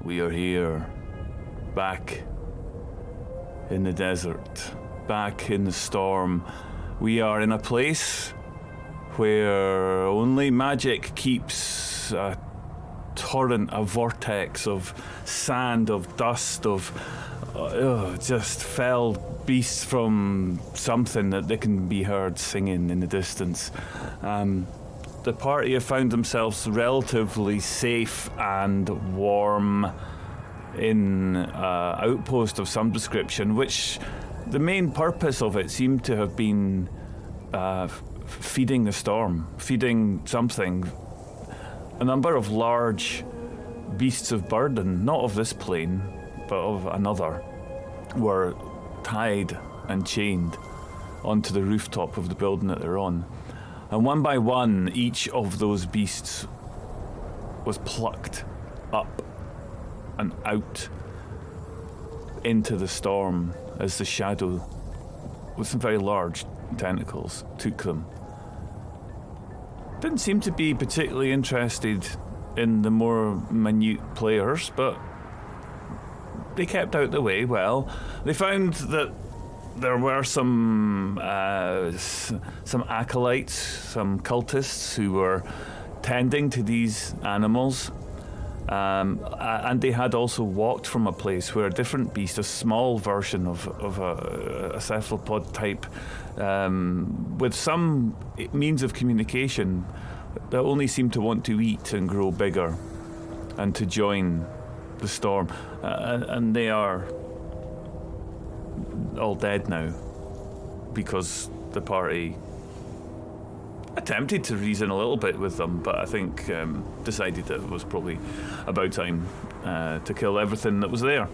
we are here, back in the desert, back in the storm. We are in a place where only magic keeps a torrent, a vortex of sand, of dust, of just fell beasts from something that they can be heard singing in the distance. The party have found themselves relatively safe and warm in an outpost of some description, which the main purpose of it seemed to have been feeding the storm, feeding something. A number of large beasts of burden, not of this plane, but of another, were tied and chained onto the rooftop of the building that they're on. And one by one, each of those beasts was plucked up and out into the storm as the shadow, with some very large tentacles, took them. Didn't seem to be particularly interested in the more minute players, but they kept out the way well. They found that there were some acolytes, some cultists who were tending to these animals, and they had also walked from a place where a different beast, a small version of a cephalopod type, with some means of communication that only seemed to want to eat and grow bigger and to join the storm, and they are all dead now because the party attempted to reason a little bit with them, but I think decided that it was probably about time to kill everything that was there.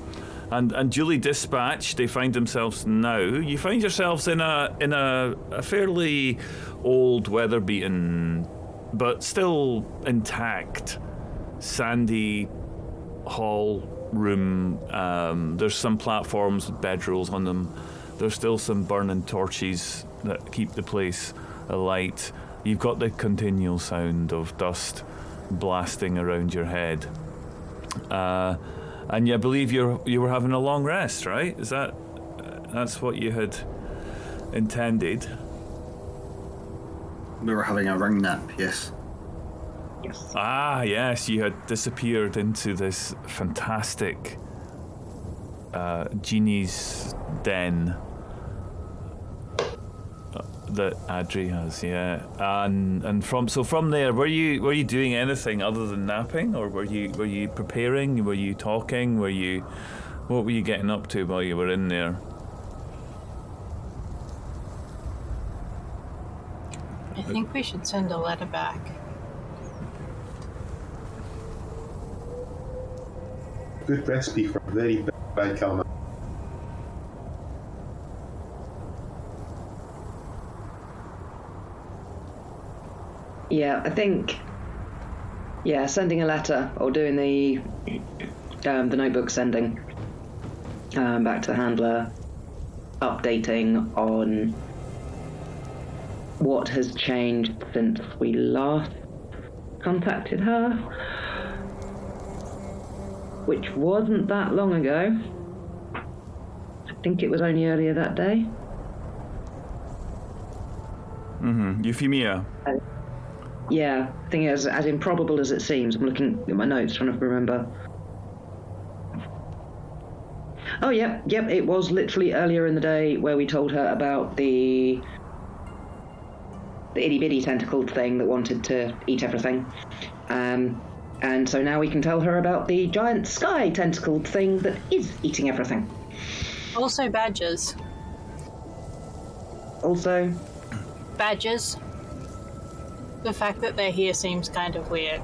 And duly dispatched, they find themselves now. You find yourselves in a fairly old, weather-beaten, but still intact, sandy hall room. There's some platforms with bedrolls on them. There's still some burning torches that keep the place alight. You've got the continual sound of dust blasting around your head. And I believe you were having a long rest, right? That's what you had intended? We were having a ring nap, yes. Yes. Ah, yes, you had disappeared into this fantastic genie's den that Adri has, yeah. And from there, were you doing anything other than napping, or were you preparing? Were you talking? What were you getting up to while you were in there? I think we should send a letter back. Good recipe for a very bad karma. Yeah, I think. Yeah, sending a letter or doing the notebook sending back to the handler, updating on what has changed since we last contacted her, which wasn't that long ago. I think it was only earlier that day. Euphemia. Yeah, I think as improbable as it seems. I'm looking at my notes, trying to remember. Oh, yep, it was literally earlier in the day where we told her about the itty-bitty tentacled thing that wanted to eat everything. And so now we can tell her about the giant sky tentacled thing that is eating everything. Also badgers. Also? Badgers. The fact that they're here seems kind of weird.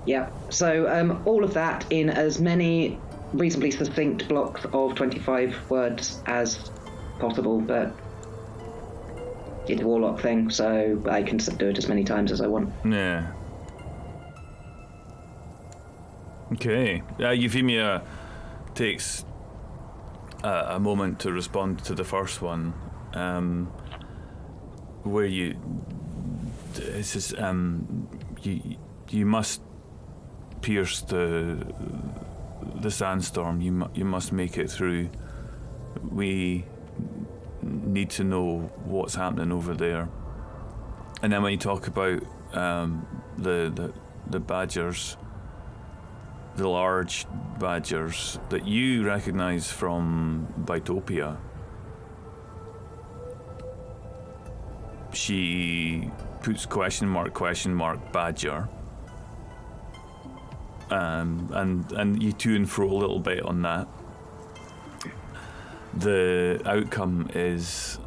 Yeah, so all of that in as many reasonably succinct blocks of 25 words as possible, but it's a warlock thing, so I can do it as many times as I want. Yeah. Okay. Euphemia takes a moment to respond to the first one, where you This is you must pierce the sandstorm. You must make it through. We need to know what's happening over there. And then when you talk about the badgers, the large badgers that you recognise from Bitopia, she puts question mark badger, and you to and fro a little bit on that. The outcome is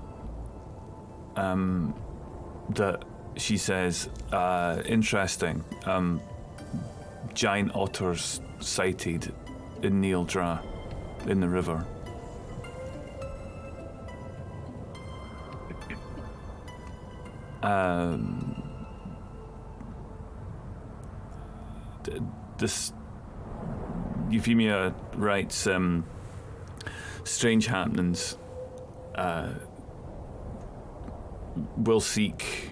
that she says, interesting, giant otters sighted in Neildra, in the river. This Euphemia writes, strange happenings. We'll seek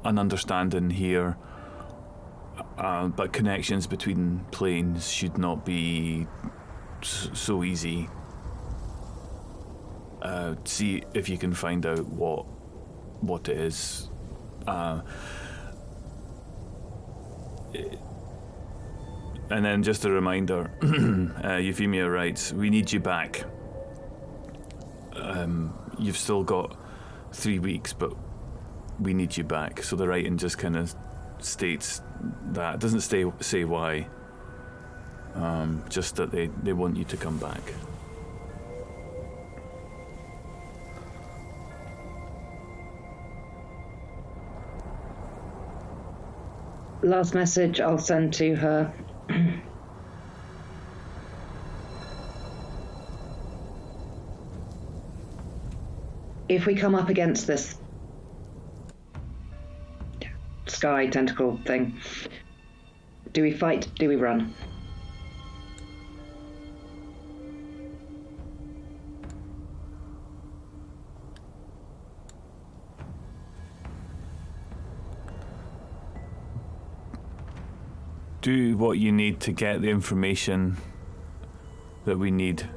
an understanding here, but connections between planes should not be so easy. See if you can find out what it is. And then just a reminder, Euphemia writes, we need you back. You've still got 3 weeks, but we need you back. So the writing just kind of states that. It doesn't say why. Just that they want you to come back. Last message I'll send to her. If we come up against this sky tentacle thing, do we fight? Do we run? Do what you need to get the information that we need.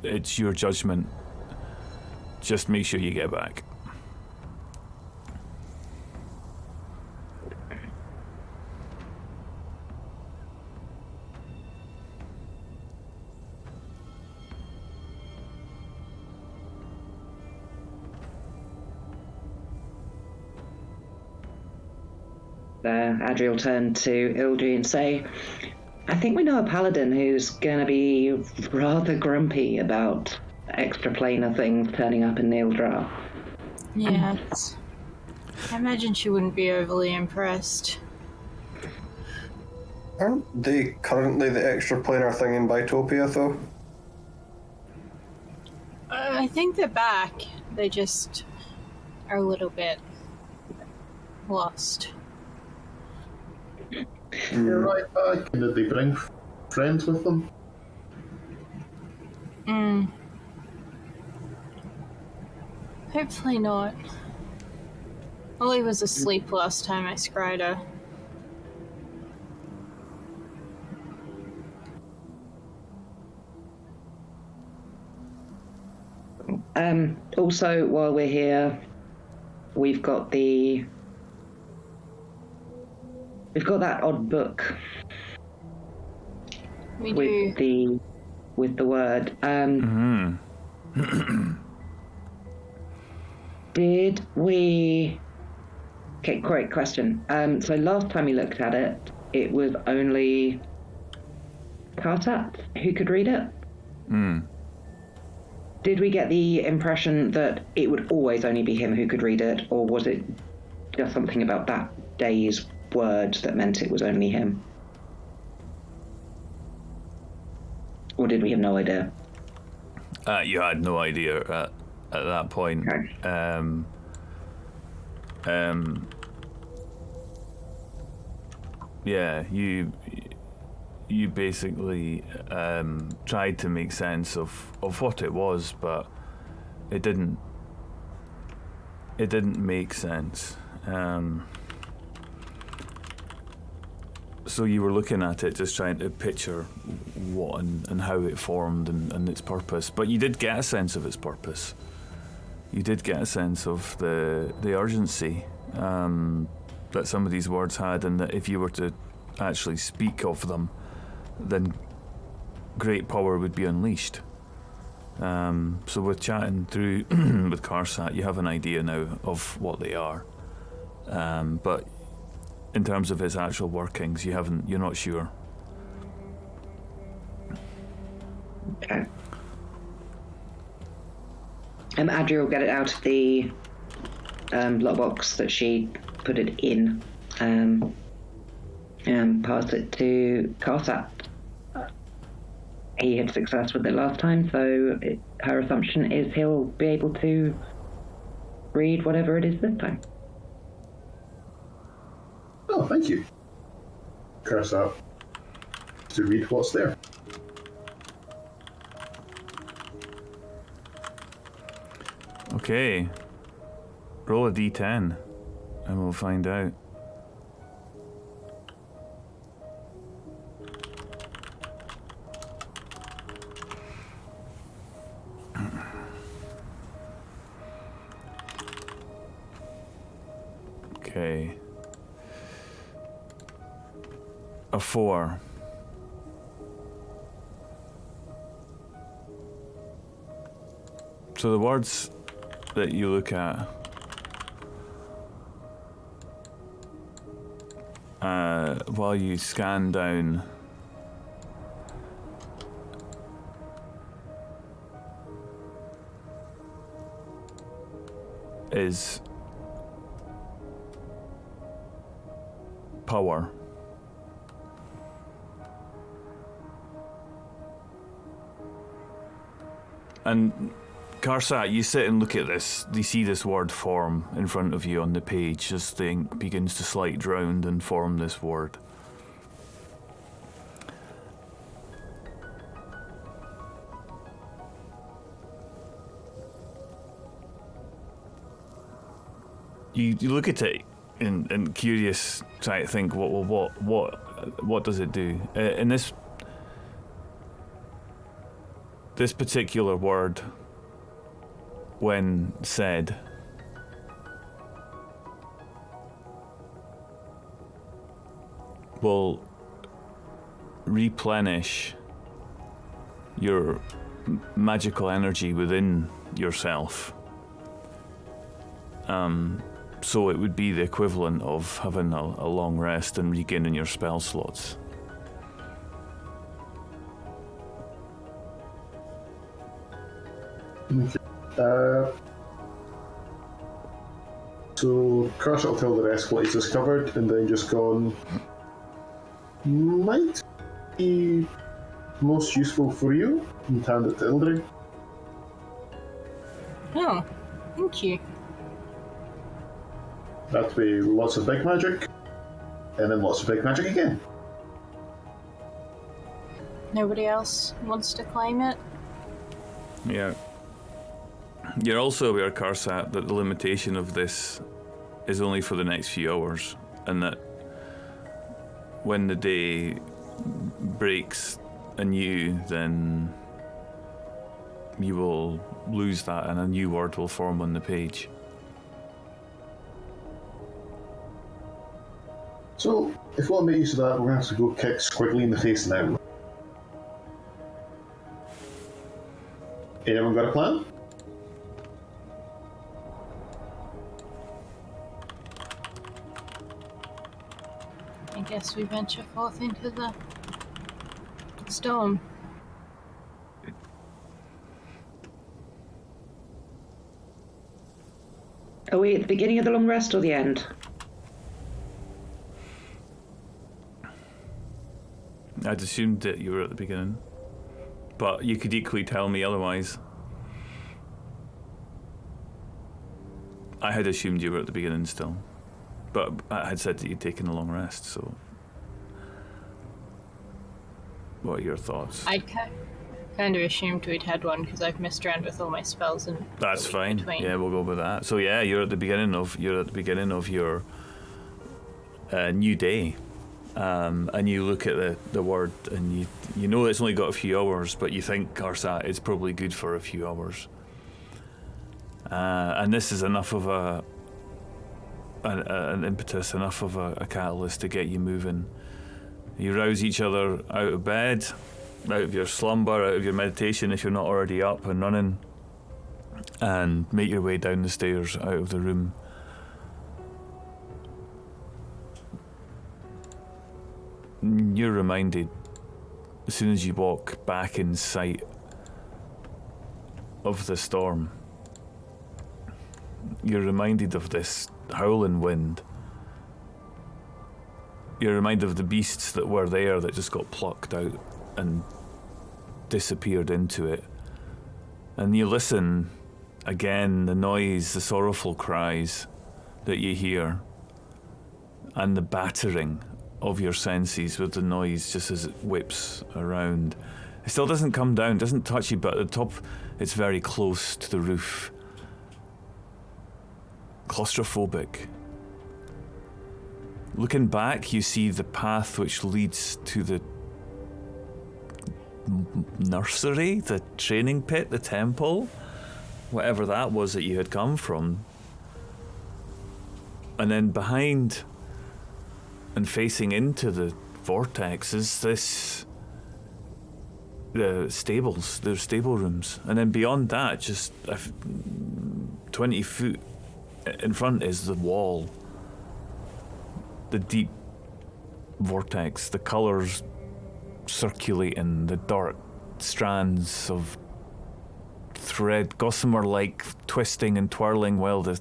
It's your judgment. Just make sure you get back. Adri will turn to Ildri and say, I think we know a paladin who's going to be rather grumpy about extraplanar things turning up in Neildra. Yes. I imagine she wouldn't be overly impressed. Aren't they currently the extraplanar thing in Bitopia, though? I think they're back. They just are a little bit lost. You're right back. And did they bring friends with them? Hopefully not. Ollie was asleep last time I scryed her. Also, while we're here, we've got that odd book We with do. the word. Did we? Okay, great question. So last time we looked at it, it was only Kartat who could read it. Did we get the impression that it would always only be him who could read it, or was it just something about that day's word that meant it was only him? Or did we have no idea? You had no idea at that point. Okay. Yeah, you basically tried to make sense of what it was, but it didn't it didn't make sense. So you were looking at it, just trying to picture what and how it formed and its purpose. But you did get a sense of its purpose. You did get a sense of the urgency that some of these words had, and that if you were to actually speak of them, then great power would be unleashed. So with chatting through with Carsat, you have an idea now of what they are. But in terms of its actual workings, you're not sure. Okay. Adria will get it out of the lockbox that she put it in, and pass it to Carsat. He had success with it last time, so her assumption is he'll be able to read whatever it is this time. Oh, thank you. Curse up to read what's there. Okay. Roll a d10 and we'll find out. Okay. A 4. So the words that you look at while you scan down is power. And Carsat, you sit and look at this. You see this word form in front of you on the page as the ink begins to slide round and form this word. You look at it and curious, try to think what does it do? In this particular word, when said, will replenish your magical energy within yourself. So it would be the equivalent of having a long rest and regaining your spell slots. So Crash will tell the rest what he's discovered, and then just gone, might be most useful for you, and hand it to Ildrid. Oh, thank you. That way, lots of big magic, and then lots of big magic again. Nobody else wants to claim it? Yeah. You're also aware, Carsat, that the limitation of this is only for the next few hours, and that when the day breaks anew, then you will lose that and a new word will form on the page. So, if we want to make use of that, we're going to have to go kick Squiggly in the face now. Anyone got a plan? I guess we venture forth into the storm. Are we at the beginning of the long rest or the end? I'd assumed that you were at the beginning, but you could equally tell me otherwise. I had assumed you were at the beginning still, but I had said that you'd taken a long rest, so... What are your thoughts? I Kind of assumed we'd had one because I've messed around with all my spells and. That's fine. Between. Yeah, we'll go with that. So yeah, you're at the beginning of your new day, and you look at the word, and you know it's only got a few hours, but you think, Arsat, it's probably good for a few hours. And this is enough of an impetus, enough of a catalyst to get you moving. You rouse each other out of bed, out of your slumber, out of your meditation if you're not already up and running, and make your way down the stairs out of the room. You're reminded, as soon as you walk back in sight of the storm, you're reminded of this howling wind. You're reminded of the beasts that were there that just got plucked out and disappeared into it. And you listen again, the noise, the sorrowful cries that you hear, and the battering of your senses with the noise just as it whips around. It still doesn't come down, doesn't touch you, but at the top it's very close to the roof. Claustrophobic. Looking back, you see the path which leads to the nursery, the training pit, the temple, whatever that was that you had come from. And then behind and facing into the vortex is the stables, there's stable rooms. And then beyond that, just 20 foot in front is the wall. The deep vortex, the colours circulating, the dark strands of thread, gossamer-like twisting and twirling while the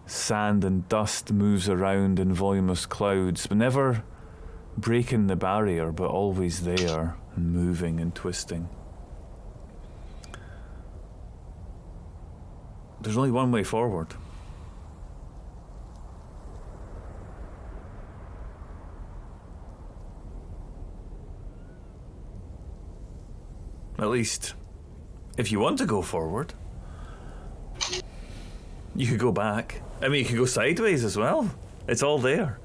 sand and dust moves around in voluminous clouds, but never breaking the barrier, but always there and moving and twisting. There's only one way forward. At least, if you want to go forward, you could go back. I mean, you could go sideways as well. It's all there.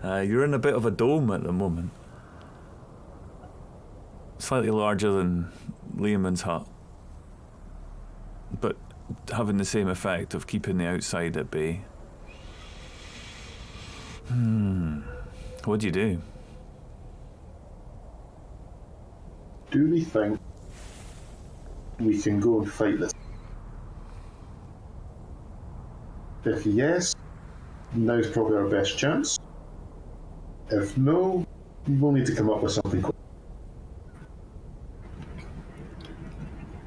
You're in a bit of a dome at the moment. Slightly larger than Leomund's hut, but having the same effect of keeping the outside at bay. What do you do? Do we think we can go and fight this? If yes, now's probably our best chance. If no, we'll need to come up with something quick.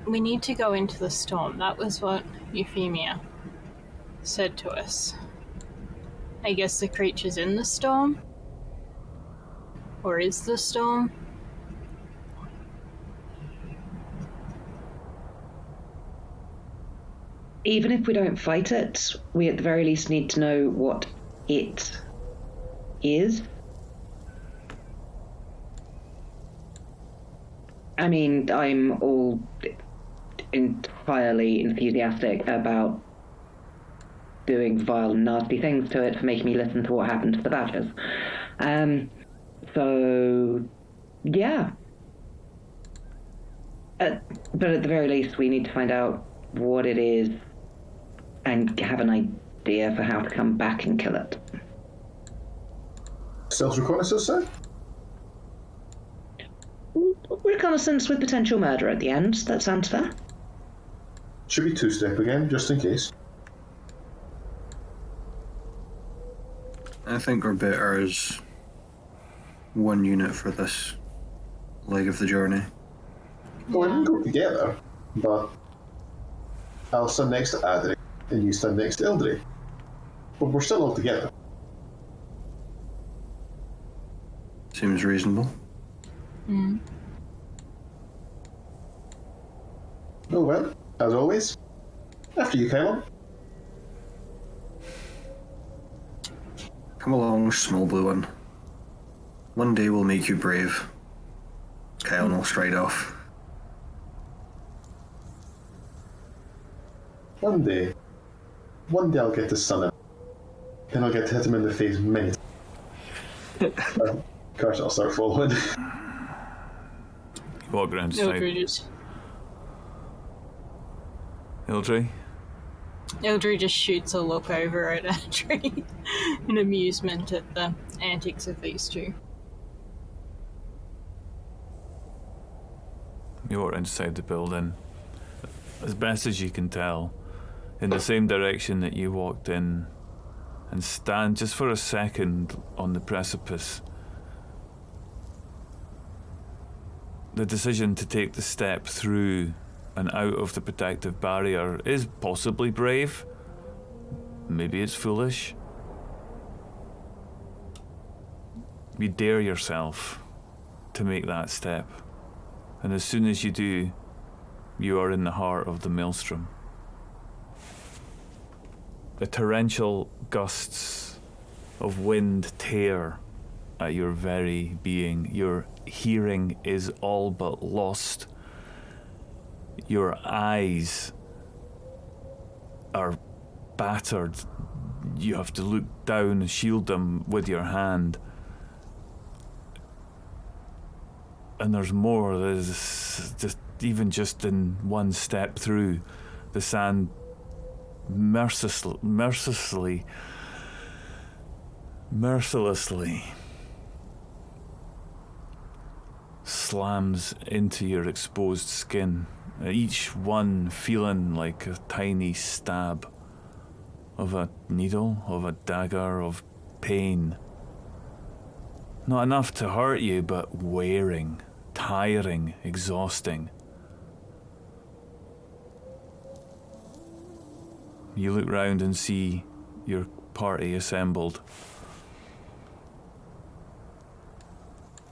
We need to go into the storm. That was what Euphemia said to us. I guess the creature's in the storm? Or is the storm? Even if we don't fight it, we at the very least need to know what it is. I mean, I'm all entirely enthusiastic about doing vile and nasty things to it for making me listen to what happened to the badgers. So, yeah. But at the very least, we need to find out what it is and have an idea for how to come back and kill it. Self-reconnaissance, sir? Reconnaissance with potential murder at the end. That sounds fair. Should be two-step again, just in case. I think we're better as one unit for this leg of the journey. Well, we can go together, but I'll stand next to Adric, and you stand next to Ildri. But we're still all together. Seems reasonable. Oh well, as always. After you, Kylo. Come along, small blue one. One day we'll make you brave. Kyle will stride off. One day I'll get the sun in. Then I'll get to hit him in the face many times. Of course, I'll start following. Walk around side. Ildry just shoots a look over at Adri in amusement at the antics of these two. You walk inside the building, as best as you can tell, in the same direction that you walked in, and stand just for a second on the precipice. The decision to take the step through and out of the protective barrier is possibly brave. Maybe it's foolish. You dare yourself to make that step. And as soon as you do, you are in the heart of the maelstrom. The torrential gusts of wind tear at your very being. Your hearing is all but lost. Your eyes are battered. You have to look down and shield them with your hand. And there's more. There's just in one step through, the sand mercilessly slams into your exposed skin, each one feeling like a tiny stab of a needle, of a dagger, of pain. Not enough to hurt you, but wearing, tiring, exhausting. You look round and see your party assembled.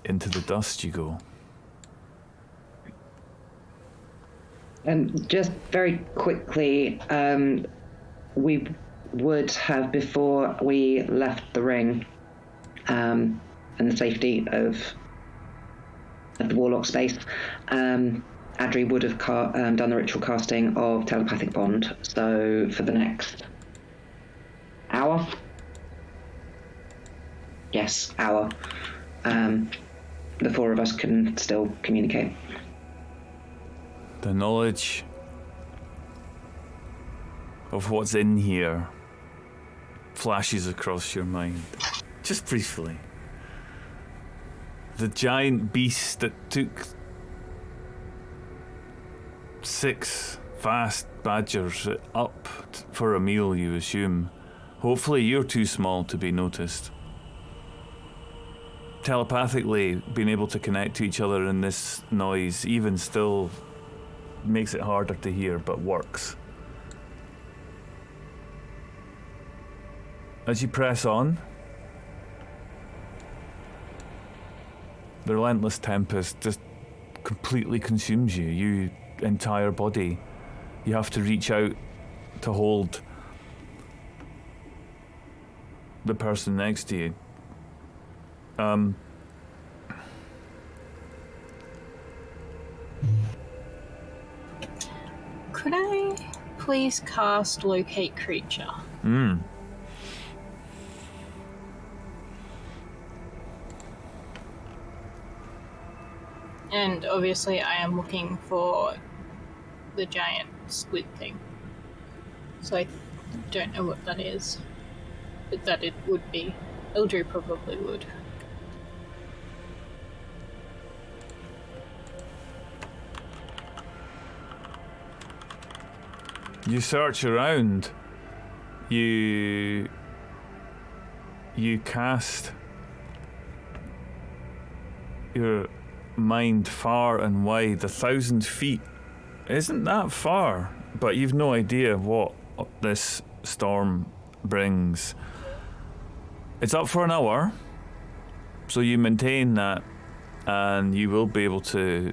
Into the dust you go. And just very quickly, we would have, before we left the ring, and the safety of the warlock space, Adri would have done the ritual casting of telepathic bond. So for the next hour, the four of us can still communicate. The knowledge of what's in here flashes across your mind, just briefly. The giant beast that took 6 fast badgers up for a meal, you assume. Hopefully you're too small to be noticed. Telepathically, being able to connect to each other in this noise, even still, makes it harder to hear, but works. As you press on, the relentless tempest just completely consumes you. Your entire body. You have to reach out to hold the person next to you. Could I please cast Locate Creature? And obviously I am looking for the giant squid thing. So I don't know what that is. But that it would be. Eldry probably would. You search around. You cast your mind far and wide. 1,000 feet isn't that far, but you've no idea what this storm brings. It's up for an hour, so you maintain that, and you will be able to,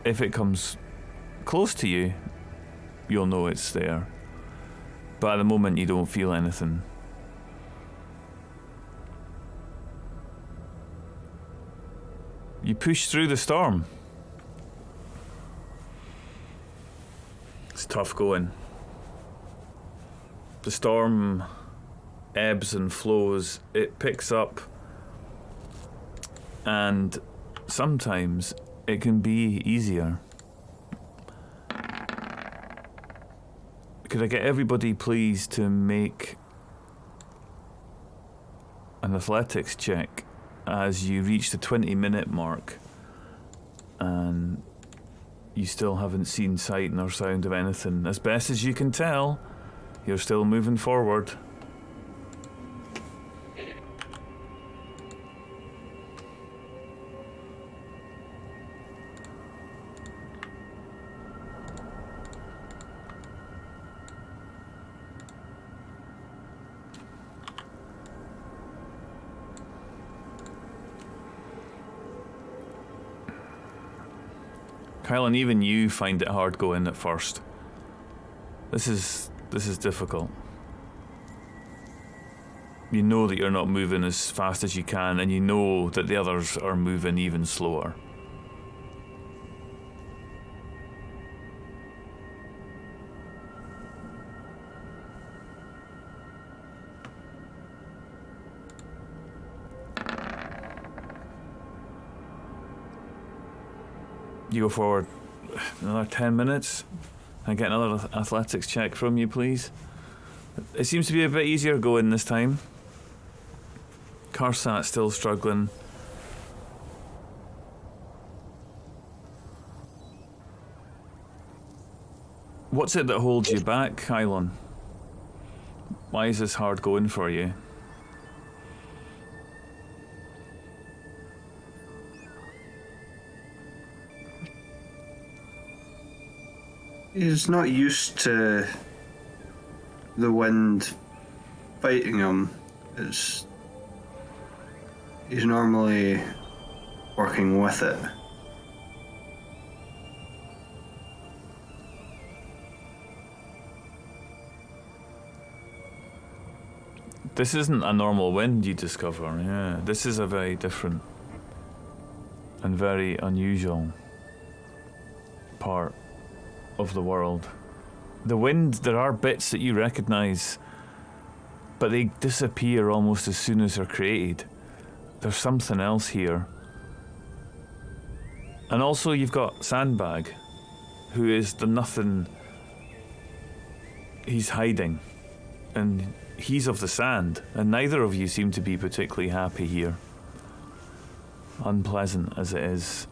if it comes close to you, you'll know it's there. But at the moment, you don't feel anything. You push through the storm. It's tough going. the storm ebbs and flows, it picks up, and sometimes it can be easier. Could I get everybody, please, to make an athletics check as you reach the 20-minute mark and you still haven't seen sight nor sound of anything. As best as you can tell, you're still moving forward. Kyle, and even you find it hard going at first. This is difficult. You know that you're not moving as fast as you can, and you know that the others are moving even slower. You go forward another 10 minutes and get another athletics check from you, please. It seems to be a bit easier going this time. Karsat's still struggling. What's it that holds you back, Kylon? Why is this hard going for you? He's not used to the wind fighting him. He's normally working with it. This isn't a normal wind, you discover. Yeah, this is a very different and very unusual part of the world. The wind, there are bits that you recognize, but they disappear almost as soon as they're created. There's something else here. And also you've got Sandbag, who is the nothing. He's hiding, and he's of the sand, and neither of you seem to be particularly happy here. Unpleasant as it is.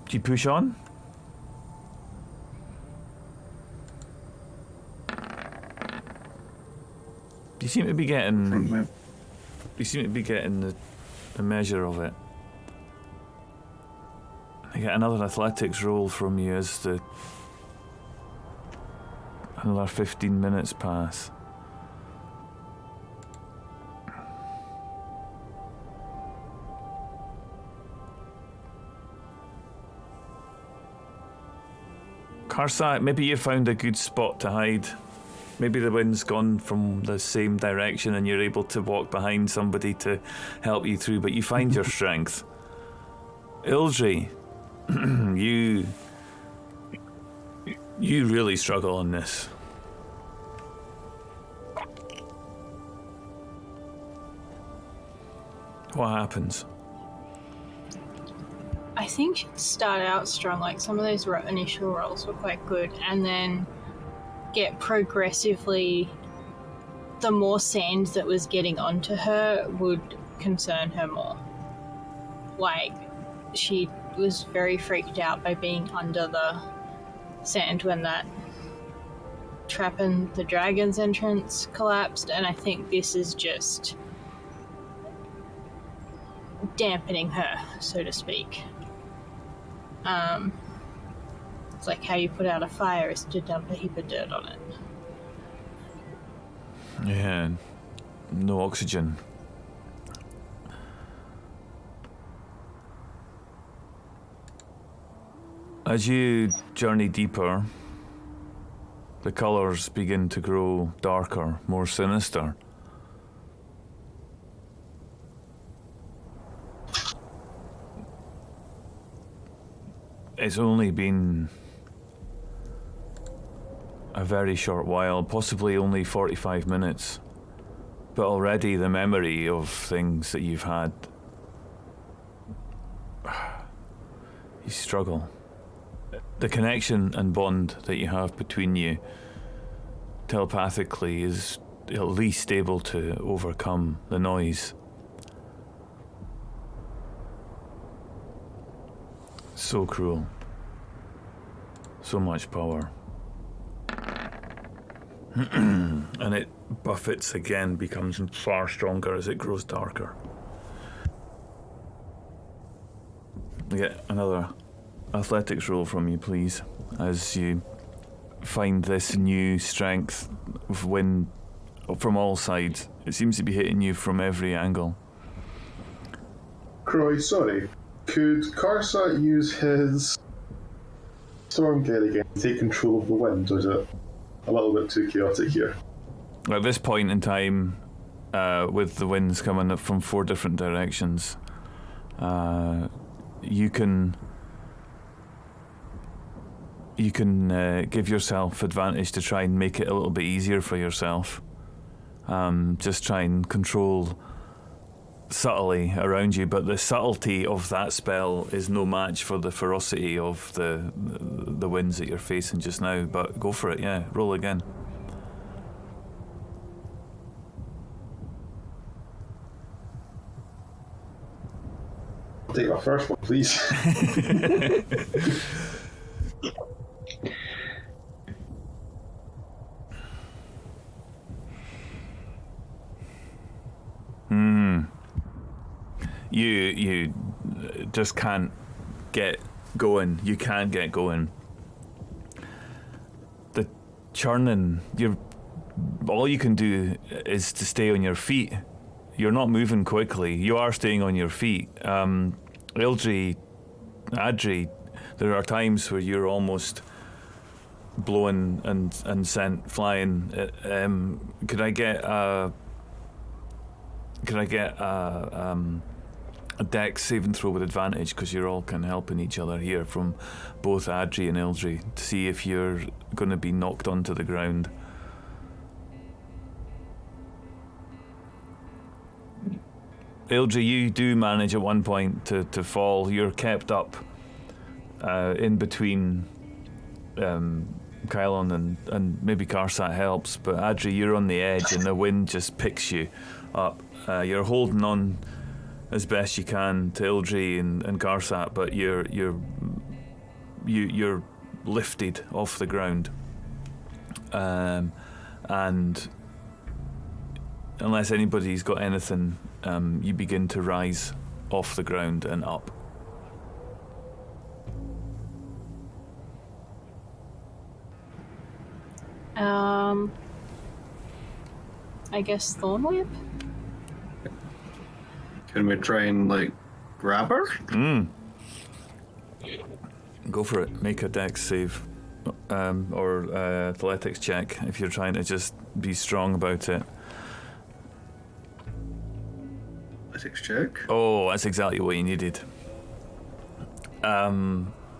Do you push on? You seem to be getting the measure of it. I get another athletics roll from you as another 15 minutes pass. Karsat, maybe you found a good spot to hide. Maybe the wind's gone from the same direction and you're able to walk behind somebody to help you through, but you find your strength. Ildri, you really struggle on this. What happens? I think she'd start out strong, like some of those initial rolls were quite good, and then get progressively, the more sand that was getting onto her would concern her more. Like, she was very freaked out by being under the sand when that Trapping the Dragon's entrance collapsed, and I think this is just dampening her, so to speak. It's like how you put out a fire is to dump a heap of dirt on it. Yeah, no oxygen. As you journey deeper, the colours begin to grow darker, more sinister. It's only been a very short while, possibly only 45 minutes. But already the memory of things that you've had, you struggle. The connection and bond that you have between you telepathically is at least able to overcome the noise. So cruel. So much power. And it buffets again, becomes far stronger as it grows darker. Get another athletics roll from you, please, as you find this new strength of wind from all sides. It seems to be hitting you from every angle. Croy, sorry. Could Karsa use his Stormbringer again to take control of the wind, or is it a little bit too chaotic here? At this point in time, with the winds coming up from 4 different directions, you can give yourself advantage to try and make it a little bit easier for yourself. Just try and control subtly around you, but the subtlety of that spell is no match for the ferocity of the winds that you're facing just now. But go for it, yeah. Roll again. I'll take my first one, please. You just can't get going. You can't get going. The churning, all you can do is to stay on your feet. You're not moving quickly. You are staying on your feet. Ildri, Adri, there are times where you're almost blown and sent flying. Could I get a dex saving throw with advantage, because you're all kind of helping each other here, from both Adri and Ildri, to see if you're going to be knocked onto the ground. Ildri, you do manage at one point to fall. You're kept up in between Kylon and maybe Karsat helps, but Adri, you're on the edge and the wind just picks you up. You're holding on as best you can to Ildri and Karsat, but you're lifted off the ground, and unless anybody's got anything, you begin to rise off the ground and up. I guess Thorn Whip? Can we try and, like, grab her? Go for it. Make a dex save. Or athletics check if you're trying to just be strong about it. Athletics check. Oh, that's exactly what you needed.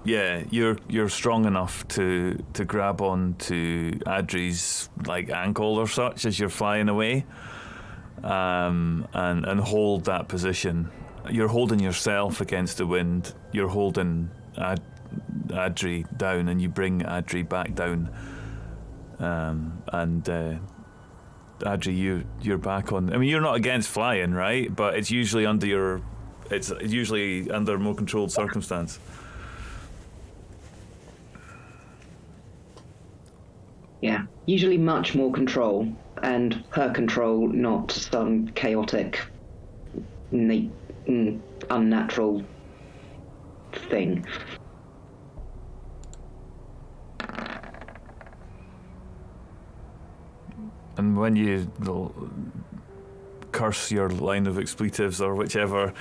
Yeah, you're strong enough to grab on to Adri's like ankle or such as you're flying away, and hold that position. You're holding yourself against the wind. You're holding Adri down, and you bring Adri back down. Adri, you're back on. I mean, you're not against flying, right? But it's usually under more controlled circumstance. Yeah, usually much more control, and her control, not some chaotic, unnatural thing. And when you curse your line of expletives or whichever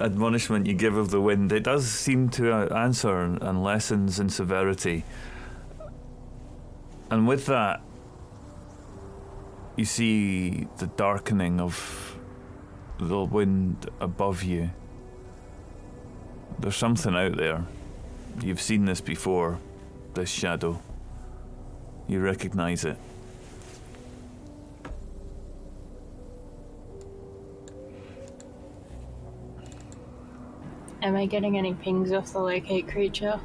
admonishment you give of the wind, it does seem to answer and lessens in severity. And with that, you see the darkening of the wind above you. There's something out there. You've seen this before, this shadow. You recognize it. Am I getting any pings off the locate creature?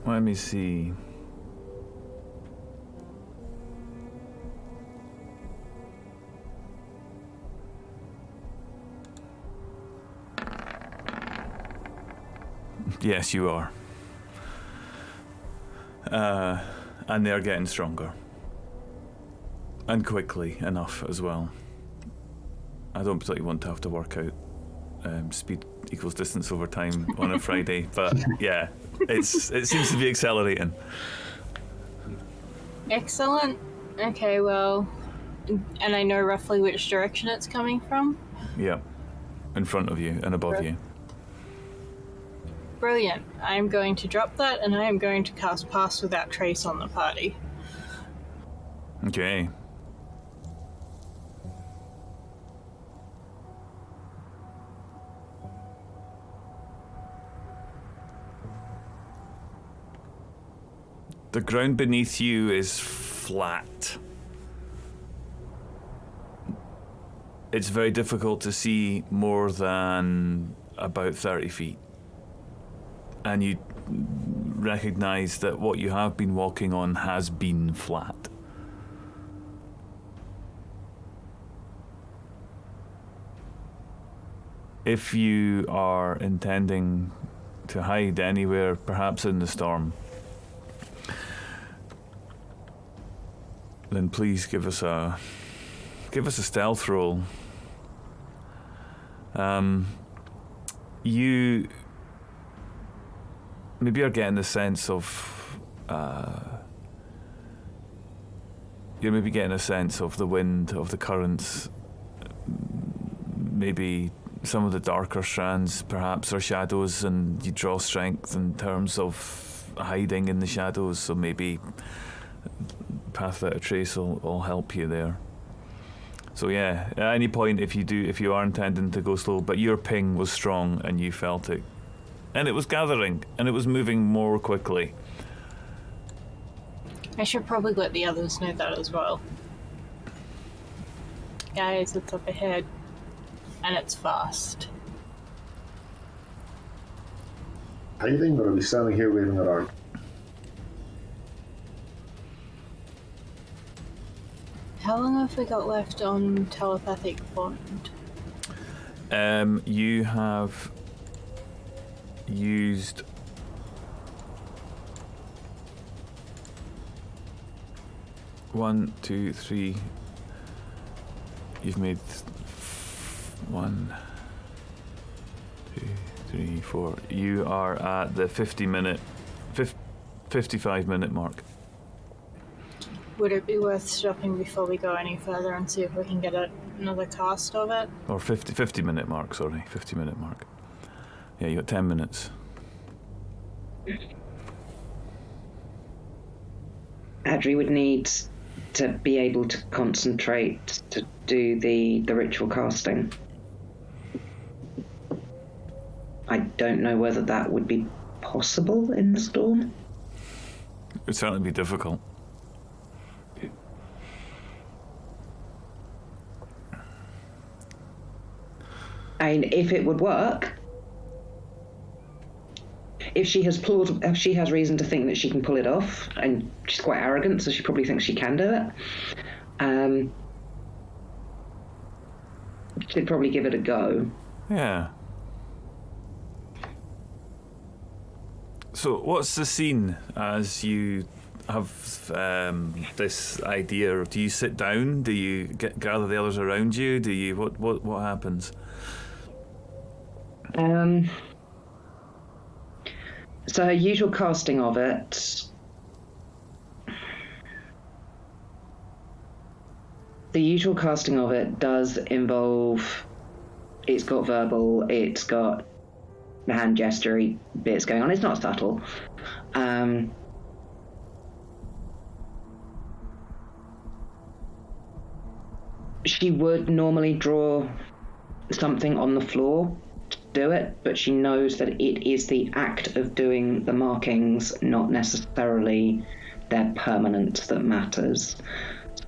Let me see. Yes, you are. And they're getting stronger. And quickly enough as well. I don't particularly want to have to work out speed equals distance over time on a Friday, but yeah, it seems to be accelerating. Excellent. Okay, well, and I know roughly which direction it's coming from. Yeah, in front of you and above you. Brilliant. I am going to drop that, and I am going to cast Pass Without Trace on the party. Okay. The ground beneath you is flat. It's very difficult to see more than about 30 feet. And you recognize that what you have been walking on has been flat. If you are intending to hide anywhere, perhaps in the storm, then please give us a stealth roll. You maybe are getting the sense of you're maybe getting a sense of the wind, of the currents, maybe some of the darker strands perhaps are shadows, and you draw strength in terms of hiding in the shadows, so maybe Path Without a Trace will help you there. So yeah, at any point if you are intending to go slow, but your ping was strong and you felt it, and it was gathering and it was moving more quickly. I should probably let the others know that as well. Guys, it's up ahead. And it's fast. Hiding, or are we standing here waving around? How long have we got left on telepathic bond? You have used one, two, three. You've made 1, 2, 3, 4. You are at the 55-minute mark. Would it be worth stopping before we go any further and see if we can get another cast of it? Or 50-minute mark, sorry. 50-minute mark. Yeah, you got 10 minutes. Adri would need to be able to concentrate to do the ritual casting. I don't know whether that would be possible in the storm. It would certainly be difficult. And if it would work, if she has reason to think that she can pull it off, and she's quite arrogant, so she probably thinks she can do it, she'd probably give it a go. Yeah. So what's the scene as you have this idea? Do you sit down? Do you gather the others around you? Do you what happens? So her usual casting of it, does involve, it's got verbal, it's got the hand gestury bits going on. It's not subtle. She would normally draw something on the floor do it, but she knows that it is the act of doing the markings, not necessarily their permanence, that matters.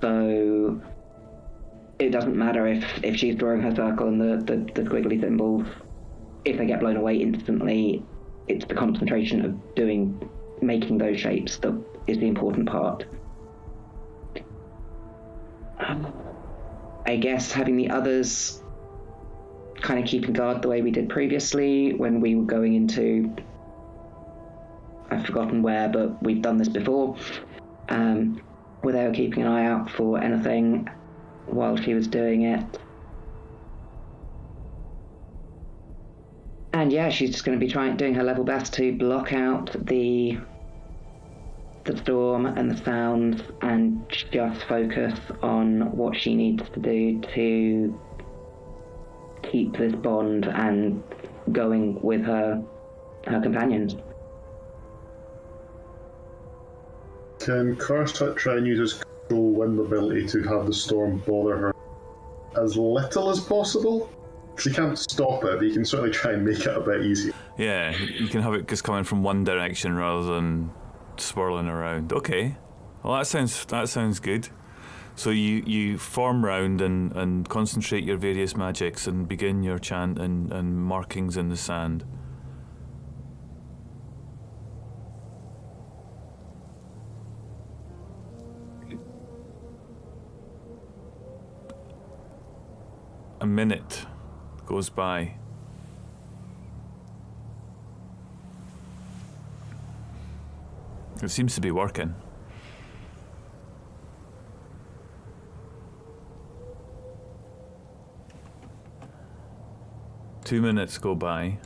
So it doesn't matter if she's drawing her circle and the squiggly symbols, if they get blown away instantly, it's the concentration of making those shapes that is the important part. I guess having the others kind of keeping guard the way we did previously when we were going into, I've forgotten where, but we've done this before, where they were keeping an eye out for anything while she was doing it. And yeah, she's just going to be doing her level best to block out the storm and the sounds and just focus on what she needs to do to keep this bond and going with her companions. Can Karst try and use his control wind ability to have the storm bother her as little as possible? Because he can't stop it, but he can certainly try and make it a bit easier. Yeah, you can have it just coming from one direction rather than swirling around. Okay, well that sounds good. So you form round and concentrate your various magics and begin your chant and markings in the sand. A minute goes by. It seems to be working. Two minutes go by.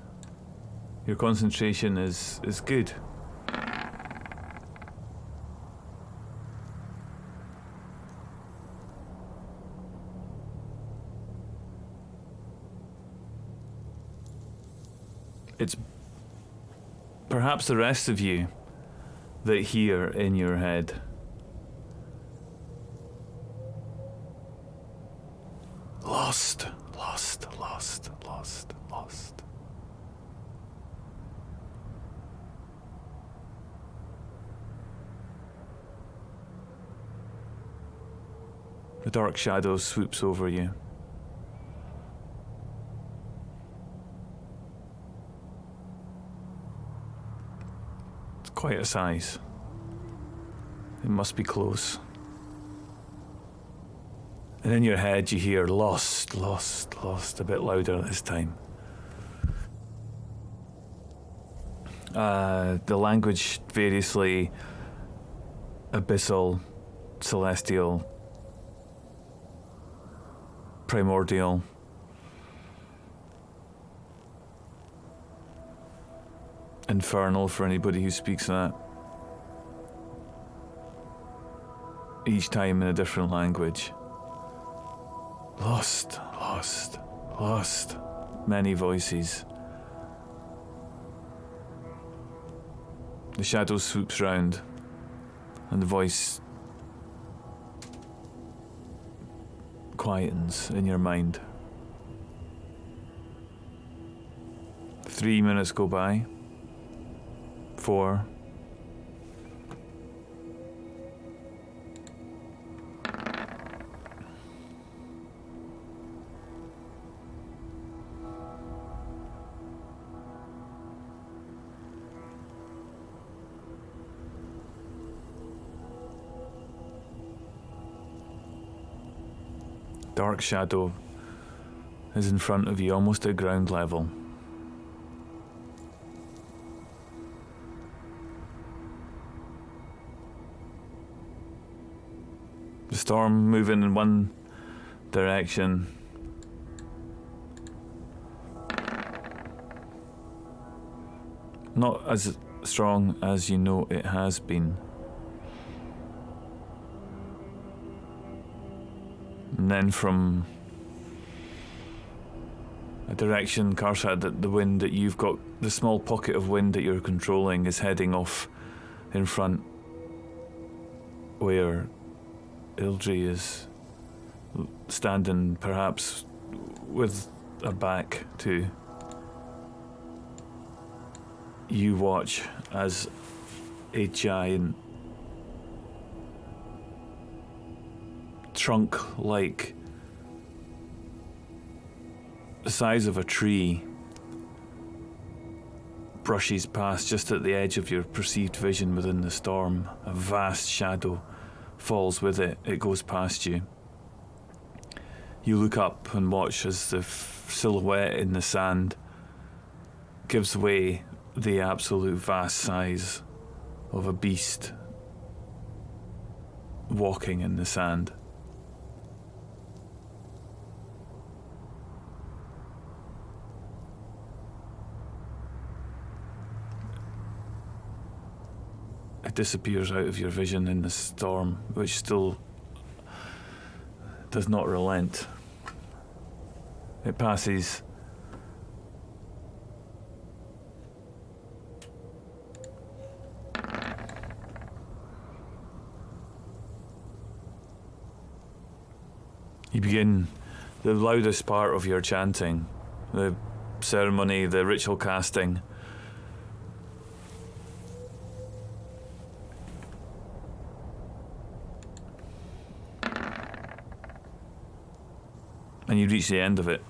Your concentration is good. It's perhaps the rest of you that hear in your head. Lost, lost, lost, lost, lost. The dark shadow swoops over you. Quite a size. It must be close. And in your head you hear lost, lost, lost, a bit louder this time. The language variously abyssal, celestial, primordial. Infernal for anybody who speaks that. Each time in a different language. Lost, lost, lost. Many voices. The shadow swoops round and the voice quietens in your mind. 3 minutes go by. 4. Dark shadow is in front of you, almost at ground level. The storm moving in one direction. Not as strong as you know it has been. And then from a direction, Karsad, that the wind that you've got, the small pocket of wind that you're controlling is heading off in front where Ildri is standing, perhaps with her back to you watch as a giant trunk like the size of a tree brushes past just at the edge of your perceived vision within the storm. A vast shadow falls with it. It goes past you. You look up and watch as the silhouette in the sand gives way the absolute vast size of a beast walking in the sand. It disappears out of your vision in the storm, which still does not relent. It passes you begin the loudest part of your chanting, the ceremony, the ritual casting. And you reach the end of it.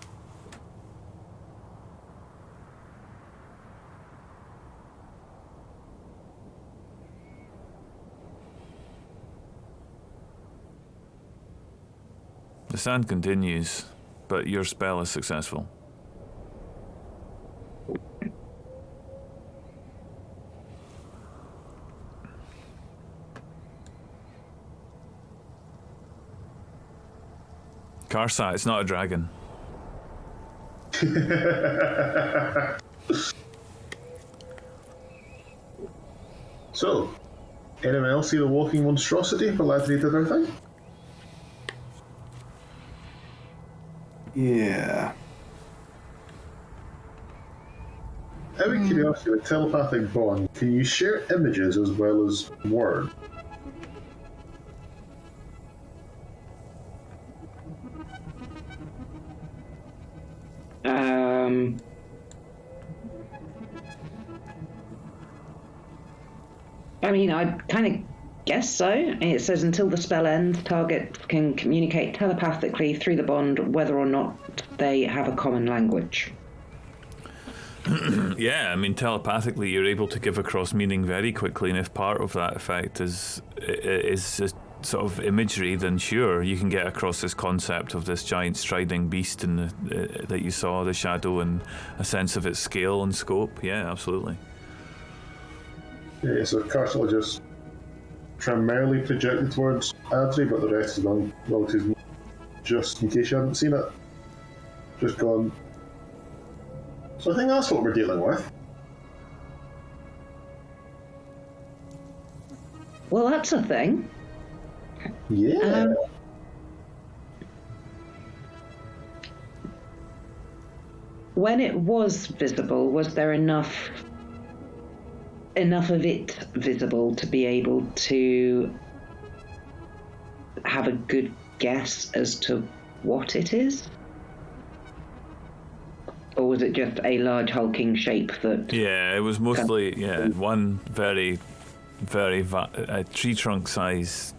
The sand continues, but your spell is successful. Karsat, it's not a dragon. So, anyone else see the walking monstrosity while Ladri did her thing? Yeah. Out of curiosity, with telepathic bond, can you share images as well as words? I mean, I kind of guess so. It says until the spell ends, targets can communicate telepathically through the bond, whether or not they have a common language. Yeah, I mean, telepathically, you're able to give across meaning very quickly, and if part of that effect is a sort of imagery, then sure, you can get across this concept of this giant striding beast in the, that you saw, the shadow, and a sense of its scale and scope. Yeah, absolutely. Yeah, so Castle just primarily projected towards Adri, but the rest is on relative, just in case you haven't seen it. Just gone. So I think that's what we're dealing with. Well, that's a thing. Yeah. When it was visible, was there enough of it visible to be able to have a good guess as to what it is? Or was it just a large hulking shape that... Yeah, it was mostly, one very, very tree trunk size,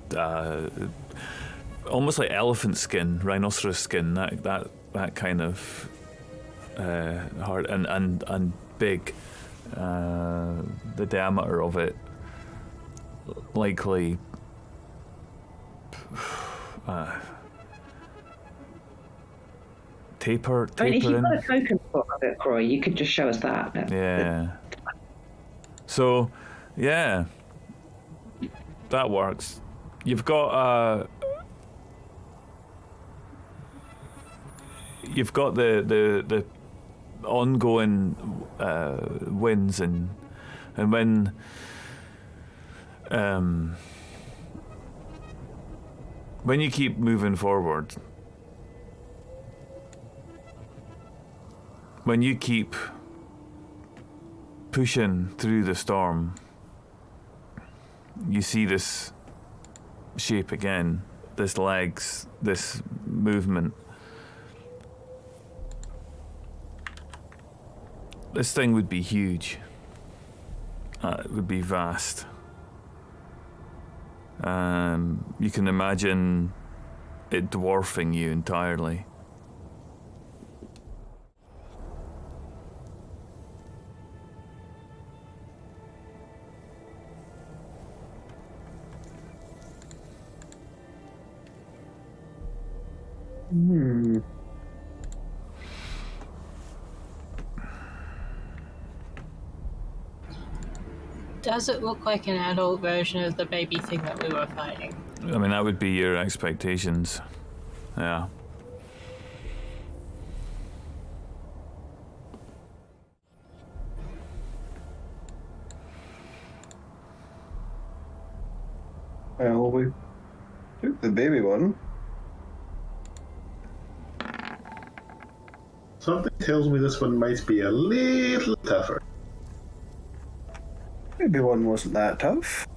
almost like elephant skin, rhinoceros skin, that kind of hard and big. The diameter of it likely taper I mean, if you've in. got a token for it, Croy, you could just show us that. Yeah. So, yeah, that works. You've got the ongoing winds and when you keep moving forward, when you keep pushing through the storm, you see this shape again, this legs, this movement. This thing would be huge. It would be vast. You can imagine it dwarfing you entirely. Does it look like an adult version of the baby thing that we were fighting? I mean, that would be your expectations. Yeah. Well, we took the baby one. Something tells me this one might be a little tougher. Baby one wasn't that tough.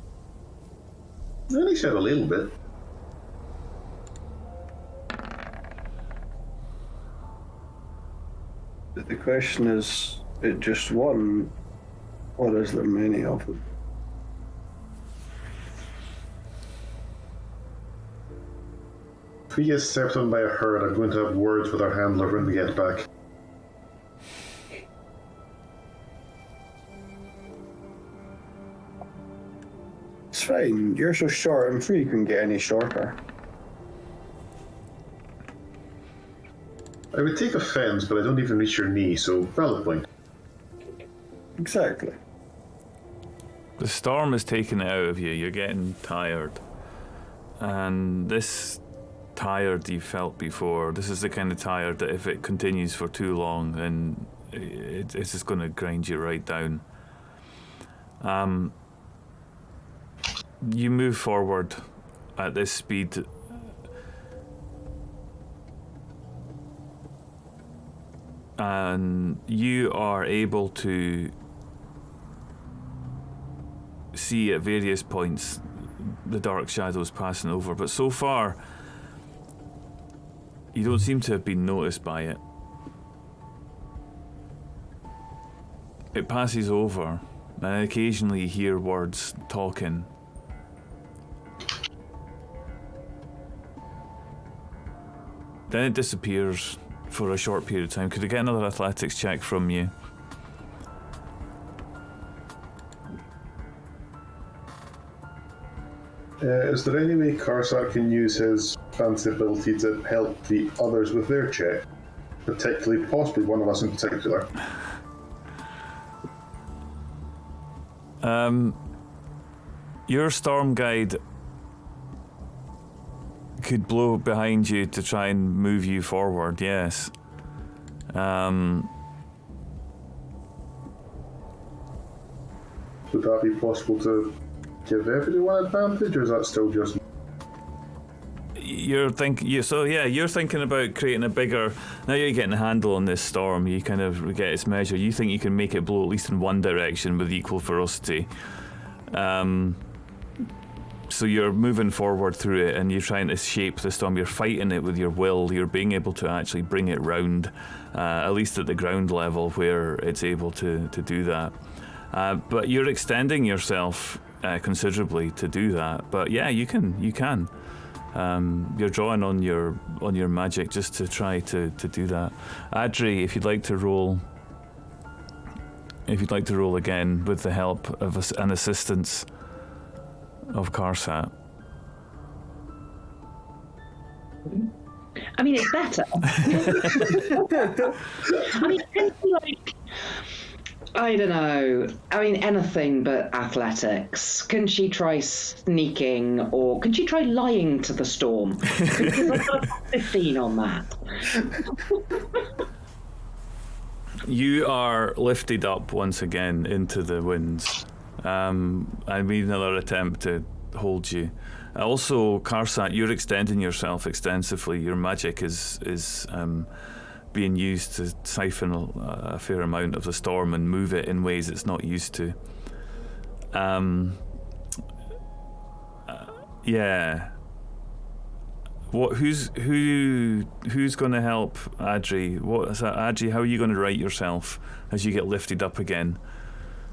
At least have a little bit. But the question is, it just one, or is there many of them? If we get stepped on by a herd, I'm going to have words with our handler when we get back. It's fine, you're so short, I'm sure you can get any shorter. I would take offense, but I don't even reach your knee, so valid point. Exactly. The storm has taken it out of you. You're getting tired. And this tired you felt before, this is the kind of tired that if it continues for too long, then it's just going to grind you right down. You move forward at this speed. And you are able to see at various points the dark shadows passing over, but so far you don't seem to have been noticed by it. It passes over, and occasionally you hear words talking. Then it disappears for a short period of time. Could I get another athletics check from you? Is there any way Karsak can use his fancy ability to help the others with their check? Particularly, possibly one of us in particular. Your storm guide could blow behind you to try and move you forward, yes. Would that be possible to give everyone advantage, or is that still just... You're thinking about creating a bigger... Now you're getting a handle on this storm, you kind of get its measure. You think you can make it blow at least in one direction with equal ferocity. So you're moving forward through it and you're trying to shape the storm. You're fighting it with your will. You're being able to actually bring it round, at least at the ground level where it's able to do that. But you're extending yourself considerably to do that. But yeah, you can. You're drawing on your magic just to try to do that. Adri, if you'd like to roll again with the help of an assistance of Karsat. I mean, it's better. I mean, I don't know. I mean, anything but athletics. Can she try sneaking, or can she try lying to the storm? Because I've got a 15 on that. You are lifted up once again into the winds. I made another attempt to hold you. Also, Karsat, you're extending yourself extensively. Your magic is being used to siphon a fair amount of the storm and move it in ways it's not used to. Yeah. Who's going to help Adri? What is that, Adri? How are you going to right yourself as you get lifted up again?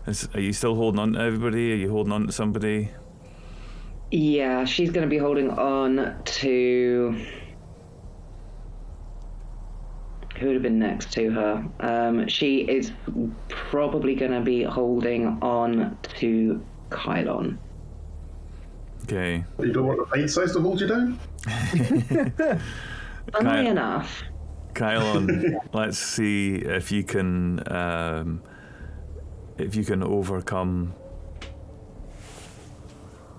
Are you still holding on to everybody? Are you holding on to somebody? Yeah, she's going to be holding on to... Who would have been next to her? She is probably going to be holding on to Kylon. Okay. You don't want the pint size to hold you down? Funnily enough. Kylon, let's see if you can overcome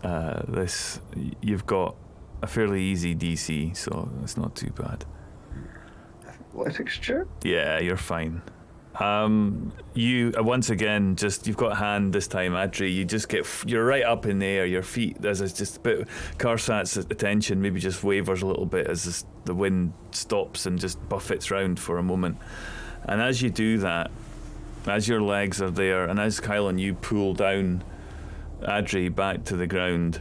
this. You've got a fairly easy DC, so it's not too bad. Athletics check? Yeah, you're fine. You once again you've got a hand this time, Adri. You just you're right up in the air. Your feet. There's just a bit. Karsat's attention maybe just wavers a little bit as the wind stops and just buffets round for a moment. And as you do that, as your legs are there, and as Kylon, you pull down Adri back to the ground.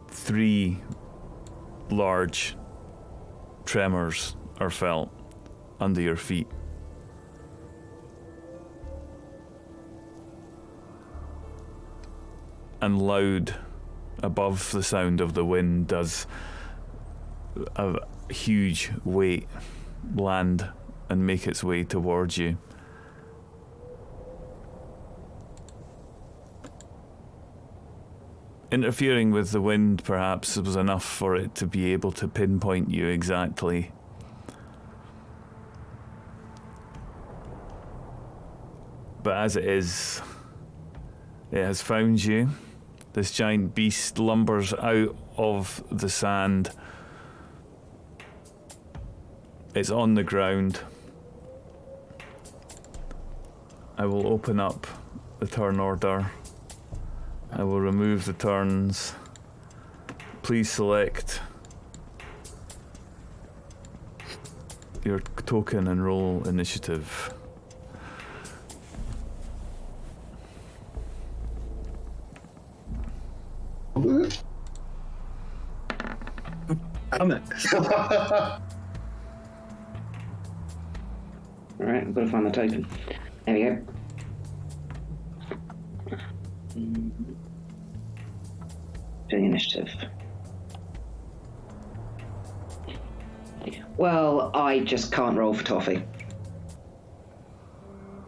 3 large tremors are felt under your feet. And loud above the sound of the wind does a huge weight land and make its way towards you. Interfering with the wind perhaps was enough for it to be able to pinpoint you exactly. But as it is, it has found you. This giant beast lumbers out of the sand. It's on the ground. I will open up the turn order. I will remove the turns. Please select your token and roll initiative. Damn it. Alright, I've got to find the token. There we go. Doing initiative. Well, I just can't roll for toffee.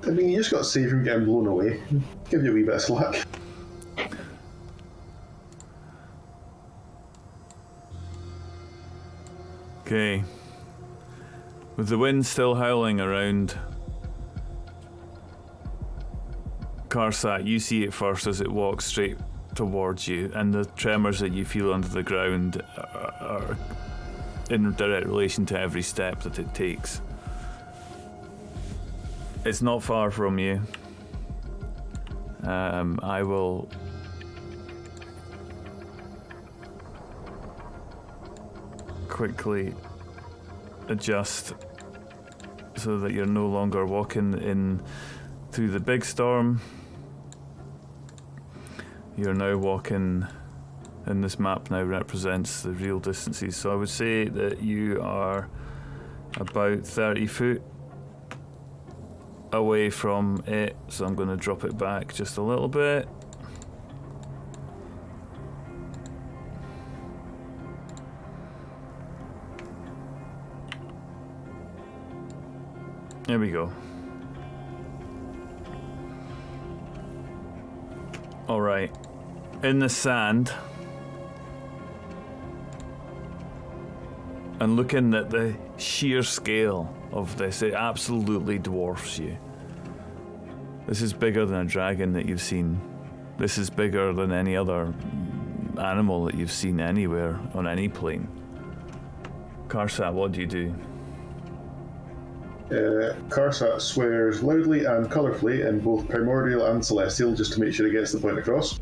I mean, you just got to save from getting blown away. Give you a wee bit of slack. Okay. With the wind still howling around, Karsat, you see it first as it walks straight towards you, and the tremors that you feel under the ground are in direct relation to every step that it takes. It's not far from you. I will quickly adjust so that you're no longer walking in through the big storm. You're now walking, and this map now represents the real distances. So I would say that you are about 30 foot away from it. So I'm going to drop it back just a little bit. There we go. All right. In the sand, and looking at the sheer scale of this, it absolutely dwarfs you. This is bigger than a dragon that you've seen. This is bigger than any other animal that you've seen anywhere on any plane. Karsat, what do you do? Karsat swears loudly and colourfully in both Primordial and Celestial just to make sure he gets the point across.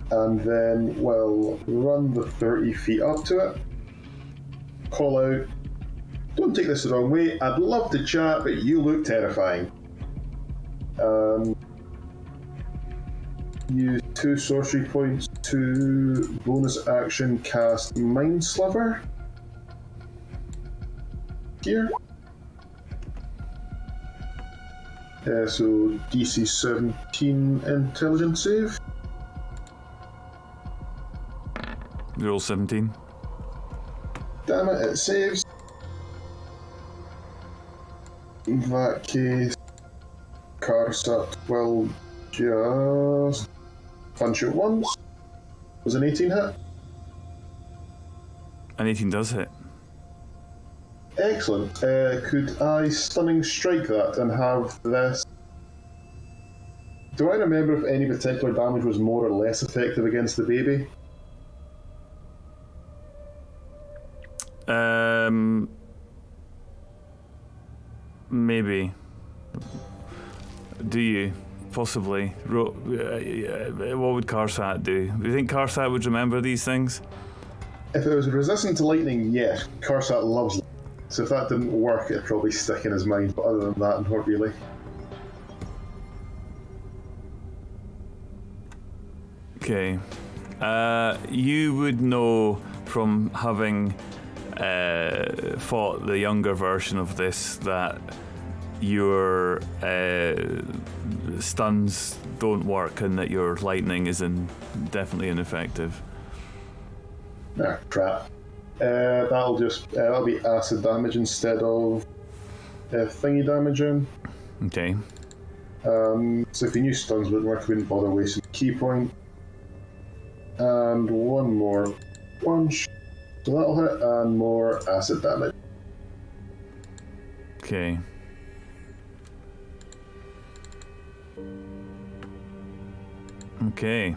And then we'll run the 30 feet up to it. Call out, don't take this the wrong way, I'd love to chat, but you look terrifying. Use 2 sorcery points to bonus action cast Mind Sliver. Here. So DC 17 intelligence save. Roll 17. Damn it, it saves. In that case, Karsat will just punch it once. Was an 18 hit? An 18 does hit. Excellent. Could I stunning strike that and have this? Do I remember if any particular damage was more or less effective against the baby? Maybe. Do you? Possibly. What would Karsat do? Do you think Karsat would remember these things? If it was resistant to lightning, yes. Karsat loves lightning. So if that didn't work, it'd probably stick in his mind, but other than that, not really. Okay. You would know from having fought the younger version of this that your stuns don't work and that your lightning is definitely ineffective. Ah, crap. That'll be acid damage instead of thingy damaging. Okay. So if you knew stuns wouldn't work, I wouldn't bother wasting a key point. And one more punch. So that'll hit, and more acid damage. Okay. Okay.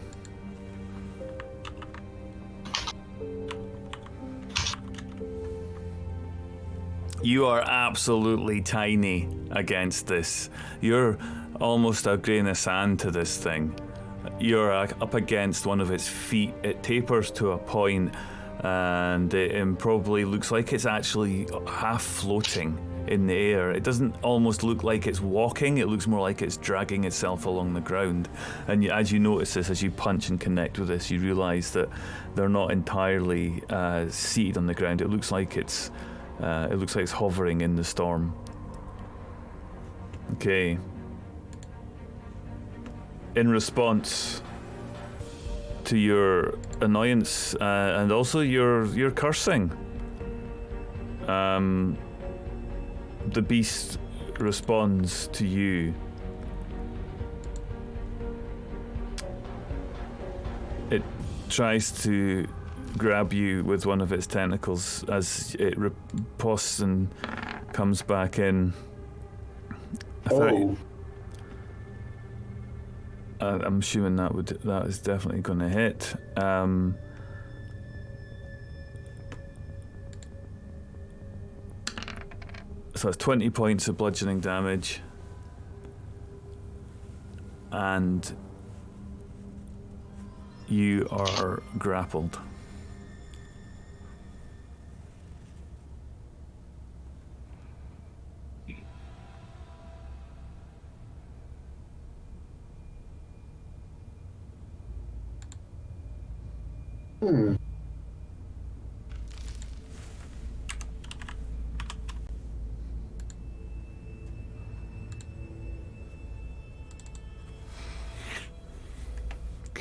You are absolutely tiny against this. You're almost a grain of sand to this thing. You're up against one of its feet. It tapers to a point, and it probably looks like it's actually half floating in the air. It doesn't almost look like it's walking. It looks more like it's dragging itself along the ground. And as you notice this, as you punch and connect with this, you realise that they're not entirely seated on the ground. It looks like it's hovering in the storm. Okay. In response to your annoyance and also your cursing, the beast responds to you. It tries to grab you with one of its tentacles as it riposts and comes back in. I'm assuming that is definitely going to hit. So it's 20 points of bludgeoning damage, and you are grappled.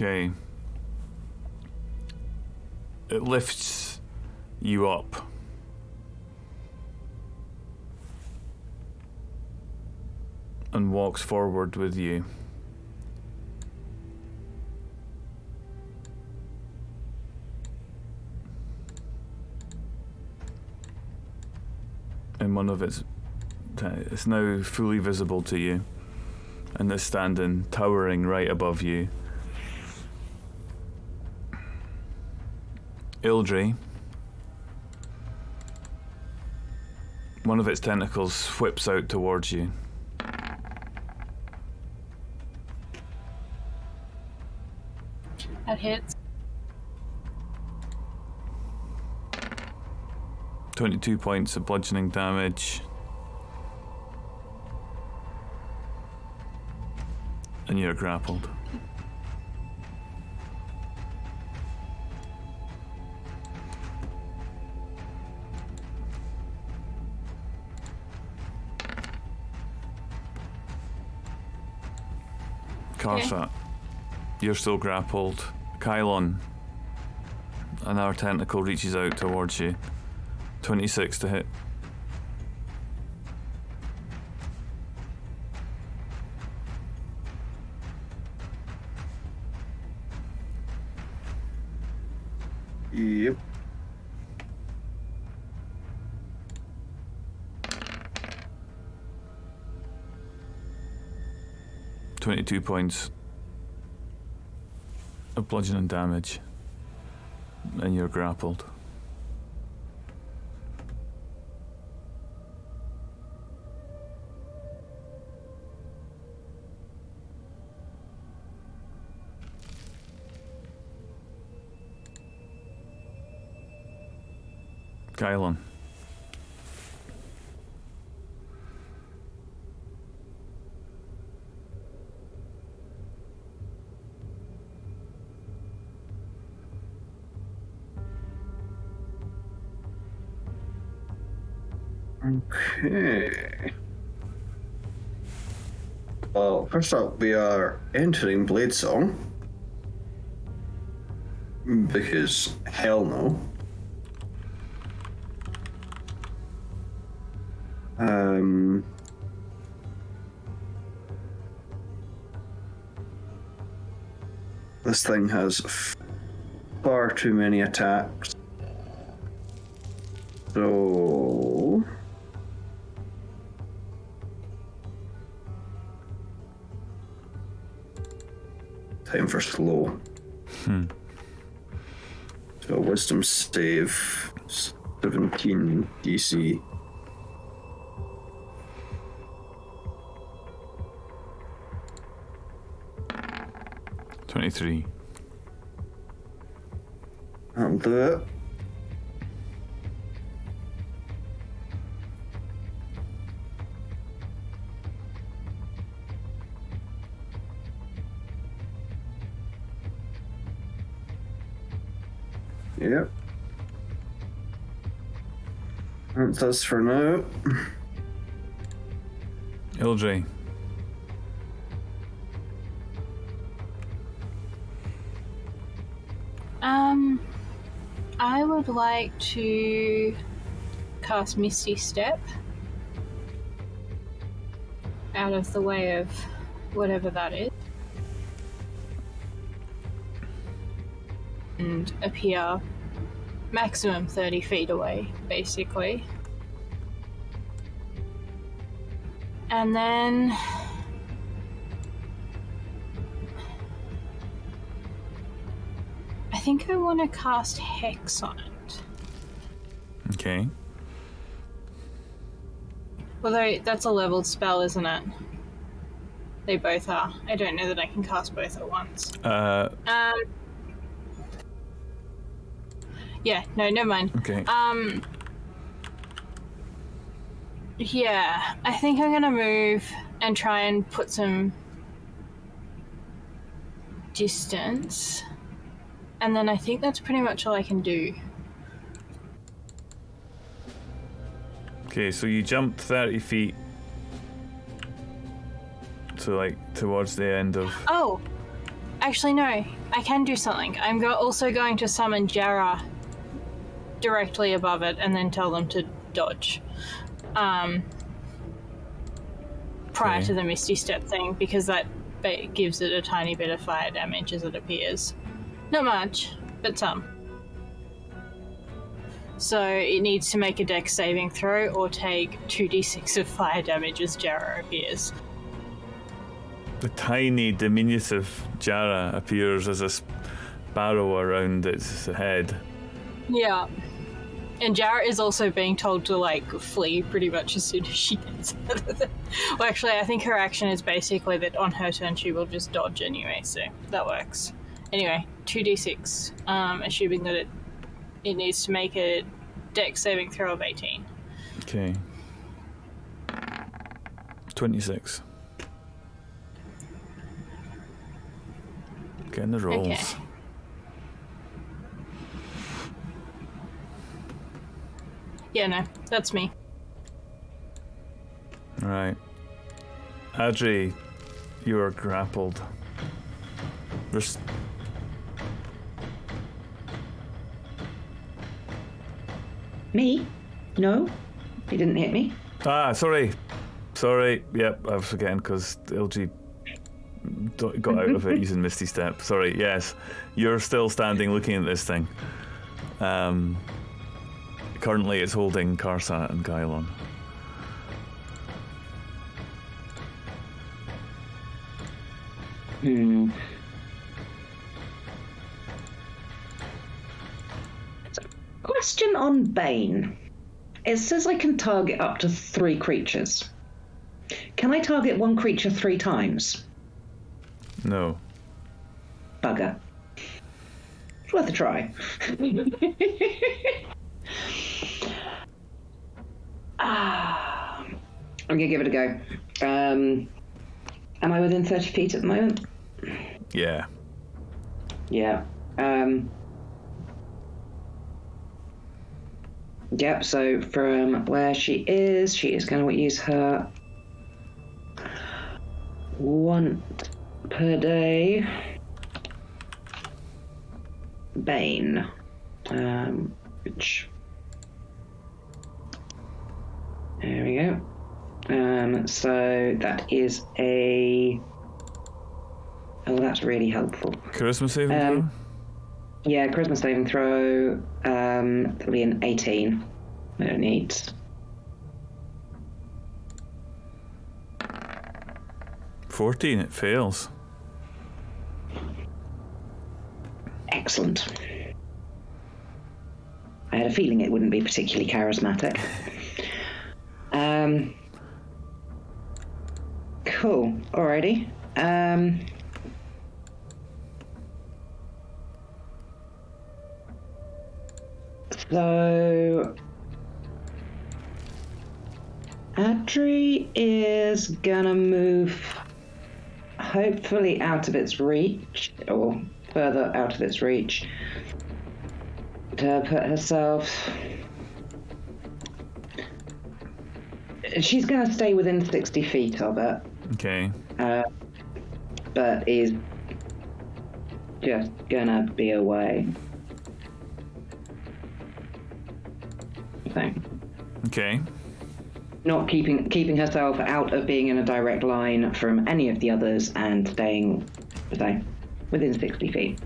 Okay. It lifts you up. And walks forward with you. And one of it's now fully visible to you, and it's standing towering right above you. Ildre, one of its tentacles whips out towards you. That hits. 22 points of bludgeoning damage. And you're grappled. Karsat, you're still grappled. Kylon, another tentacle reaches out towards you. 26 to hit. Yep. $22 points of bludgeoning damage, and you're grappled. Kylon. Okay. Well, first up, we are entering Bladesong. Because hell no. This thing has far too many attacks. So time for slow. So wisdom save 17 DC. $23. That'll do it. Yep. That's us for now. Ildre. I would like to cast Misty Step out of the way of whatever that is. And appear maximum 30 feet away, basically. And then I think I want to cast Hex on it. Okay. Although that's a leveled spell, isn't it? They both are. I don't know that I can cast both at once. Yeah, no, never mind. Okay. Yeah, I think I'm gonna move and try and put some distance. And then I think that's pretty much all I can do. Okay, so you jump 30 feet to like towards the end of. Oh, actually no, I can do something. I'm also going to summon Jara directly above it and then tell them to dodge. Prior to the Misty Step thing, because that gives it a tiny bit of fire damage as it appears. Not much, but some. So it needs to make a dex saving throw or take 2d6 of fire damage as Jara appears. The tiny, diminutive Jara appears as a sparrow around its head. Yeah. And Jara is also being told to, like, flee pretty much as soon as she gets out of it. Well, actually, I think her action is basically that on her turn she will just dodge anyway, so that works. Anyway, 2d6, assuming that it needs to make a dex saving throw of 18. Okay. 26. Getting the rolls. Okay. Yeah, no, that's me. Alright. Adri, you are grappled. There's... Me? No, he didn't hit me. Ah, sorry. Yep, I was forgetting because LG got out of it using Misty Step. Sorry, yes. You're still standing looking at this thing. Currently it's holding Karsat and Gylon. Question on Bane. It says I can target up to 3 creatures. Can I target one creature 3 times? No. Bugger. It's worth a try. I'm gonna give it a go. Am I within 30 feet at the moment? Yeah. Yeah. Yep, so from where she is going to use her once per day Bane, which, there we go. So that is a, oh, that's really helpful. Charisma saving throw? Yeah, charisma saving throw, that'll be an 18. I don't need. $14, it fails. Excellent. I had a feeling it wouldn't be particularly charismatic. Cool, alrighty. So Adri is gonna move hopefully out of its reach, or further out of its reach, to put herself... She's gonna stay within 60 feet of it. Okay. But is just gonna be away. So. Okay. Not keeping herself out of being in a direct line from any of the others and staying, say, within 60 feet.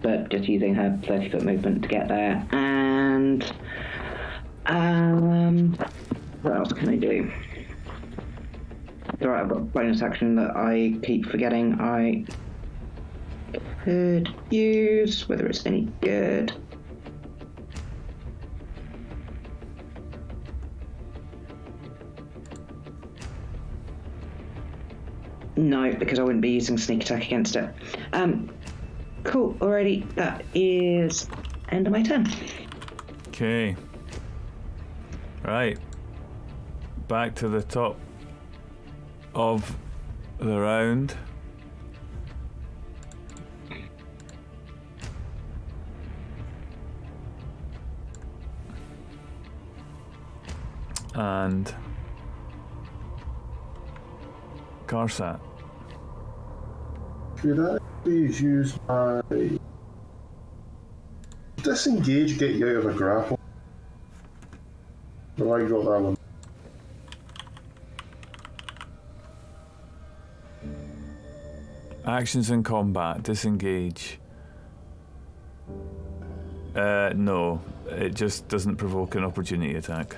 But just using her 30-foot movement to get there. And what else can I do? Alright, I've got a bonus action that I keep forgetting I could use, whether it's any good. No, because I wouldn't be using sneak attack against it. Cool, alrighty, that is end of my turn. Okay. Right. Back to the top of the round. And Karsat. Could I please use my disengage, get you out of a grapple? No, I got that one. Actions in combat, disengage. No, it just doesn't provoke an opportunity attack.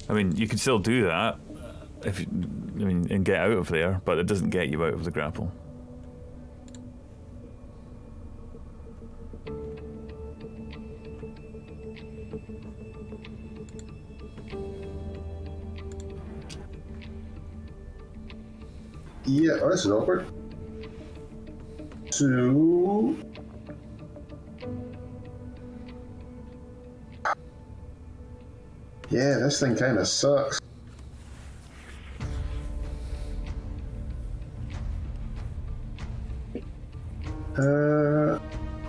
I mean, you can still do that if and get out of there, but it doesn't get you out of the grapple. Yeah, that's awkward. So... yeah, this thing kind of sucks. I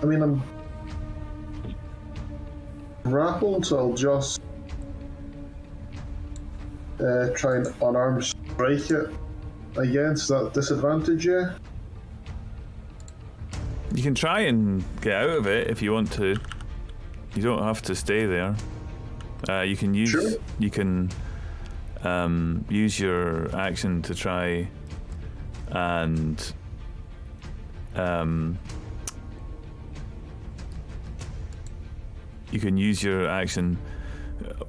mean, I'm grappled, so I'll just try and unarmed strike it against that disadvantage, yeah? You can try and get out of it if you want to. You don't have to stay there. You can use. Sure. You can use your action to try and you can use your action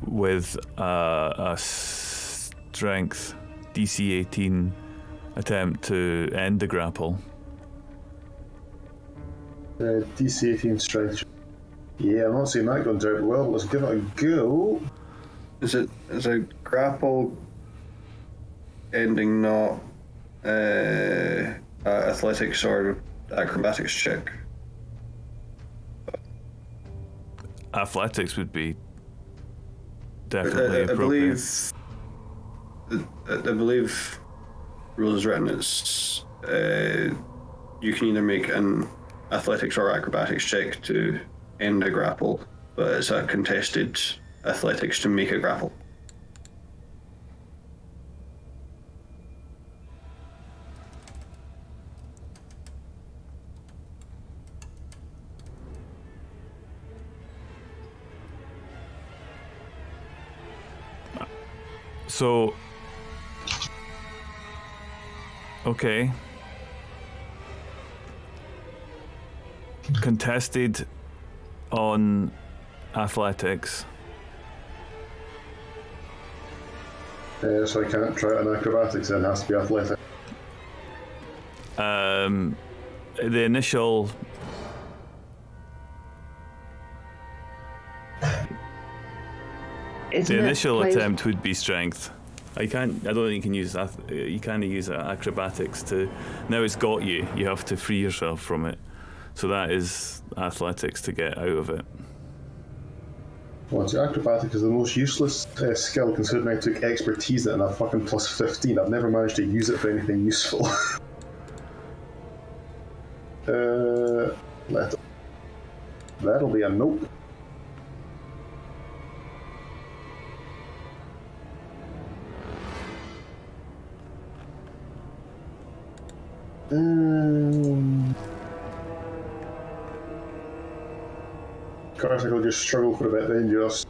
with a strength DC 18 attempt to end the grapple. DC 18 strength. Yeah, I'm not seeing that going terribly well. Let's give it a go. Is a grapple ending not athletics or acrobatics check? Athletics would be definitely I appropriate. believe rules is written it's you can either make an athletics or acrobatics check to end a grapple, but it's a contested athletics to make a grapple. So, okay. Contested on athletics. So I can't try it on acrobatics, then it has to be athletic. The initial Isn't the it initial played- attempt would be strength. I don't think you can use you can't use acrobatics to. Now it's got you. You have to free yourself from it. So that is athletics to get out of it. Well, so acrobatics is the most useless skill, considering I took expertise in it and a fucking plus 15. I've never managed to use it for anything useful. That'll be a nope. Carsicle just struggle for a bit, then just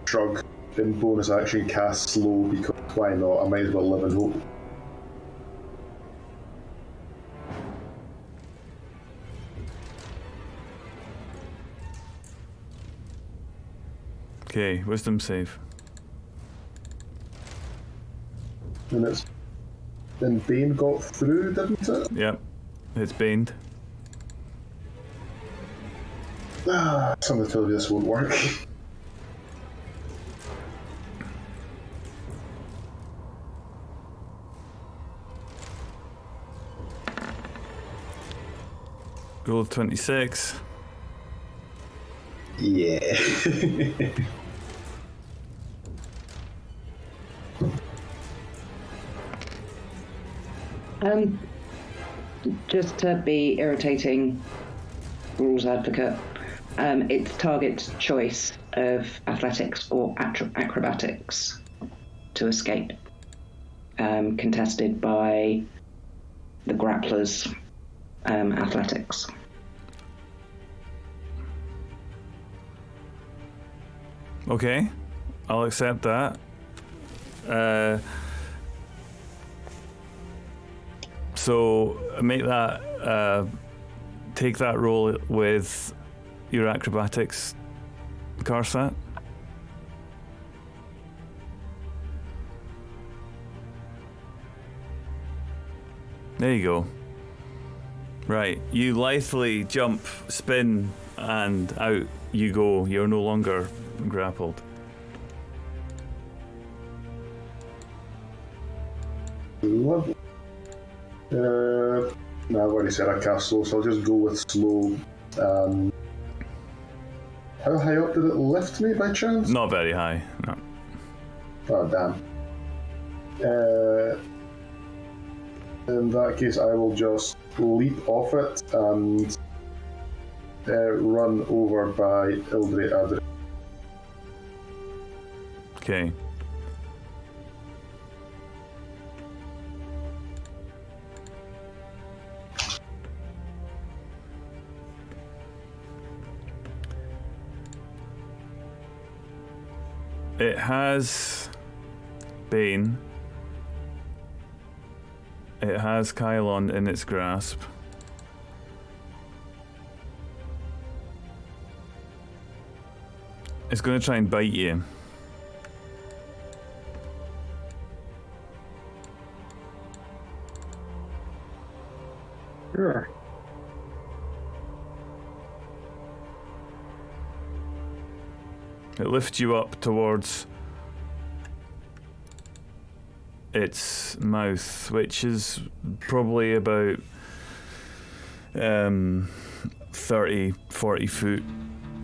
shrug, then bonus action cast slow, because why not? I might as well live and hope. Okay, wisdom save. And it's then Bane got through, didn't it? Yep, it's baned. Something tells me this won't work. Roll 26. Yeah. Just to be irritating rules advocate, it's target choice of athletics or acrobatics to escape, contested by the grappler's athletics. Okay, I'll accept that. So make that take that roll with your acrobatics, Karsat. There you go. Right, you lithely jump, spin, and out you go. You're no longer grappled. Lovely. No, I've already said I cast slow, so I'll just go with slow. How high up did it lift me by chance? Not very high, no. Oh, damn. In that case, I will just leap off it and run over by Ildre Adri. Okay. It has Bane. It has Kylon in its grasp. It's going to try and bite you. Sure. It lifts you up towards its mouth, which is probably about 30, 40 foot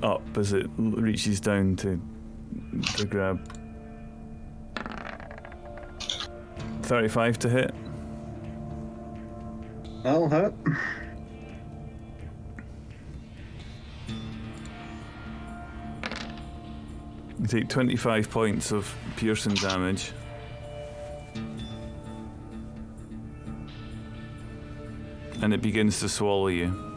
up as it reaches down to grab. 35 to hit. That'll hit. You take 25 points of piercing damage. And it begins to swallow you.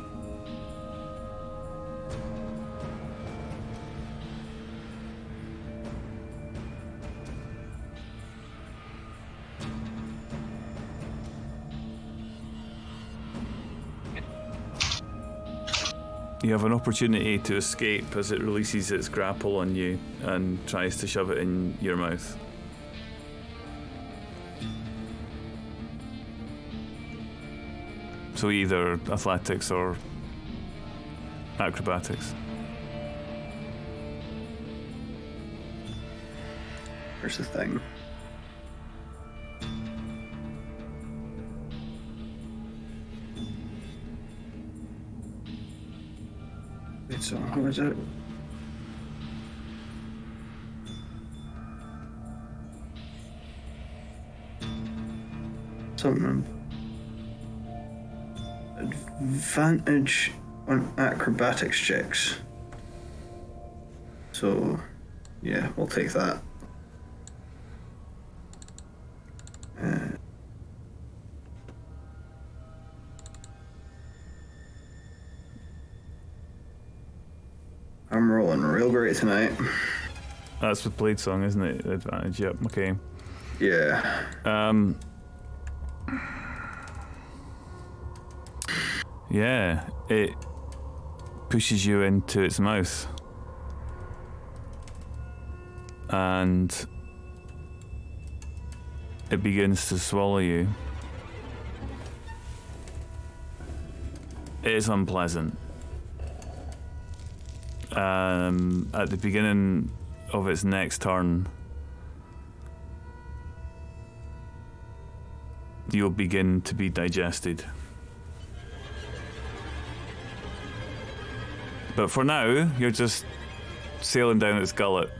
You have an opportunity to escape as it releases its grapple on you and tries to shove it in your mouth. So either athletics or acrobatics. Here's the thing. So, what is it? Something. Advantage on acrobatics checks. So, yeah, we'll take that. I'm rolling real great tonight. That's with Blade Song, isn't it? Advantage, yep, okay. Yeah. Yeah, it pushes you into its mouth. And it begins to swallow you. It is unpleasant. At the beginning of its next turn, you'll begin to be digested. But for now, you're just sailing down its gullet.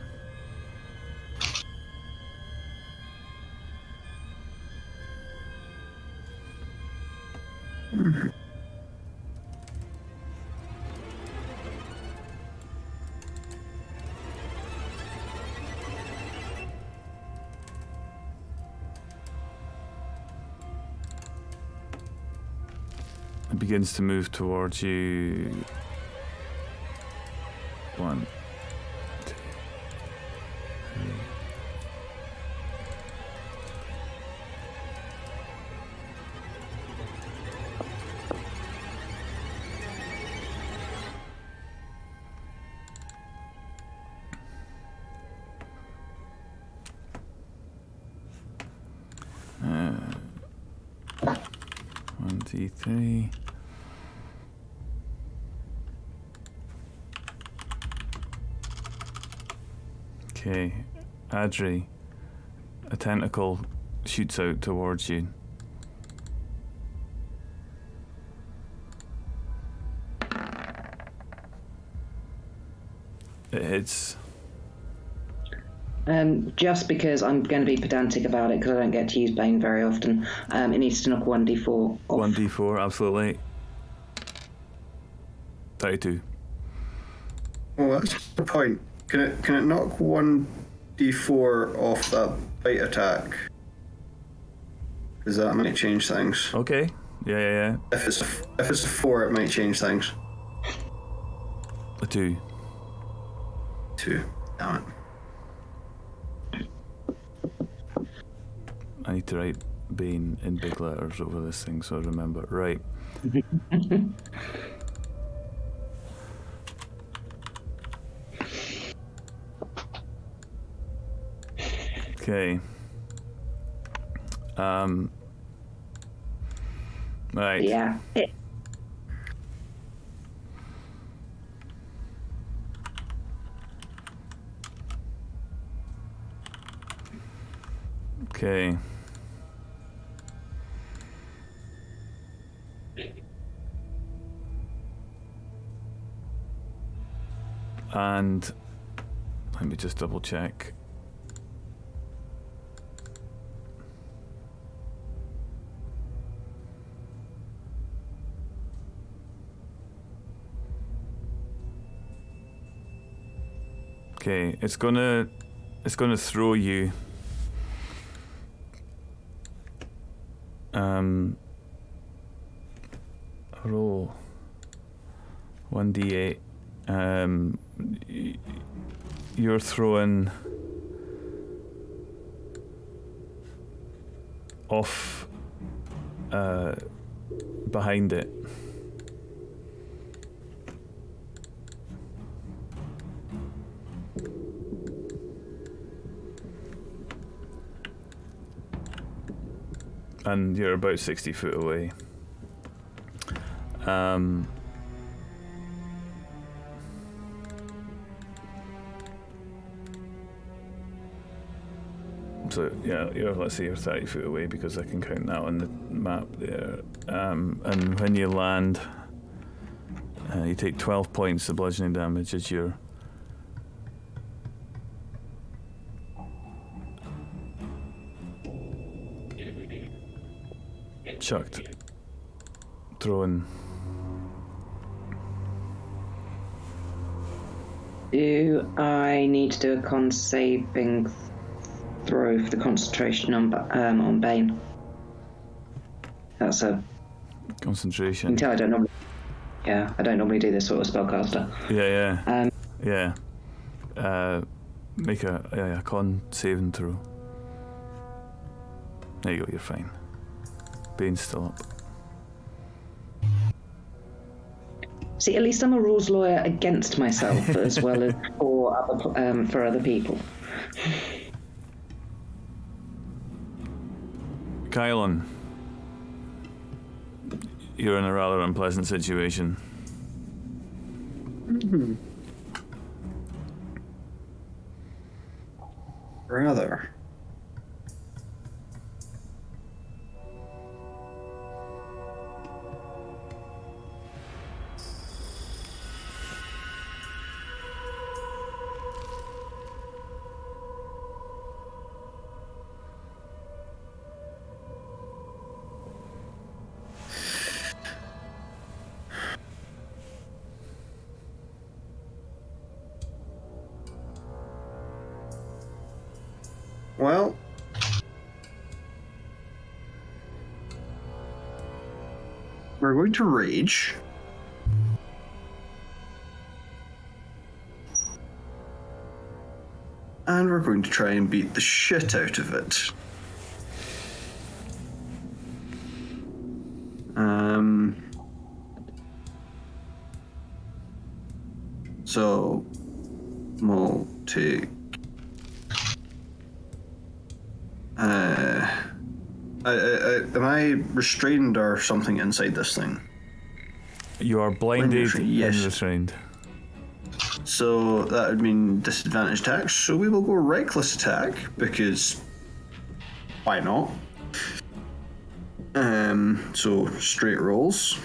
It begins to move towards you. 1, 2, 3. One, two, three. Okay, Adri, a tentacle shoots out towards you. It hits. Just because I'm going to be pedantic about it, because I don't get to use Bane very often, it needs to knock 1d4 off. 1d4, absolutely. 32. Well, that's the point. Can it knock 1d4 off that bite attack? Because that might change things. Okay. Yeah. If it's a 4, it might change things. A 2. 2. Damn it. I need to write Bane in big letters over this thing so I remember. Right. Okay. Right. Yeah. Okay. And let me just double check. Okay, it's gonna throw you roll 1d8. You're throwing off behind it. And you're about 60 foot away. So yeah, let's say you're 30 foot away because I can count that on the map there. And when you land, you take 12 points of bludgeoning damage as you're chucked, thrown. Do I need to do a con saving throw for the concentration on Bane? That's a concentration. until I don't normally. Yeah, I don't normally do this sort of spellcaster. Yeah. Yeah. Make a con saving throw. There you go. You're fine. Bane's still up. See, at least I'm a rules lawyer against myself as well as for other people. Kylon, you're in a rather unpleasant situation. Mm-hmm. Rather. Well, we're going to rage. And we're going to try and beat the shit out of it. So we'll take am I restrained or something inside this thing? You are blinded Yes. and restrained. So that would mean disadvantage attacks. So we will go reckless attack because why not? So straight rolls.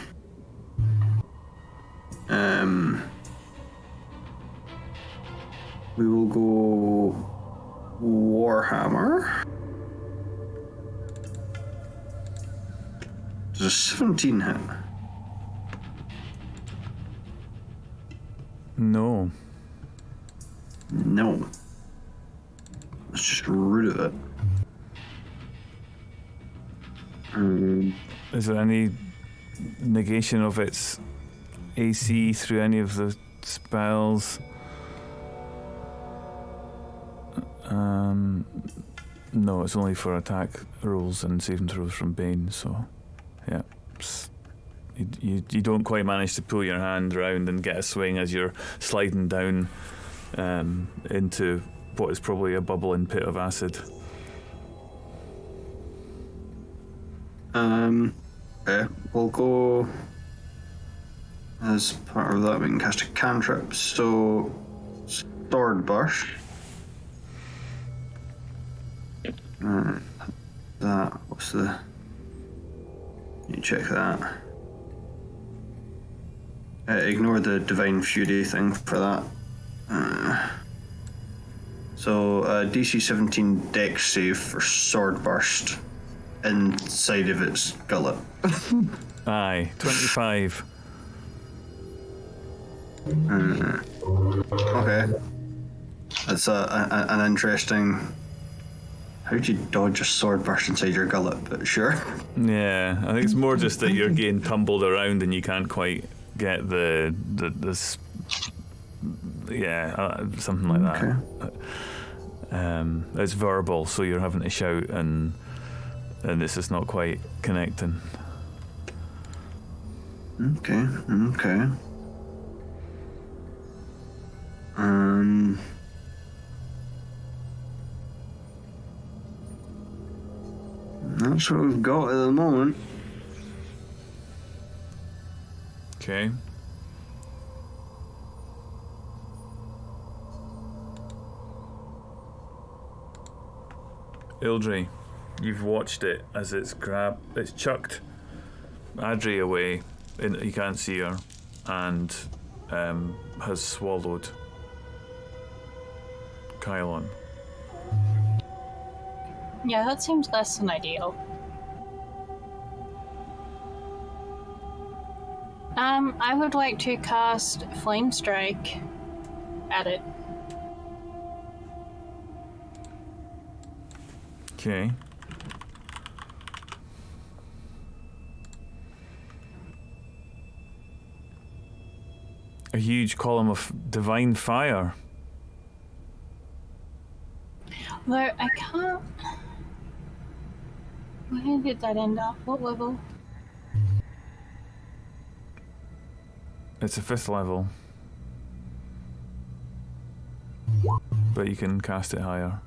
We will go Warhammer. Does a 17 hit? No. No. Let's just root of it. Is there any negation of its AC through any of the spells? No, it's only for attack rolls and saving throws from Bane, so yeah. You don't quite manage to pull your hand around and get a swing as you're sliding down into what is probably a bubbling pit of acid. Okay, we'll go as part of that. We can cast a cantrip. So, sword burst. What's the? You check that. Ignore the divine fury thing for that. So DC 17 Dex save for sword burst inside of its gullet. Aye, 25. Okay, that's an interesting. How'd you dodge a sword burst inside your gullet? But sure. Yeah, I think it's more just that you're getting tumbled around and you can't quite get something like that. Okay. It's verbal, so you're having to shout, and this is not quite connecting. Okay. That's what we've got at the moment. Okay. Ildre, you've watched it as it's chucked Adri away, you can't see her, and has swallowed Kylon. Yeah, that seems less than ideal. I would like to cast Flame Strike at it. Okay. A huge column of divine fire. Though I can't. Where did that end up? What level? It's a 5th level. But you can cast it higher.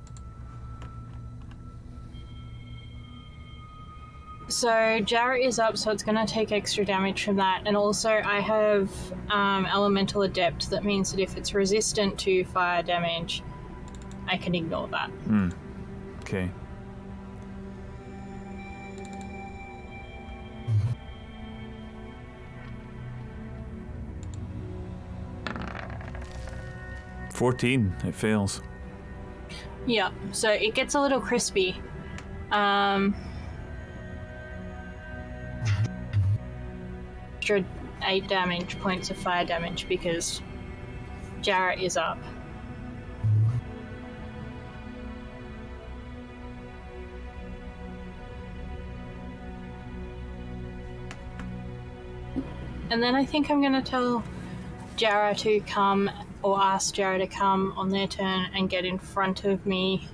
So Jarrett is up, so it's going to take extra damage from that. And also I have Elemental Adept, that means that if it's resistant to fire damage, I can ignore that. Okay. It fails. Yeah, so it gets a little crispy. Extra 8 damage points of fire damage because Jarrett is up. And then I think I'm going to tell Jarrah to come, or ask Jarrah to come on their turn and get in front of me.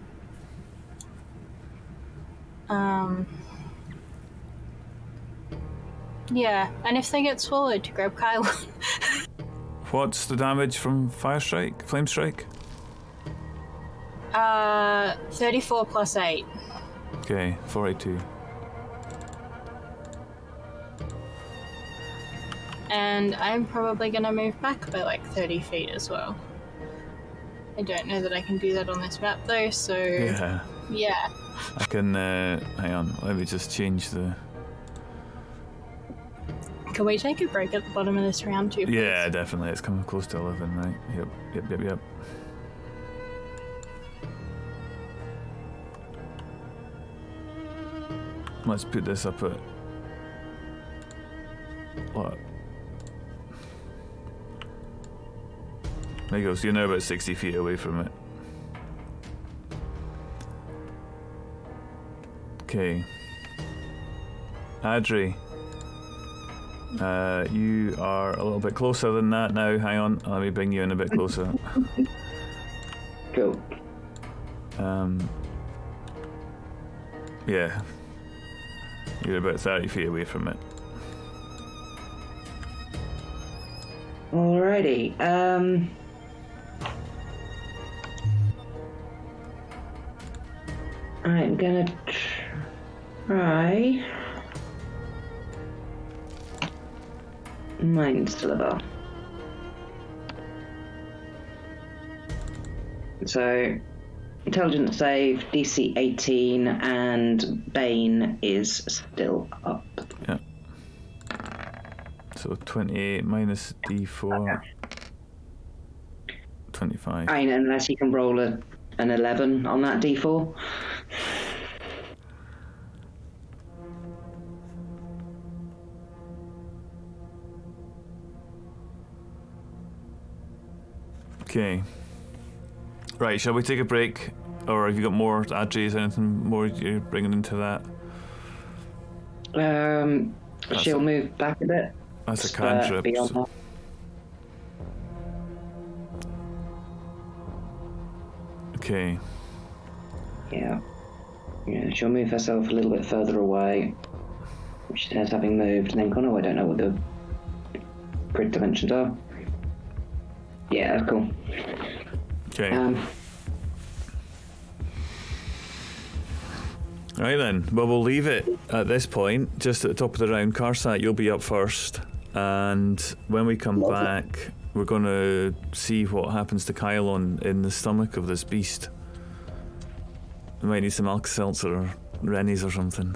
Yeah, and if they get swallowed, to grab Kyle. What's the damage from Flame Strike? 34 plus 8. Okay, 42. And I'm probably going to move back by like 30 feet as well. I don't know that I can do that on this map though, so... Yeah. I can, hang on, let me just change the... Can we take a break at the bottom of this round too, please? Yeah, definitely, it's coming close to 11, right? Yep. Let's put this up at... What? There you go, so you're now about 60 feet away from it. Okay. Adri. You are a little bit closer than that now. Hang on, let me bring you in a bit closer. Cool. Yeah. You're about 30 feet away from it. Alrighty. I'm gonna try Mind Sliver. So, intelligence save, DC 18, and Bane is still up. Yeah. So 28 minus D4. Okay. 25. Unless you can roll an 11 on that D4. Okay. Right, shall we take a break? Or have you got more, Adri, is anything more you're bringing into that? She'll move back a bit. That's a cantrip. Beyond that. Okay. Yeah. Yeah, she'll move herself a little bit further away. She says, having moved, and then gone, oh, I don't know what the grid dimensions are. Yeah, that's cool. Okay. Right then, well, we'll leave it at this point, just at the top of the round. Karsat, you'll be up first, and when we come back, we're going to see what happens to Kylon in the stomach of this beast. We might need some Alka-Seltzer or Rennies or something.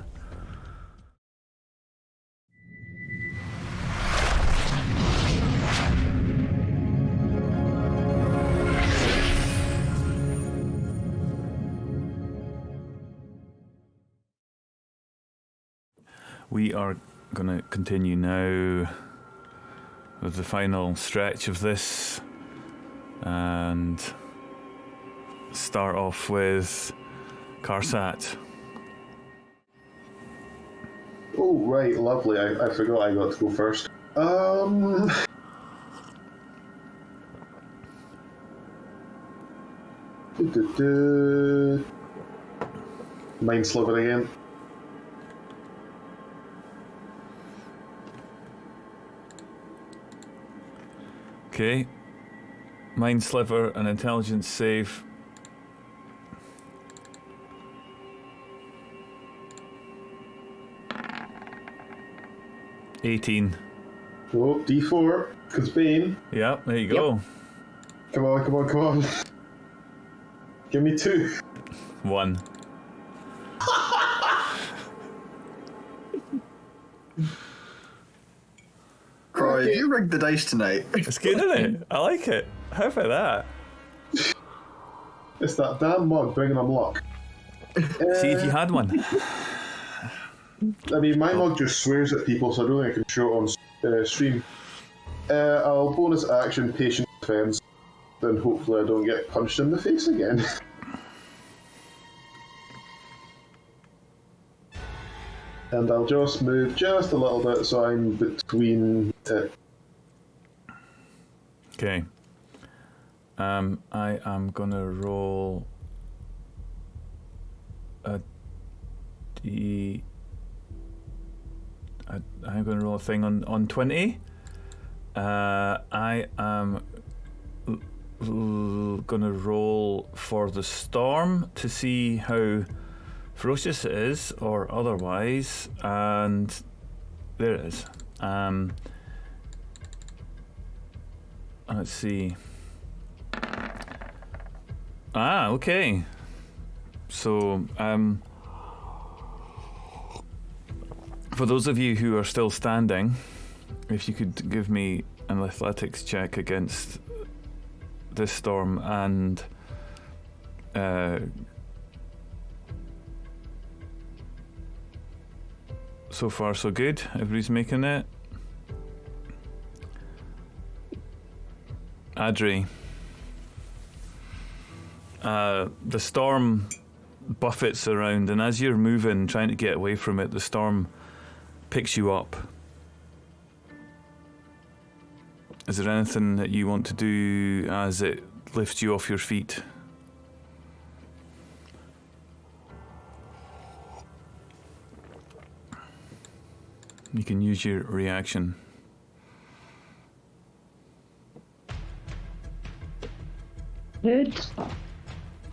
We are going to continue now with the final stretch of this and start off with Karsat. Oh, right, lovely. I forgot I got to go first. Mind Sliver again. Okay. Mind Sliver, an intelligence save. $18. Oh, D4, because Bane. Yeah, there you go. Come on, come on, come on. Give me 2. 1. Croy, have you rigged the dice tonight? It's good, isn't it? I like it. How about that? It's that damn mug bringing them luck. See if you had one. I mean, my mug just swears at people, so I don't think I can show it on stream. I'll bonus action patient defense, then hopefully I don't get punched in the face again. And I'll just move just a little bit so I'm between it. Okay. I am gonna roll a D. I'm gonna roll a thing on 20. I am gonna roll for the storm to see how ferocious it is or otherwise, and there it is. Let's see. Okay. So, for those of you who are still standing, if you could give me an athletics check against this storm and so far so good. Everybody's making it. Adri. The storm buffets around, and as you're moving, trying to get away from it, the storm picks you up. Is there anything that you want to do as it lifts you off your feet? You can use your reaction. Good.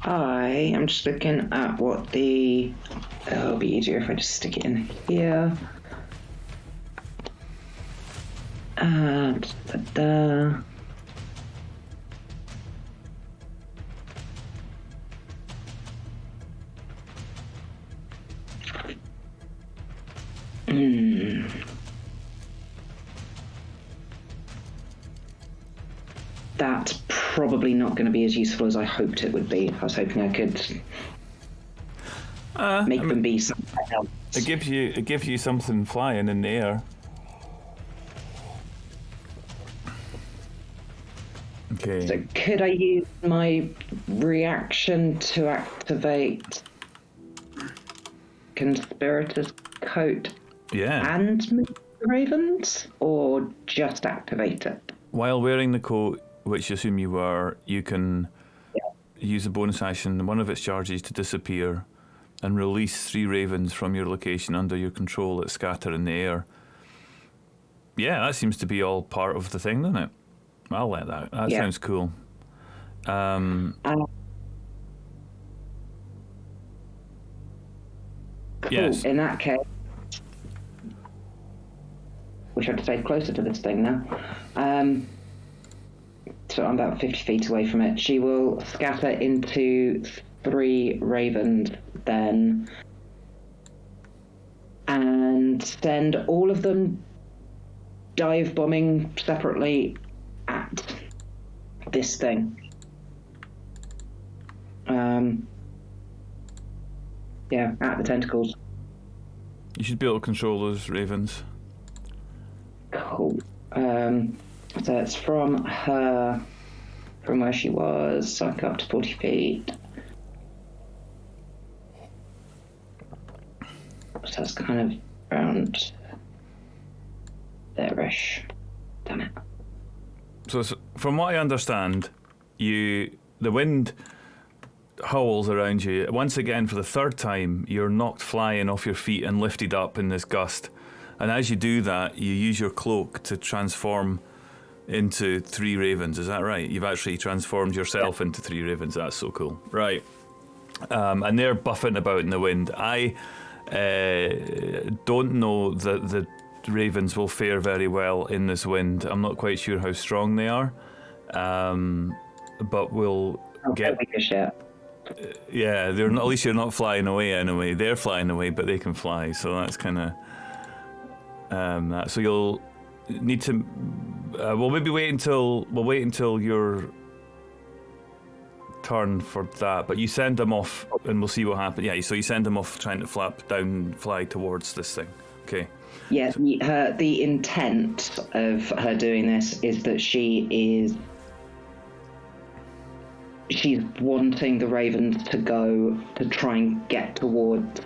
I'm just looking at what the... It'll be easier if I just stick it in here. And da-da. That's probably not going to be as useful as I hoped it would be. I was hoping I could make them be something else. It gives you something flying in the air. Okay. So could I use my reaction to activate Conspirator's Coat and move the ravens, or just activate it? While wearing the coat, which I assume you were, you can use a bonus action, one of its charges, to disappear and release 3 ravens from your location under your control that scatter in the air. Yeah, that seems to be all part of the thing, doesn't it? I'll let that. That sounds cool. Cool. Yes. In that case, wish I'd stayed closer to this thing now. So I'm about 50 feet away from it. She will scatter into 3 ravens then, and send all of them dive bombing separately at this thing. At the tentacles. You should be able to control those ravens. Cool. So it's from her, from where she was, so I go up to 40 feet. So that's kind of around there-ish. Damn it. So from what I understand, the wind howls around you. Once again, for the 3rd time, you're knocked flying off your feet and lifted up in this gust. And as you do that, you use your cloak to transform into 3 ravens. Is that right? You've actually transformed yourself into 3 ravens. That's so cool. Right. And they're buffing about in the wind. I don't know that the ravens will fare very well in this wind. I'm not quite sure how strong they are. But we'll get... Yeah, they're not, at least you're not flying away anyway. They're flying away, but they can fly, so that's kind of that. So you'll need to. We'll maybe wait until your turn for that. But you send them off, and we'll see what happens. Yeah, so you send them off trying to fly towards this thing. Okay. Yeah, the intent of her doing this is that she's wanting the ravens to go to try and get towards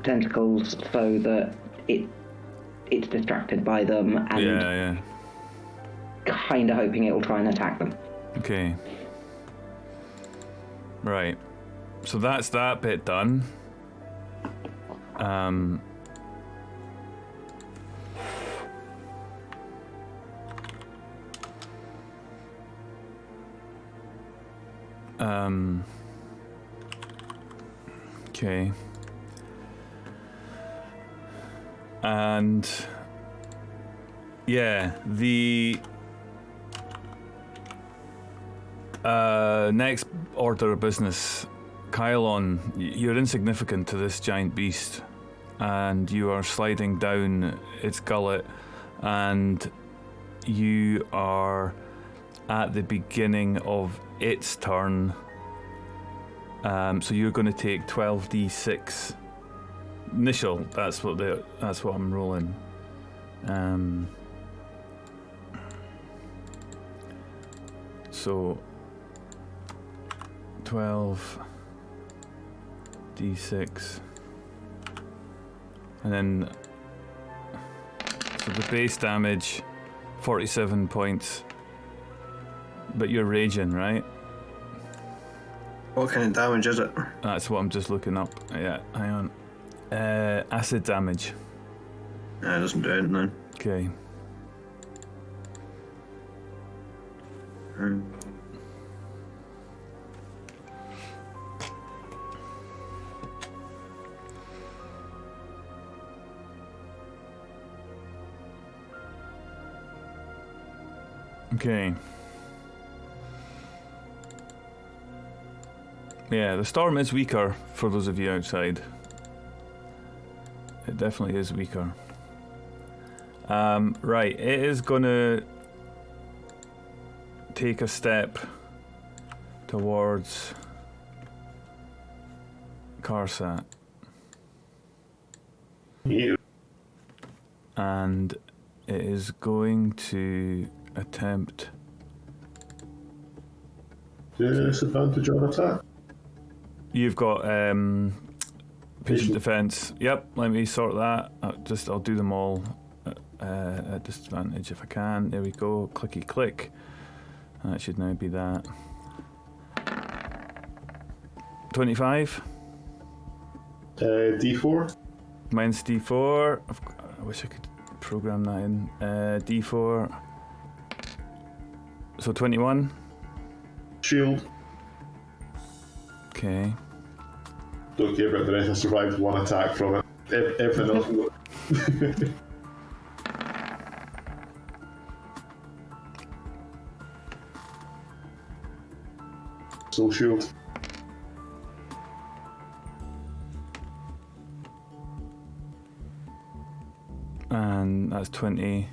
tentacles so that it's distracted by them, and kind of hoping it will try and attack them. Okay. Right. So that's that bit done. Okay. And yeah, the next order of business, Kylon, you're insignificant to this giant beast, and you are sliding down its gullet, and you are at the beginning of its turn. So you're going to take 12d6 initial. That's what I'm rolling. So 12d6, and then so the base damage 47 points. But you're raging, right? What kind of damage is it? That's what I'm just looking up. Yeah, hang on. Acid damage. Nah, it doesn't do anything then. Okay. Okay. Yeah, the storm is weaker for those of you outside. It definitely is weaker. Right, it is gonna take a step towards Carsat. Yeah. And it is going to attempt Disadvantage on attack. You've got patient defense. Yep, let me sort that. I'll do them all at disadvantage if I can. There we go. Clicky click. That should now be that. 25. D4. Mine's D4. I wish I could program that in. D4. So 21. Shield. Okay. Don't care about the rest. I survived one attack from it. Everything else. Soul shield. And that's 20.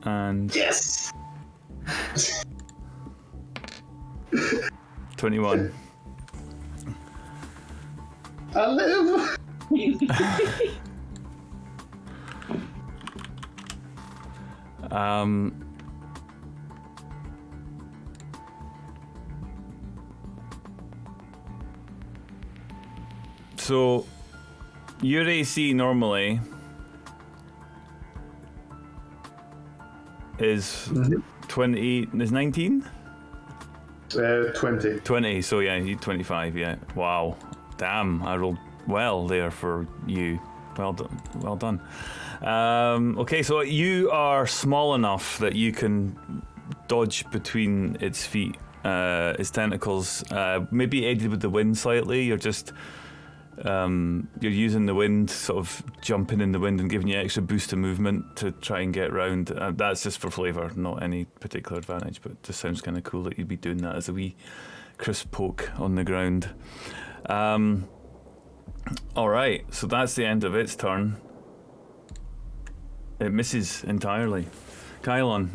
And Yes. 21. I live. So your AC normally is 20, is 19? 20. 20, so yeah, you 25, yeah. Wow. Damn, I rolled well there for you. Well done. Well done. Okay, so you are small enough that you can dodge between its feet, its tentacles. Maybe aided with the wind slightly. You're just you're using the wind, sort of jumping in the wind and giving you extra boost of movement to try and get round. That's just for flavour, not any particular advantage, but it just sounds kind of cool that you'd be doing that as a wee crisp poke on the ground. Alright, so that's the end of its turn. It misses entirely. Kylon.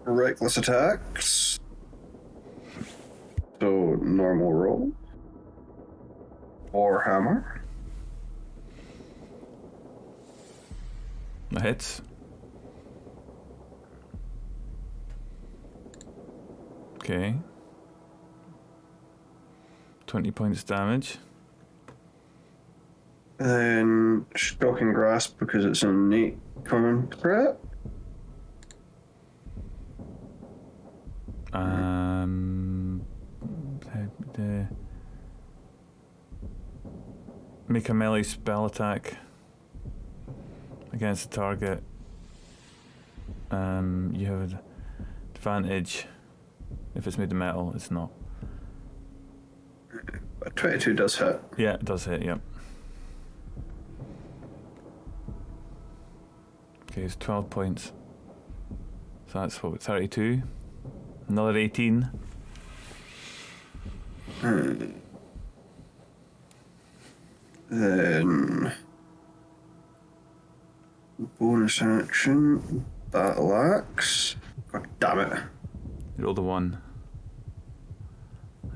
Reckless attacks. So normal roll. Or hammer. That hits. Okay. 20 points damage. Then Shocking Grasp because it's an innate common threat. Make a melee spell attack against the target. You have an advantage if it's made of metal. It's not. A 22 does hit. Yeah, it does hit. Yep. Okay, it's 12 points. So that's what, 32. Another 18. Then bonus action, battle axe. God damn it. You rolled a 1.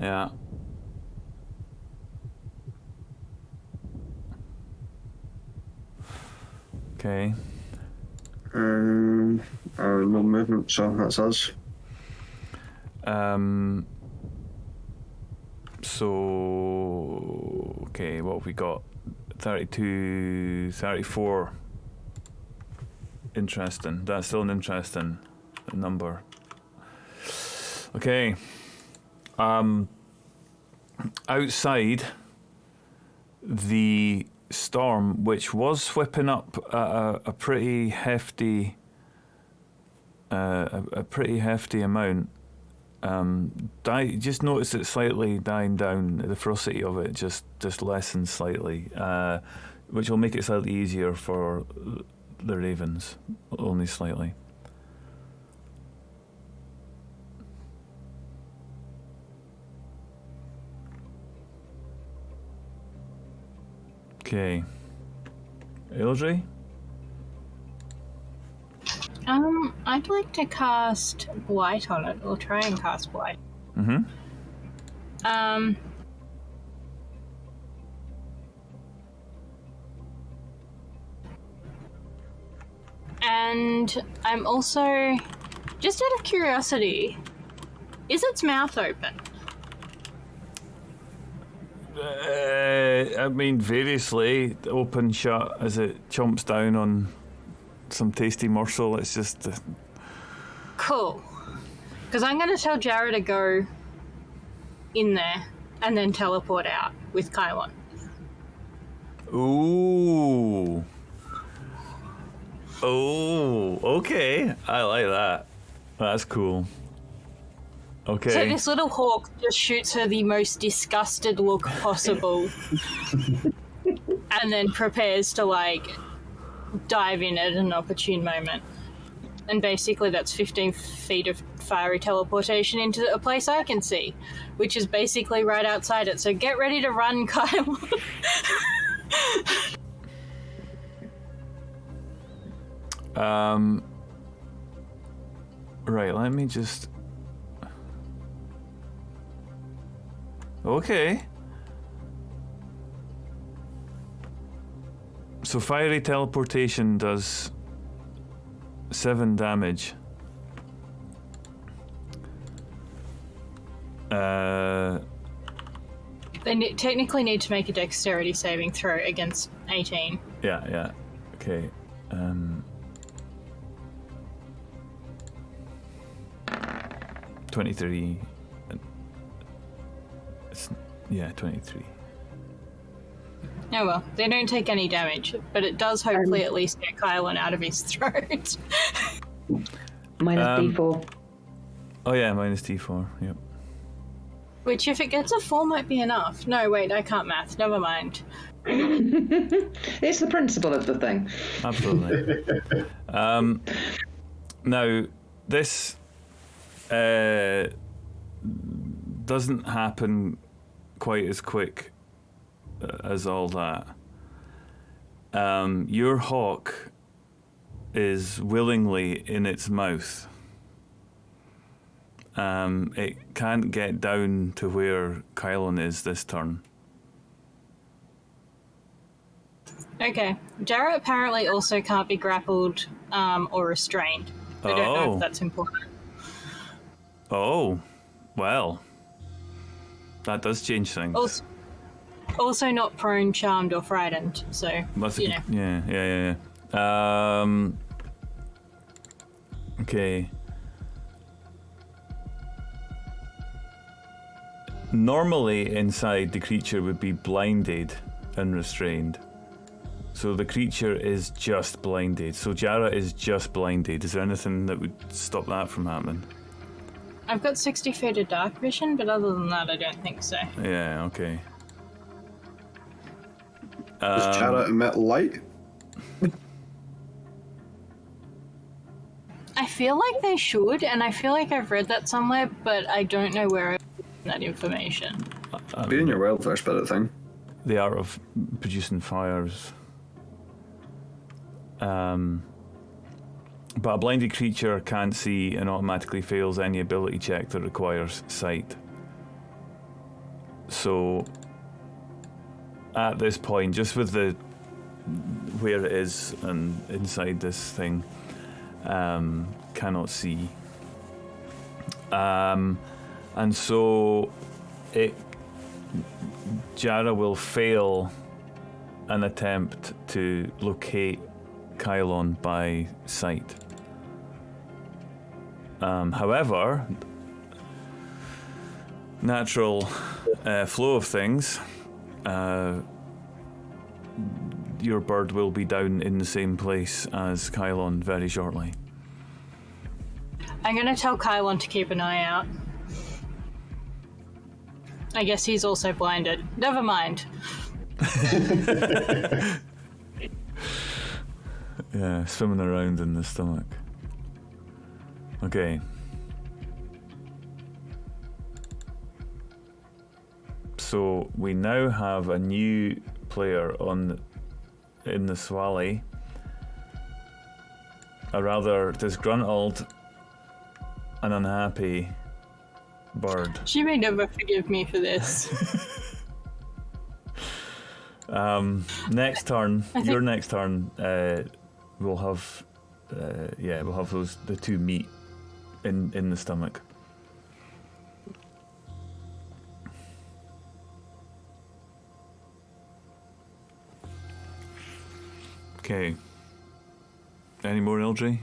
Yeah. Okay. No movement, so that's us. So okay, what have we got? 32, 34. Interesting. That's still an interesting number. Okay. Outside, the storm, which was whipping up a pretty hefty, amount, just noticed it slightly dying down. The ferocity of it just lessened slightly, which will make it slightly easier for the ravens, only slightly. Okay. Eldry? I'd like to cast Blight on it, or try and cast Blight. Mm-hmm. And I'm also, just out of curiosity, is its mouth open? I mean, variously, open, shut, as it chomps down on some tasty morsel. It's just... Cool. Because I'm going to tell Jarrah to go in there and then teleport out with Kylon. Ooh. Oh, okay. I like that. That's cool. Okay. So this little hawk just shoots her the most disgusted look possible and then prepares to, like, dive in at an opportune moment. And basically that's 15 feet of fiery teleportation into a place I can see, which is basically right outside it. So get ready to run, Kyle. Right, let me just... Okay. So fiery teleportation does 7 damage. They technically need to make a dexterity saving throw against 18. Yeah. Okay. 23. Yeah, 23. Oh well, they don't take any damage, but it does hopefully at least get Kylon out of his throat. Minus D4. Oh yeah, minus D4, yep. Which, if it gets a 4, might be enough. No, wait, I can't math. Never mind. It's the principle of the thing. Absolutely. Now, this doesn't happen quite as quick as all that. Your hawk is willingly in its mouth. It can't get down to where Kylon is this turn. Okay. Jarrah apparently also can't be grappled or restrained. I don't know if that's important. Oh, well. That does change things. Also not prone, charmed, or frightened, so, you know. Yeah. Okay. Normally, inside, the creature would be blinded and restrained. So the creature is just blinded. So Jarrah is just blinded. Is there anything that would stop that from happening? I've got 60 feet of dark vision, but other than that, I don't think so. Yeah, okay. Does Jarrah emit light? I feel like they should, and I feel like I've read that somewhere, but I don't know where I've that information. Be in your welfare spirit thing. The art of producing fires. But a blinded creature can't see and automatically fails any ability check that requires sight. So, at this point, just with the where it is and inside this thing, cannot see. And so, Jarrah will fail an attempt to locate Kylon by sight. However, natural flow of things, your bird will be down in the same place as Kylon very shortly. I'm gonna tell Kylon to keep an eye out. I guess he's also blinded. Never mind. Yeah, swimming around in the stomach. Okay. So we now have a new player in the Swally. A rather disgruntled and unhappy bird. She may never forgive me for this. Next turn, your next turn, we'll have the two meet in the stomach. Okay. Any more, LJ?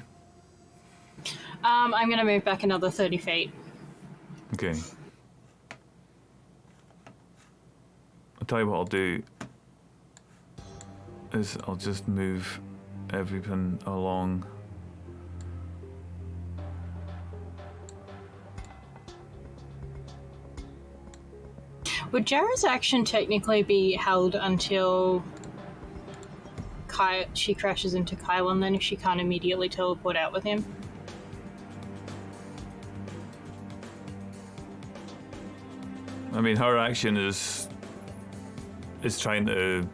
I'm gonna move back another 30 feet. Okay. I'll tell you what I'll do is I'll just move everything along. Would Jara's action technically be held until she crashes into Kylon then if she can't immediately teleport out with him? I mean, her action is trying to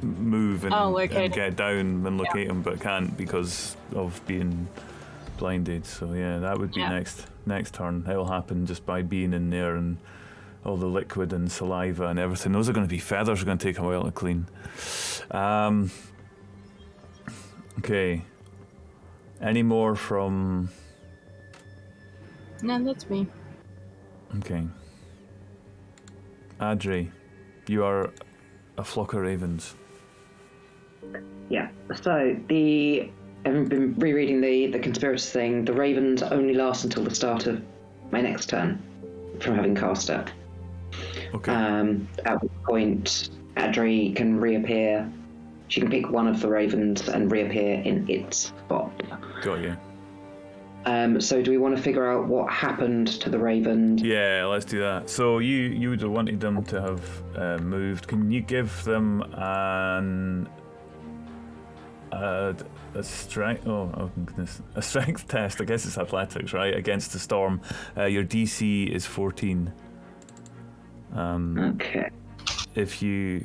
move and, and get down and locate him, but can't because of being blinded. So yeah, that would be next turn. It'll happen just by being in there and all the liquid and saliva and everything. Those are going to be feathers. Are going to take a while to clean. Okay. Any more from? No, that's me. Okay. Adri, you are a flock of ravens. Yeah. So I've been rereading the conspiracy thing. The ravens only last until the start of my next turn, from having cast it. Okay. At which point, Adri can reappear. She can pick one of the ravens and reappear in its spot. Got you. So do we want to figure out what happened to the ravens? Yeah, let's do that. So you would have wanted them to have moved. Can you give them a strength? Oh goodness! A strength test. I guess it's athletics, right? Against the storm. Your DC is 14. Okay. If you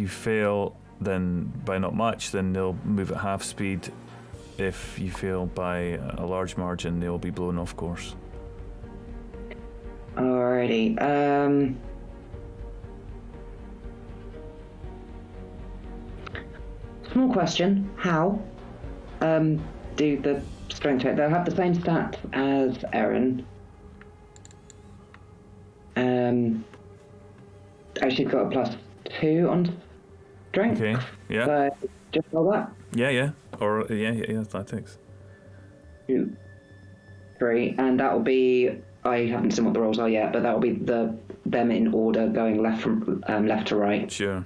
fail, then by not much, then they'll move at half speed. If you fail by a large margin, they'll be blown off course. Alrighty. Small question. How do the strength check? They'll have the same stats as Erin. She's got a +2 on strength. Okay. Yeah. So just roll that. Yeah. Or yeah, athletics. 2, 3, and that will be. I haven't seen what the rolls are yet, but that will be them in order, going left to right. Sure.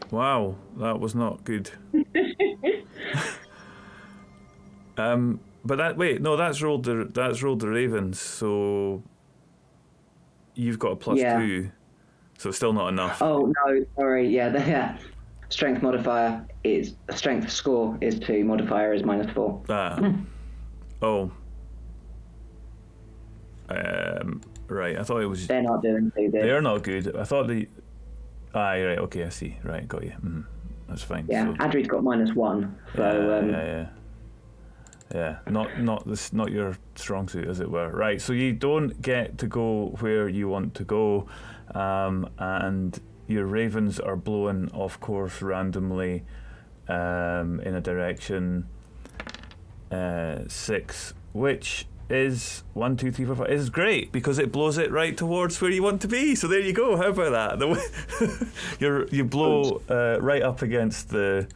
Wow, that was not good. But that's rolled the ravens. So you've got a +2, so it's still not enough. Oh no, sorry. Yeah, the strength modifier is strength score is 2. Modifier is -4. Oh. Right. I thought it was. They're not doing too good. They're not good. I thought the. Right. Okay, I see. Right, got you. That's fine. Yeah, so, Adri's got -1. So yeah. Not your strong suit, as it were. Right. So you don't get to go where you want to go, and your ravens are blown off course randomly, in a direction 6, which is 1, 2, 3, 4, 5. Is great because it blows it right towards where you want to be. So there you go. How about that? You blow right up against the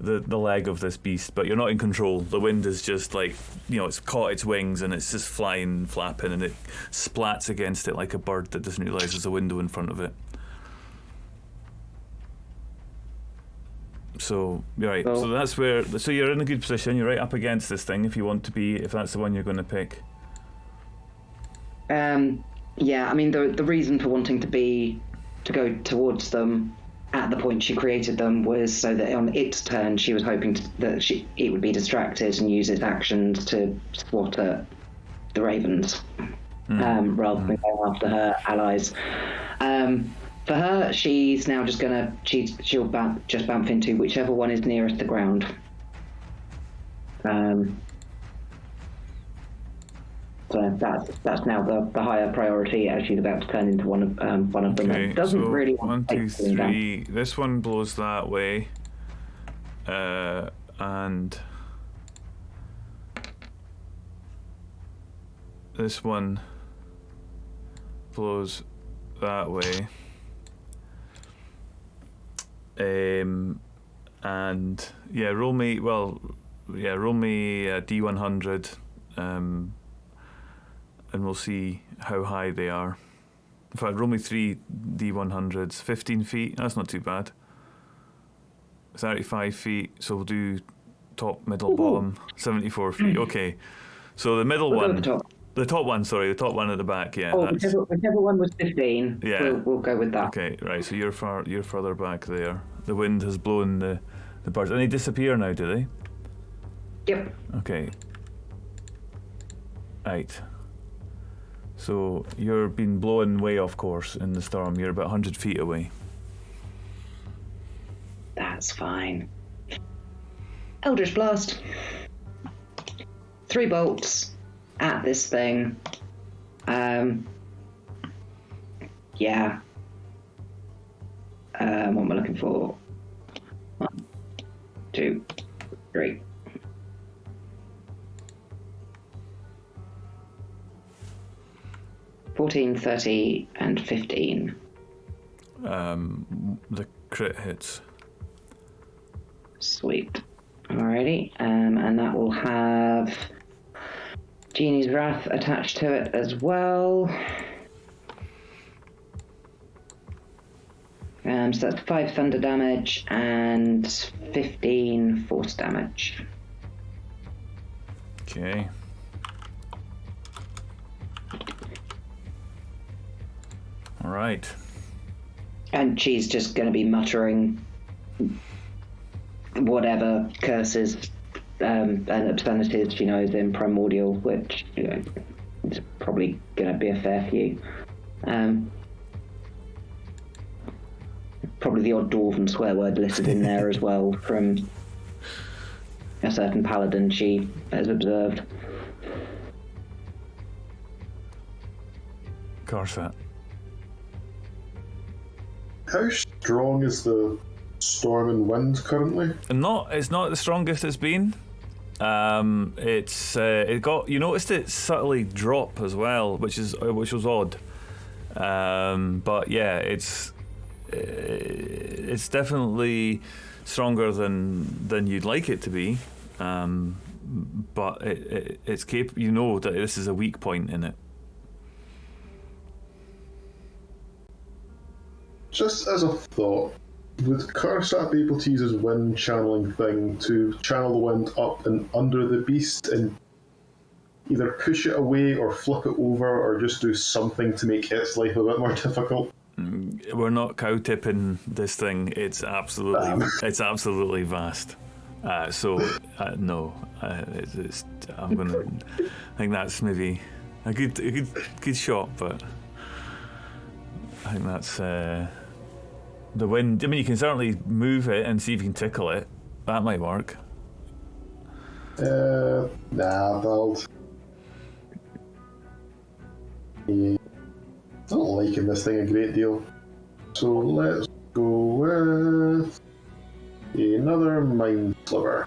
the leg of this beast, but you're not in control. The wind is just like, it's caught its wings and it's just flying, flapping, and it splats against it like a bird that doesn't realise there's a window in front of it. So, right, so that's where, so you're in a good position, you're right up against this thing if you want to be, if that's the one you're going to pick. Yeah, I mean, the reason for wanting to go towards them at the point she created them was so that on its turn she was hoping that it would be distracted and use its actions to swat at the ravens, rather than going after her allies. For her, she's now just she'll just bump into whichever one is nearest the ground. So that's now the higher priority as she's about to turn into one of them. Okay, It doesn't so really 1, 2, 3. This one blows that way, and this one blows that way. And yeah, roll me a D100, and we'll see how high they are. In fact, roll me 3 D100s, 15 feet, that's not too bad. 35 feet, so we'll do top, middle, bottom, 74 feet, okay. So the middle one, the top one at the back, yeah. Whichever one was 15, yeah. We'll go with that. Okay, right, so you're further back there. The wind has blown the birds, and they disappear now, do they? Yep. Okay. Right. So you're being blown way off course in the storm. You're about 100 feet away. That's fine. Eldritch Blast. 3 bolts at this thing. Yeah. What am I looking for? 1, 2, 3. $14, $30, and $15. The crit hits. Sweet. Alrighty. And that will have Genie's Wrath attached to it as well. So that's 5 thunder damage and 15 force damage. Okay. All right. And she's just going to be muttering whatever curses and obscenities she knows in Primordial, which is probably going to be a fair few. Probably the odd dwarven swear word listed in there as well from a certain paladin she has observed. Corset. How strong is the storm and wind currently? It's not the strongest it's been. You noticed it subtly drop as well, which was odd. But yeah, it's definitely stronger than you'd like it to be. But it's capable. You know that this is a weak point in it. Just as a thought, would Karsat be able to use his wind channeling thing to channel the wind up and under the beast and either push it away or flip it over or just do something to make its life a bit more difficult? We're not cow tipping this thing. It's absolutely vast. No. I think that's maybe a good shot, but I think that's the wind. I mean, you can certainly move it and see if you can tickle it. That might work. Build. Yeah. I'm not liking this thing a great deal. So let's go with another Mind Sliver.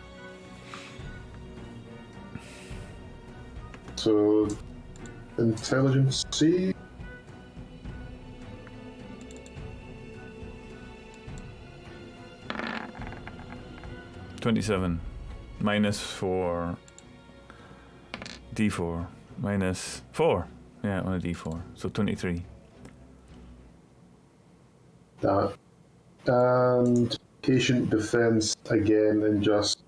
So, Intelligence C. 27. Minus 4. D4. Minus 4. Yeah, on a D4. So 23. That. And patient defense again, and just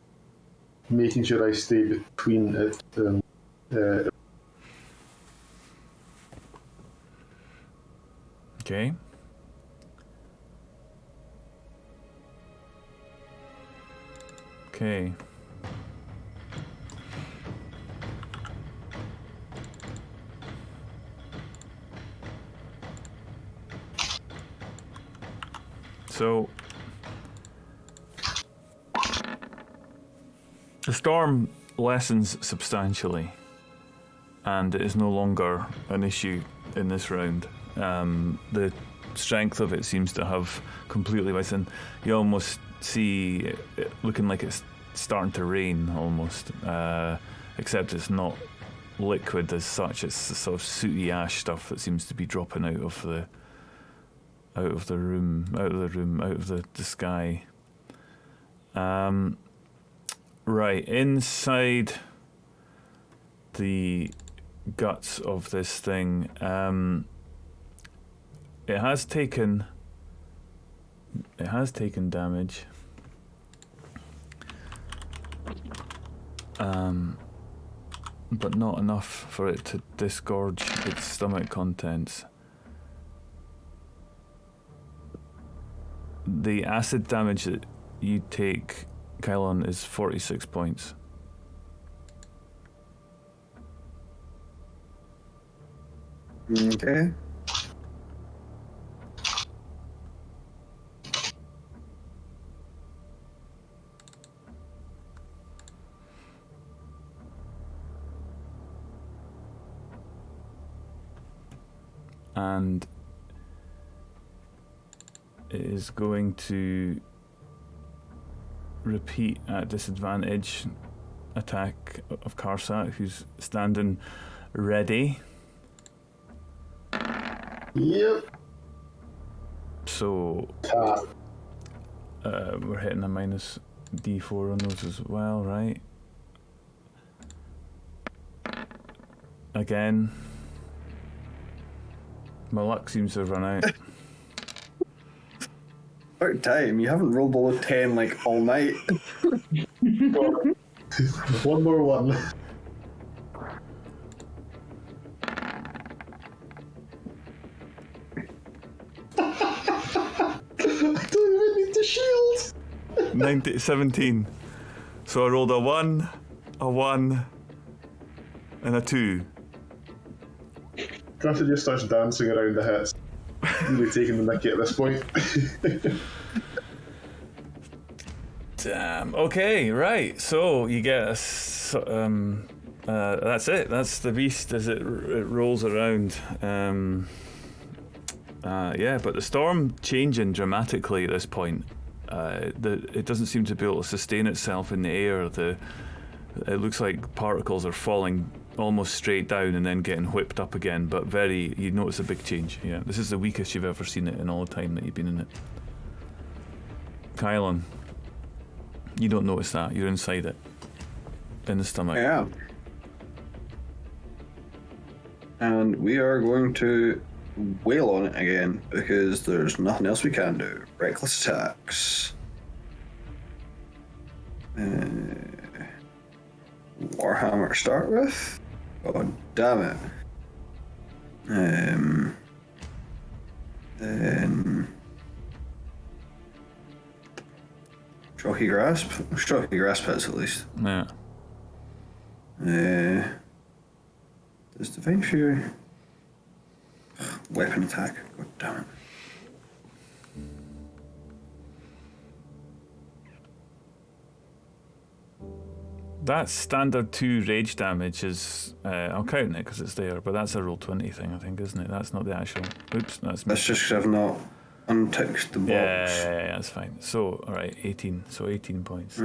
making sure I stay between it and. Okay. Okay. So the storm lessens substantially, and it is no longer an issue in this round. The strength of it seems to have completely risen. You almost see it looking like it's starting to rain almost, except it's not liquid as such. It's the sort of sooty ash stuff that seems to be dropping out of the sky. Right, inside the guts of this thing, it has taken damage. But not enough for it to disgorge its stomach contents. The acid damage that you take, Kylon, is 46 points. Okay. And it is going to repeat at disadvantage attack of Karsat, who's standing ready. Yep. So we're hitting a minus D4 on those as well, right? Again. My luck seems to have run out. About time. You haven't rolled below 10 like all night. One more one. I don't even need to shield. 17. So I rolled a 1, and a 2. Grafton just starts dancing around the hits. Really taking the mickey at this point. Damn. Okay, right. So you get a. That's it. That's the beast as it rolls around. Yeah, but the storm changing dramatically at this point. It doesn't seem to be able to sustain itself in the air. It looks like particles are falling almost straight down and then getting whipped up again, but you notice a big change. Yeah, this is the weakest you've ever seen it in all the time that you've been in it. Kylon, you don't notice that. You're inside it. In the stomach. Yeah. And we are going to wail on it again because there's nothing else we can do. Reckless attacks. Warhammer to start with. God damn it. Then Shocky Grasp. Shocky Grasp hits at least. Yeah. Does Divine Fury weapon attack? God damn it. That's standard 2 rage damage is, I'll count it because it's there, but that's a roll 20 thing, I think, isn't it? That's not the actual, oops, that's That's just because I've not unticked the box. Yeah, that's fine. So, alright, 18, so 18 points.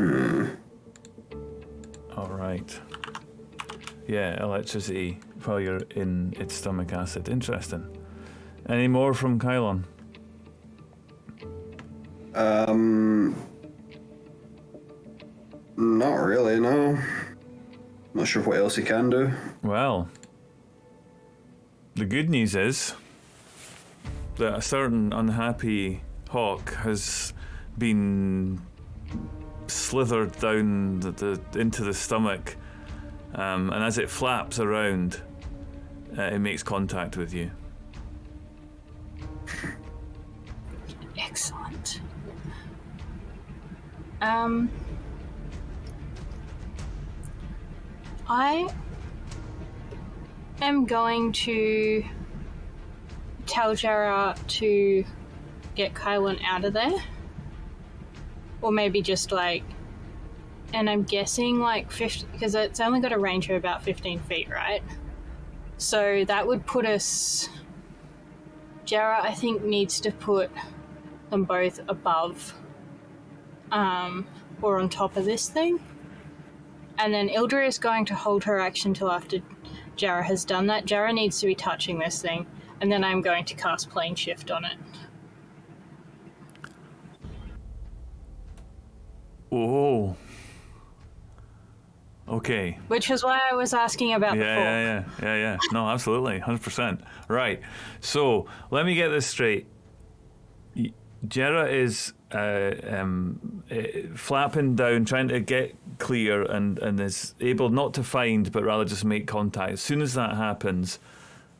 Alright. Yeah, electricity while you're in its stomach acid. Interesting. Any more from Kylon? Not really, no. Not sure what else he can do. Well, the good news is that a certain unhappy hawk has been slithered down into the stomach, and as it flaps around, it makes contact with you. Excellent. I am going to tell Jara to get Kylan out of there. Or maybe just and I'm guessing 50, because it's only got a range of about 15 feet, right? So that would put us... Jara, I think, needs to put them both above or on top of this thing. And then Ildra is going to hold her action till after Jara has done that. Jara needs to be touching this thing, and then I'm going to cast Plane Shift on it. Oh. Okay. Which is why I was asking about the fork. Yeah. No, absolutely. 100%. Right. So, let me get this straight. Jera is flapping down, trying to get clear, and is able not to find, but rather just make contact. As soon as that happens,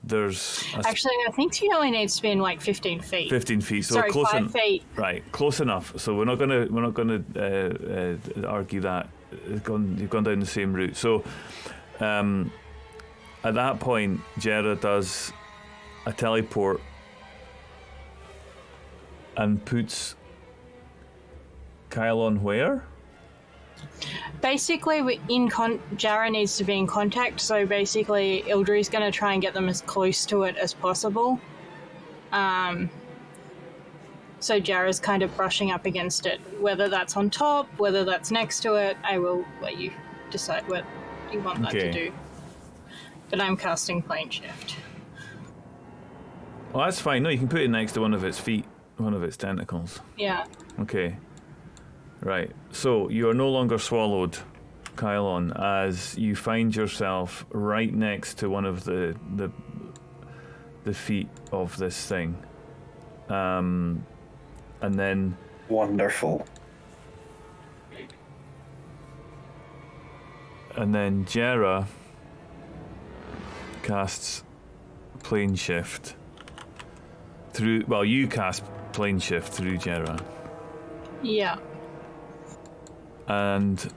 there's... Actually, I think she only needs to be in 15 feet. 15 feet. So sorry, close 5 feet. Right, close enough. So we're not gonna argue that. You've gone down the same route. So at that point, Jera does a teleport and puts Kyle on where? Basically, Jara needs to be in contact, so basically Ildra is going to try and get them as close to it as possible. So Jara's kind of brushing up against it. Whether that's on top, whether that's next to it, I will let you decide what you want that to do. But I'm casting Plane Shift. Well, that's fine. No, you can put it next to one of its feet, one of its tentacles. Yeah. Okay. Right. So you are no longer swallowed, Kylon, as you find yourself right next to one of the feet of this thing. And then... Wonderful. And then Jera casts Plane Shift through... Well, you cast Plane Shift through Jera. Yeah. And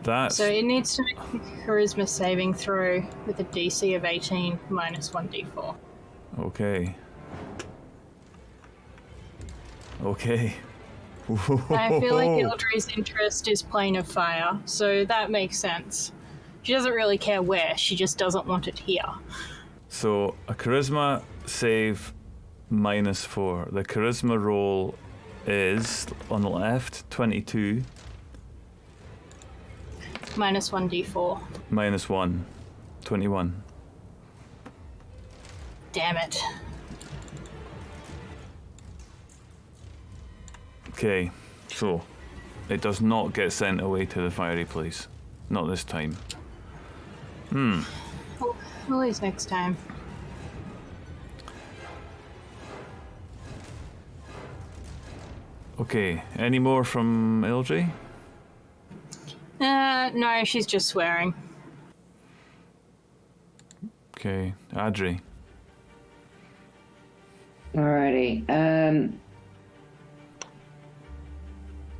that's... So it needs to make a charisma saving throw with a DC of 18 minus 1d4. Okay. Okay. I feel like Ildra's interest is Plane of Fire, so that makes sense. She doesn't really care where, she just doesn't want it here. So, a charisma save minus 4. The charisma roll is, on the left, 22. Minus 1d4. Minus 1. 21. Damn it. Okay, so it does not get sent away to the fiery place. Not this time. Always next time. Okay, any more from Ildre? No, she's just swearing. Okay, Adri. Alrighty.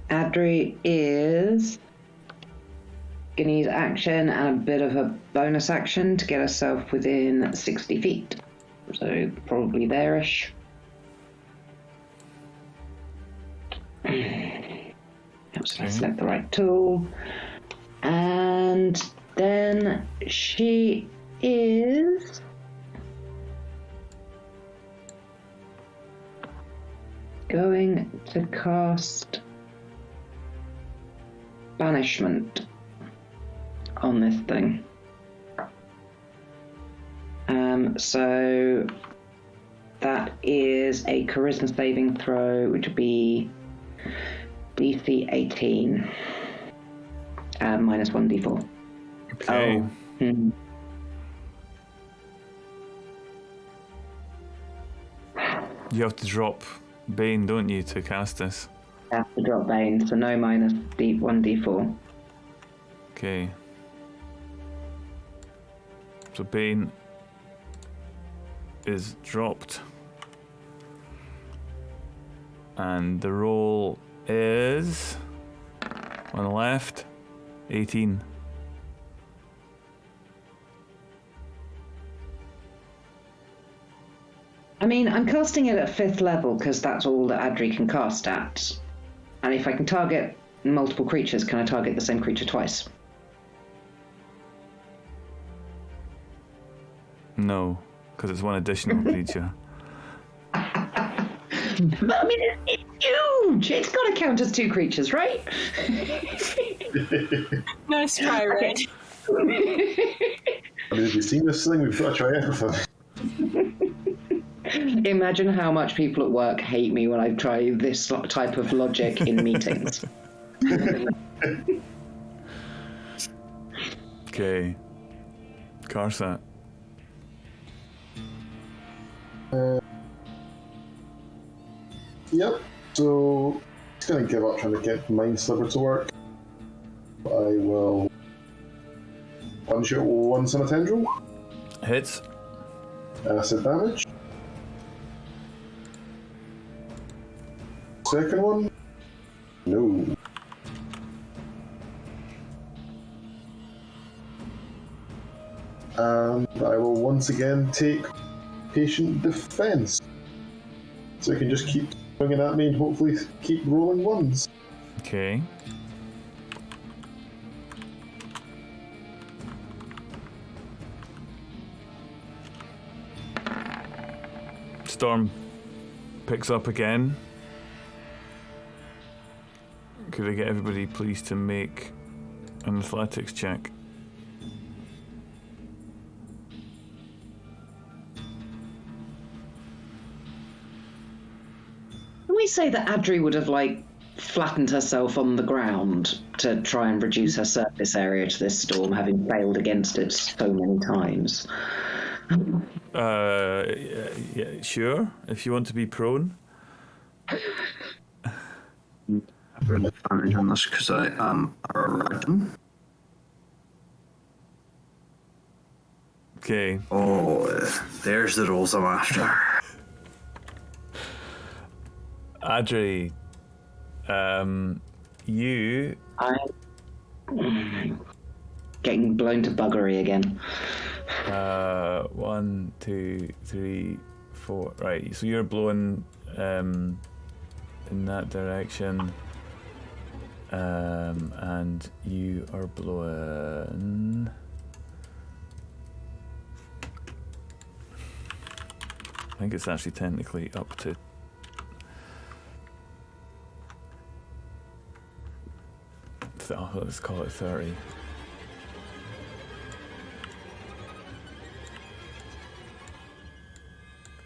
Adri is gonna use action and a bit of a bonus action to get herself within 60 feet. So probably there-ish. So I select the right tool. And then she is going to cast Banishment on this thing. So that is a charisma saving throw, which would be DC 18. minus 1d4. Okay. Oh. Hmm. You have to drop Bane, don't you, to cast this? I have to drop Bane, so no minus 1d4. Okay. So Bane is dropped. And the roll is on the left, 18. I mean, I'm casting it at 5th level because that's all that Adri can cast at. And if I can target multiple creatures, can I target the same creature twice? No, because it's one additional creature. But I mean, it's huge! It's got to count as 2 creatures, right? Nice try, Red. I mean, have you seen this thing? We've got to try everything. Imagine how much people at work hate me when I try this type of logic in meetings. Okay. Karsat. Yep. So it's going to give up trying to get Mind Sliver to work. I will punch it once on a tendril. Hits. Acid damage. Second one. No. And I will once again take Patient Defense. So I can just keep swinging at me and hopefully keep rolling ones. Okay. Storm picks up again. Could I get everybody please to make an athletics check? Can we say that Adri would have, like, flattened herself on the ground to try and reduce her surface area to this storm, having failed against it so many times? Yeah, sure. If you want to be prone. I have an advantage on this because I am a random. Okay. Oh, there's the rolls I'm after. Adri, you... I'm getting blown to buggery again. 1, 2, 3, 4. Right, so you're blowing in that direction. And you are blowing... I think it's actually technically up to... let's call it 30.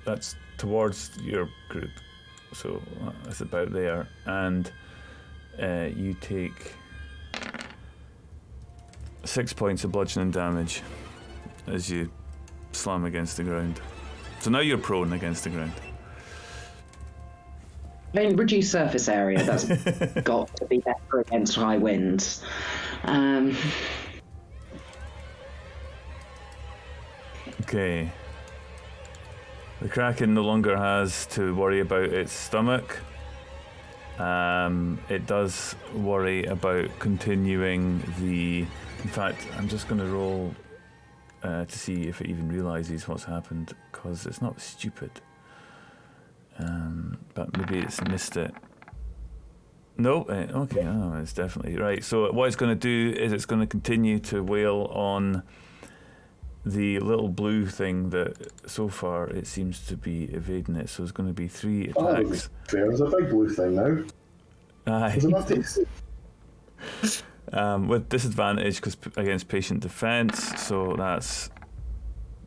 That's towards your group, so that's about there. And you take 6 points of bludgeoning damage as you slam against the ground. So now you're prone against the ground. I mean, reduce surface area, that's got to be better against high winds. Okay. The Kraken no longer has to worry about its stomach. It does worry about continuing the... In fact, I'm just going to roll to see if it even realises what's happened, because it's not stupid. But maybe it's missed it. No, okay, it's definitely right. So what it's going to do is it's going to continue to wail on the little blue thing that so far it seems to be evading it. So it's going to be 3 attacks. There's a big blue thing now. Aye. Is it not tasty? With disadvantage because against patient defense, so that's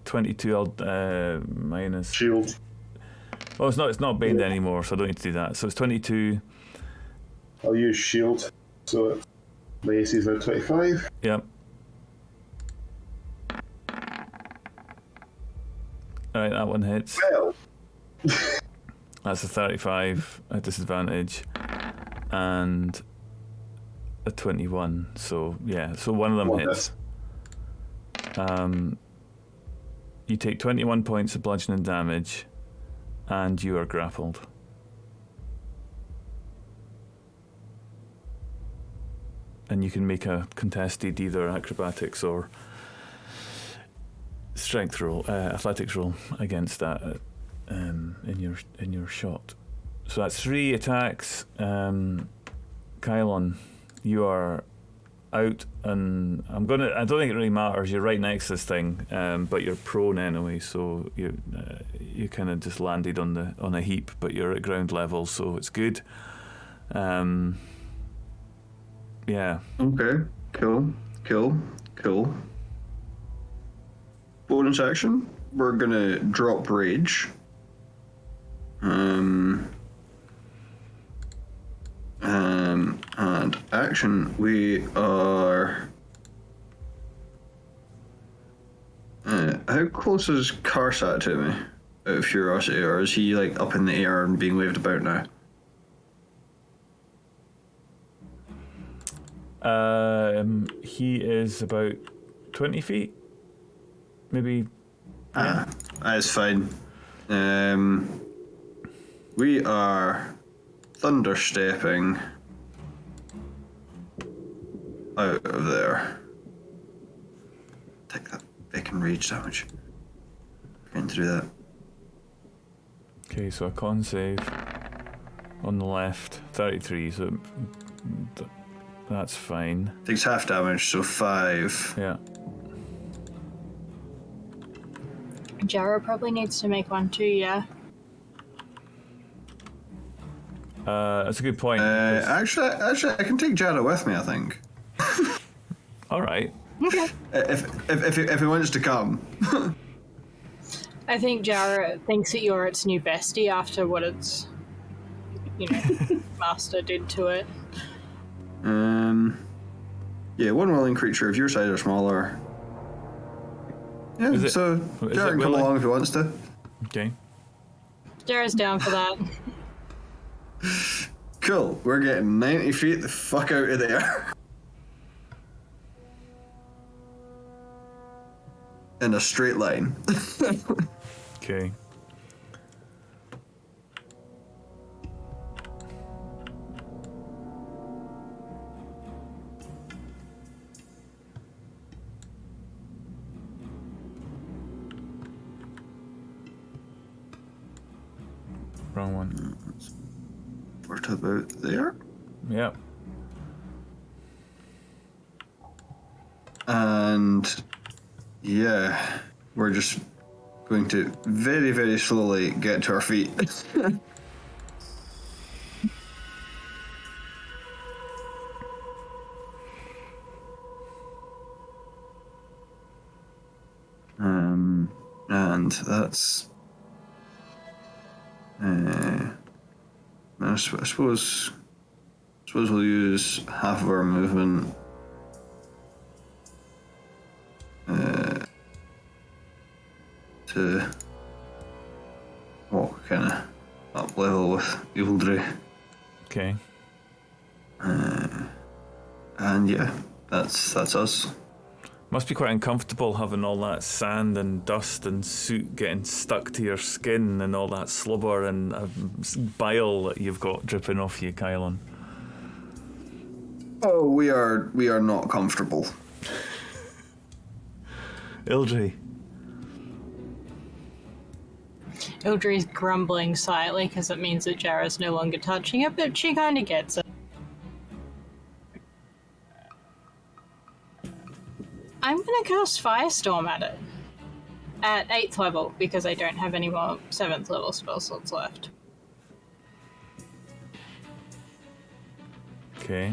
22 minus Shield. Oh, it's not baned anymore, so I don't need to do that. So it's 22. I'll use shield. So it's My AC is now 25. Yep. Alright, that one hits. Well, That's a 35 at disadvantage. And a 21. So, yeah. So one of them one hits. You take 21 points of bludgeoning damage. And you are grappled. And you can make a contested either acrobatics or strength roll, athletics roll against that in your shot. So that's 3 attacks. Kylon, you are out, and I don't think it really matters. You're right next to this thing, but you're prone anyway. So you kind of just landed on a heap, but you're at ground level, so it's good. Yeah. Okay. Cool. Bonus action. We're gonna drop rage. And action. We are. How close is Karsat to me? Out of curiosity, or is he like up in the air and being waved about now? He is about 20 feet, maybe. Yeah. That's fine. We are thunderstepping out of there. Take that fucking rage damage. Going to do that. Okay, so a con save on the left, 33. So that's fine. Takes half damage, so 5. Yeah. Jarrah probably needs to make one too, yeah? That's a good point. Actually, I can take Jarrah with me, I think. All right. Okay. If he wants to come. I think Jarrah thinks that you're its new bestie after what its, master did to it. Yeah, one willing creature of your size or smaller. Yeah, so Jarrah can come along if he wants to. Okay. Jarrah's down for that. Cool, we're getting 90 feet the fuck out of there. In a straight line. Okay. Wrong one. We're to about there. Yep. And yeah, we're just going to very, very slowly get to our feet. And that's I suppose we'll use half of our movement to walk kind of up level with Evildry. Okay. And yeah, that's us. Must be quite uncomfortable having all that sand and dust and soot getting stuck to your skin and all that slobber and bile that you've got dripping off you, Kylon. Oh, we are not comfortable. Ildry. Ildry's grumbling slightly because it means that Jarrah's no longer touching it, but she kind of gets it. I'm gonna cast Firestorm at it. At 8th level, because I don't have any more 7th level spell slots left. Okay.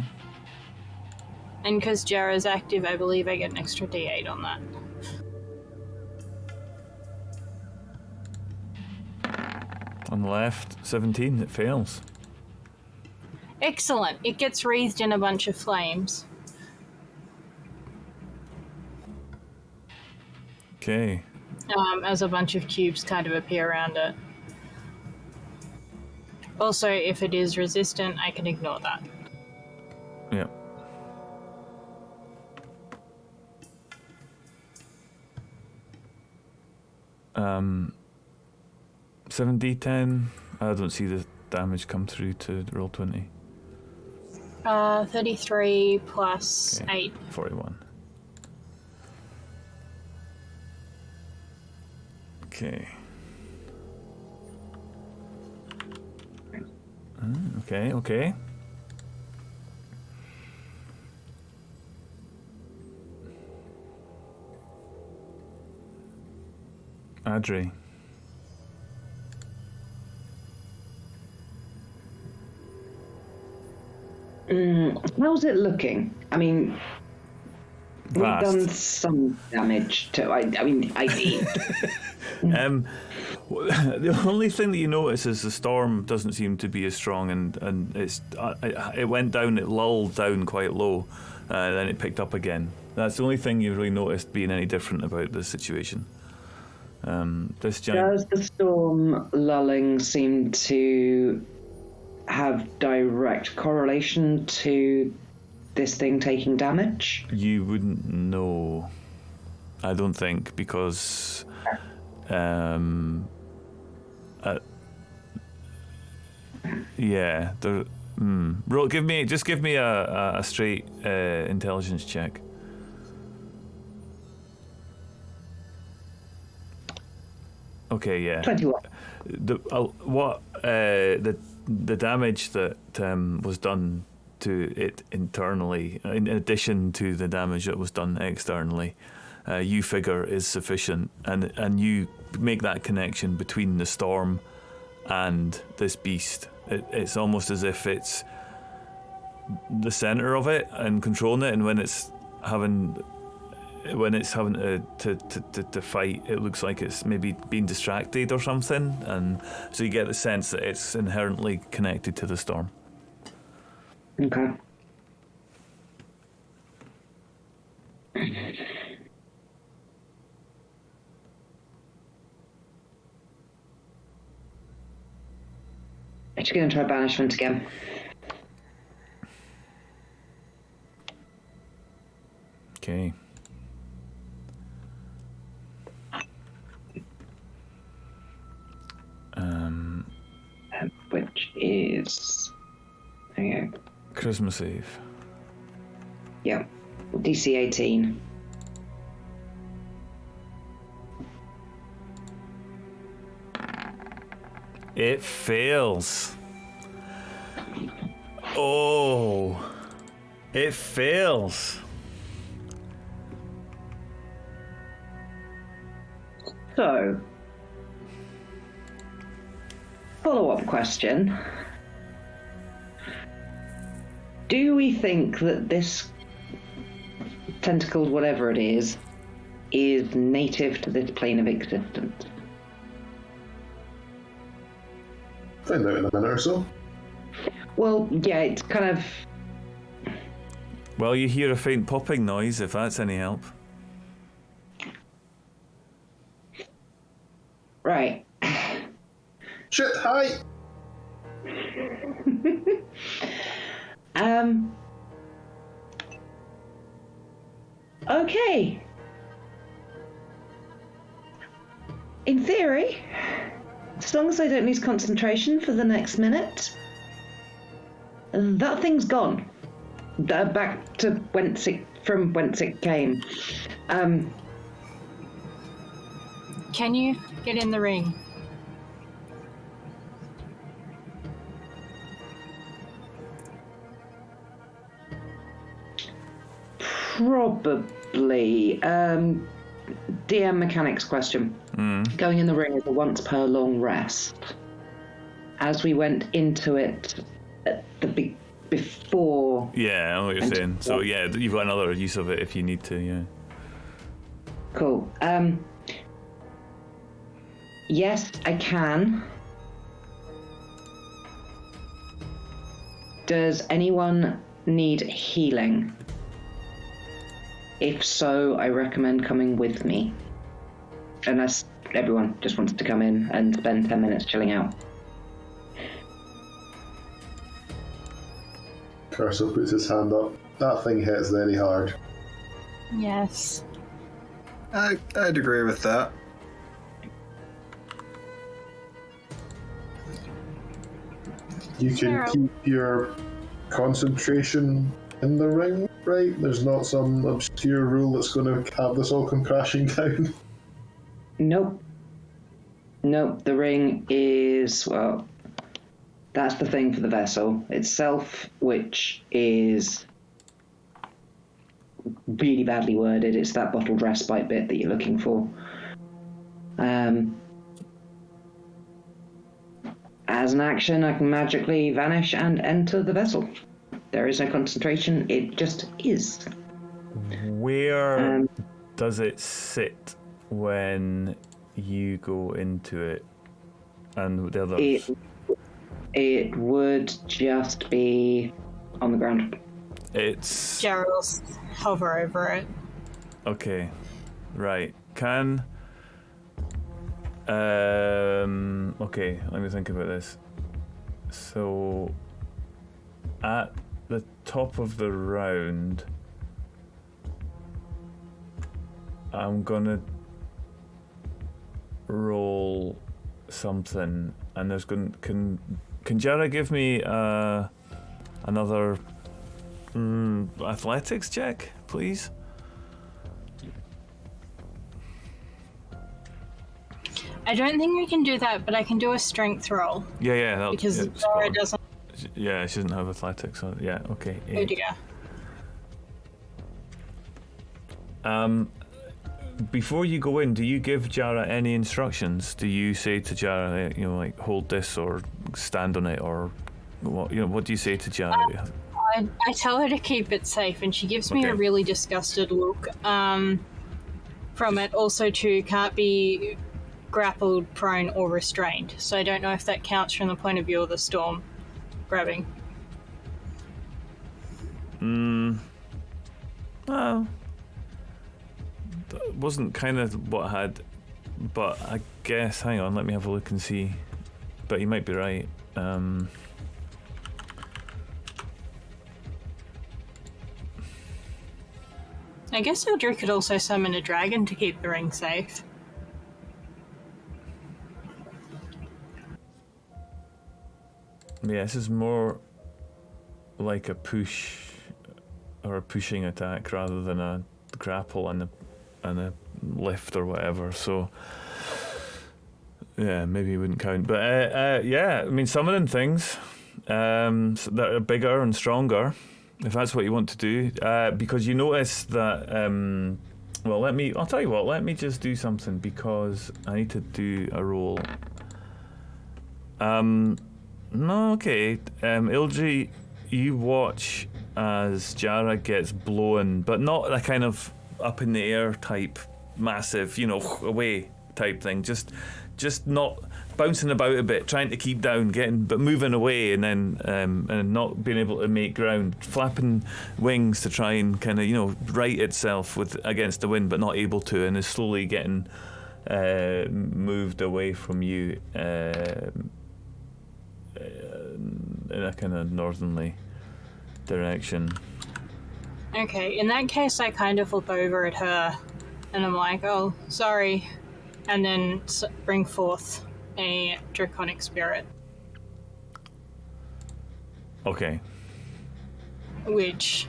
And because Jarrah's active, I believe I get an extra d8 on that. On the left, 17, it fails. Excellent. It gets wreathed in a bunch of flames. Okay. As a bunch of cubes kind of appear around it. Also, if it is resistant, I can ignore that. Yeah. Um, 7d10. I don't see the damage come through to roll 20. 33 plus Okay. 8. 41. Okay. Okay. Adri. How's it looking? I mean, we've Vast. done some damage to. I mean, I did. The only thing that you notice is the storm doesn't seem to be as strong, and it went down, it lulled down quite low, then it picked up again. That's the only thing you've really noticed being any different about this situation. This giant. Does the storm lulling seem to have direct correlation to this thing taking damage? You wouldn't know, I don't think, because yeah, there. Roll, give me a straight intelligence check. Okay, yeah. 21. The damage that was done to it internally, in addition to the damage that was done externally, you figure is sufficient, and you make that connection between the storm and this beast. It's almost as if it's the center of it and controlling it, and when it's having to fight, it looks like it's maybe being distracted or something, and so you get the sense that it's inherently connected to the storm. Okay. I'm just going to try banishment again. Okay. Which is... There you go. Charisma save. Yeah. DC 18. It fails. Oh, it fails. So, follow-up question. Do we think that this tentacled whatever it is native to this plane of existence? Find out in a minute or so. Well, yeah, it's kind of... Well, you hear a faint popping noise, if that's any help. Right. Shit, hi! Okay. In theory, as long as I don't lose concentration for the next minute, that thing's gone. Back to whence it came. Can you get in the ring? Probably. DM mechanics question. Going in the ring is a once per long rest. As we went into it at the before. Yeah, I know what you're saying. So yeah, you've got another use of it if you need to. Yeah. Cool. Yes, I can. Does anyone need healing? If so, I recommend coming with me. unless everyone just wants to come in and spend 10 minutes chilling out. Cursor puts his hand up. That thing hits very hard. Yes. I'd agree with that. You can Sure. keep your concentration in the ring, right? There's not some obscure rule that's going to have this all come crashing down. Nope. The ring is, well, that's the thing for the vessel itself, which is really badly worded. It's that bottled respite bit that you're looking for. As an action, I can magically vanish and enter the vessel. There is no concentration, it just is. Where does it sit when you go into it? And the others? It would just be on the ground. It's... Gerald's hover over it. Okay, right. Can... okay, let me think about this. So, at the top of the round, I'm gonna roll something, and there's going can Jara give me another athletics check, please? I don't think we can do that, but I can do a strength roll. Yeah, that'll, Because yeah, Zara doesn't. Yeah, she doesn't have athletics. So yeah, okay. Oh dear. Before you go in, do you give Jara any instructions? Do you say to Jara, like hold this or stand on it, or what? What do you say to Jara? I tell her to keep it safe, and she gives me a really disgusted look. From it, also to can't be grappled, prone, or restrained. So I don't know if that counts from the point of view of the storm grabbing. Well, that wasn't kind of what I had, but I guess, hang on, let me have a look and see. But you might be right. I guess Eldrick could also summon a dragon to keep the ring safe. Yeah, this is more like a push or a pushing attack rather than a grapple and a lift or whatever. So yeah, maybe it wouldn't count. But yeah, I mean, summoning things that are bigger and stronger, if that's what you want to do, because you notice that. Well, I'll tell you what. Let me just do something because I need to do a roll. No, okay. Ildri, you watch as Jara gets blown, but not a kind of up in the air type, massive, away type thing. Just not bouncing about a bit, trying to keep down, but moving away, and then and not being able to make ground, flapping wings to try and kind of right itself against the wind, but not able to, and is slowly getting moved away from you. In a kind of northerly direction. Okay, in that case, I kind of look over at her, and I'm like, "Oh, sorry," and then bring forth a draconic spirit. Okay. Which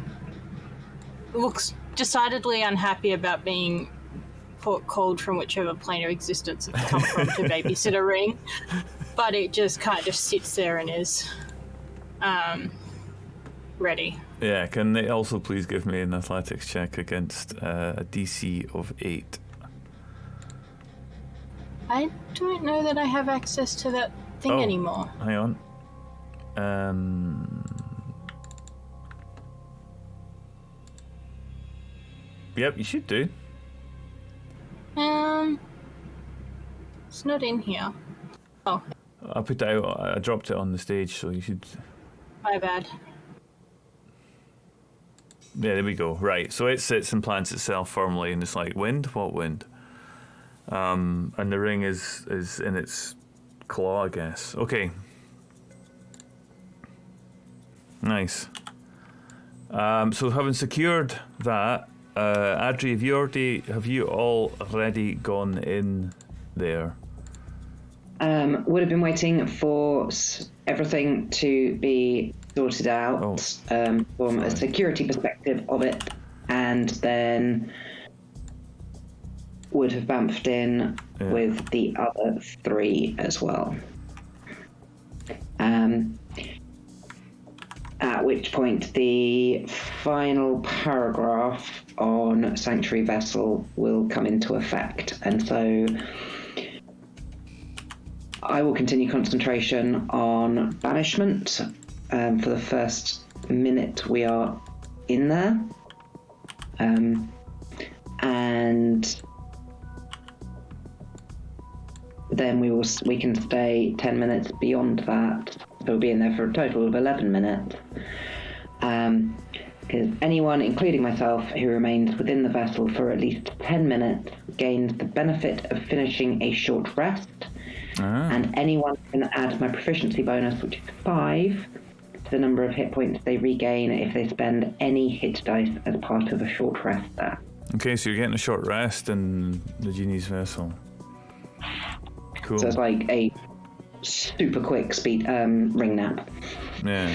looks decidedly unhappy about being called from whichever plane of existence it's come from to babysit a ring, but it just kind of sits there and is ready. Yeah, can they also please give me an athletics check against a DC of 8? I don't know that I have access to that thing anymore. Hang on. Yep, you should do. It's not in here. Oh, I put it out. I dropped it on the stage, so you should. my bad. Yeah, there we go. Right, so it sits and plants itself firmly in this wind. What wind? And the ring is in its claw, I guess. Okay. Nice. So having secured that, Adri, have you already gone in there? Would have been waiting for everything to be sorted out from a security perspective of it, and then would have bamfed in with the other 3 as well. At which point the final paragraph on Sanctuary Vessel will come into effect, and so I will continue concentration on banishment for the first minute we are in there, and then we can stay 10 minutes beyond that. So we'll be in there for a total of 11 minutes. Because anyone, including myself, who remains within the vessel for at least 10 minutes gains the benefit of finishing a short rest. And anyone can add my proficiency bonus, which is 5, to the number of hit points they regain if they spend any hit dice as part of a short rest there. Okay, so you're getting a short rest in the genie's vessel. Cool. So it's like a super quick speed ring nap. Yeah.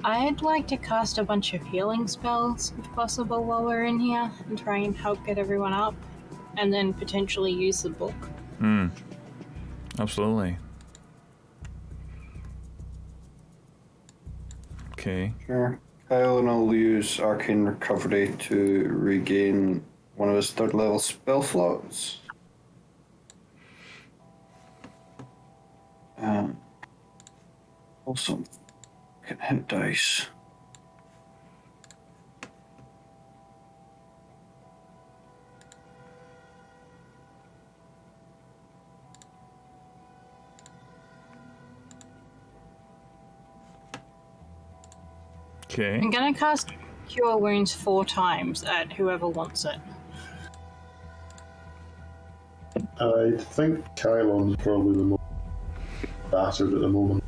I'd like to cast a bunch of healing spells, if possible, while we're in here, and try and help get everyone up, and then potentially use the book. Absolutely. Okay. Sure. Kyle and I'll use Arcane Recovery to regain one of his 3rd level spell slots. Also, can hit dice. Okay. I'm gonna cast Cure Wounds 4 times at whoever wants it. I think Kylon's probably the most battered at the moment.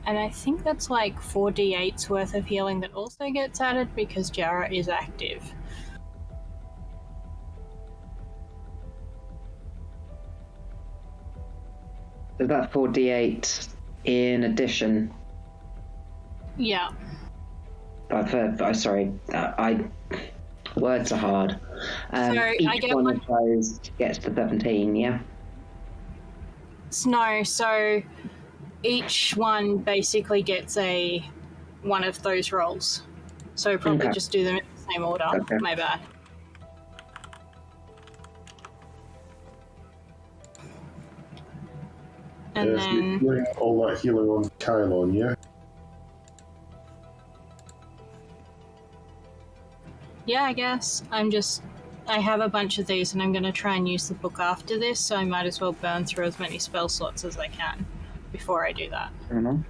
And I think that's like 4d8's worth of healing that also gets added because Jara is active. So that's 4d8 in addition. Yeah. Sorry, words are hard. So each I get one of those gets to 17, yeah? No, so each one basically gets one of those rolls. So probably Okay. just do them in the same order. Okay. My bad. And So you're then doing all that healing on Kylon, yeah? yeah, I guess I have a bunch of these and I'm going to try and use the book after this, so I might as well burn through as many spell slots as I can before I do that. In